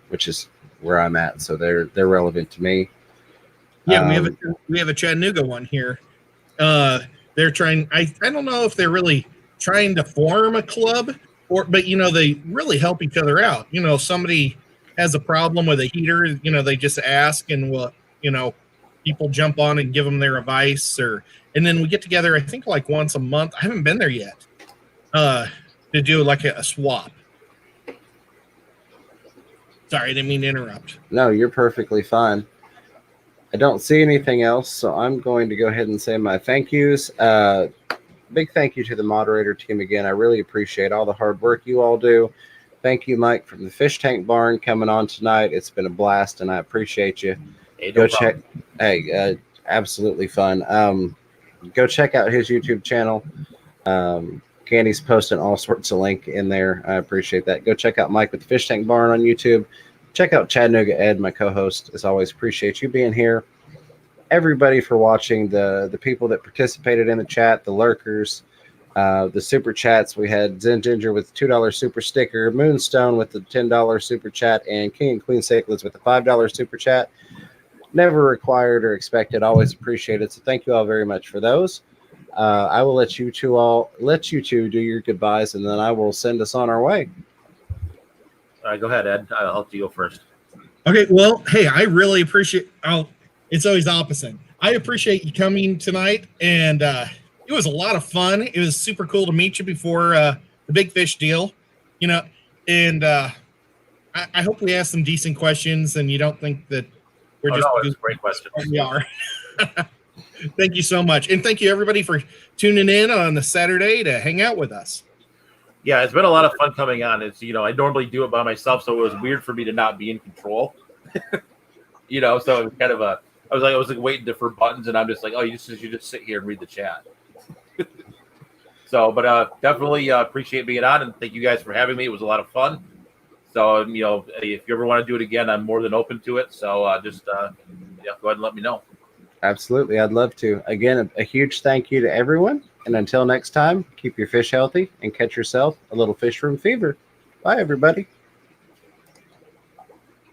which is where I'm at, so they're relevant to me. Yeah, we have a Chattanooga one here. They're trying. I don't know if they're really trying to form a club, but they really help each other out. Somebody has a problem with a heater, they just ask, and people jump on and give them their advice, and then we get together. I think like once a month. I haven't been there yet to do like a swap. Sorry, I didn't mean to interrupt. No, you're perfectly fine. I don't see anything else, so I'm going to go ahead and say my thank yous. Big thank you to the moderator team again. I really appreciate all the hard work you all do. Thank you, Mike, from the Fish Tank Barn, coming on tonight. It's been a blast, and I appreciate you. Hey, Go check. Hey, absolutely fun. Go check out his YouTube channel. Candy's posting all sorts of link in there. I appreciate that. Go check out Mike with the Fish Tank Barn on YouTube. Check out Chattanooga Ed, my co-host. As always, appreciate you being here. Everybody for watching, the people that participated in the chat, the lurkers, the super chats. We had Zen Ginger with the $2 super sticker, Moonstone with the $10 super chat, and King and Queen Cichlids with the $5 super chat. Never required or expected, always appreciated. So thank you all very much for those. I will let you two do your goodbyes, and then I will send us on our way. All right, go ahead, Ed. I'll let you go first. Okay, well, hey, I really appreciate. It's always opposite. I appreciate you coming tonight, and it was a lot of fun. It was super cool to meet you before the big fish deal, and I hope we asked some decent questions, and you don't think that we're just. No, it's a great question. We are. Thank you so much, and thank you everybody for tuning in on the Saturday to hang out with us. Yeah, it's been a lot of fun coming on. It's I normally do it by myself, so it was weird for me to not be in control. So it was kind of I was waiting for buttons, and I'm just like, oh, you just sit here and read the chat. So, but definitely appreciate being on, and thank you guys for having me. It was a lot of fun. So, if you ever want to do it again, I'm more than open to it. So, just go ahead and let me know. Absolutely, I'd love to. Again, a huge thank you to everyone. And until next time, keep your fish healthy and catch yourself a little fish room fever. Bye, everybody.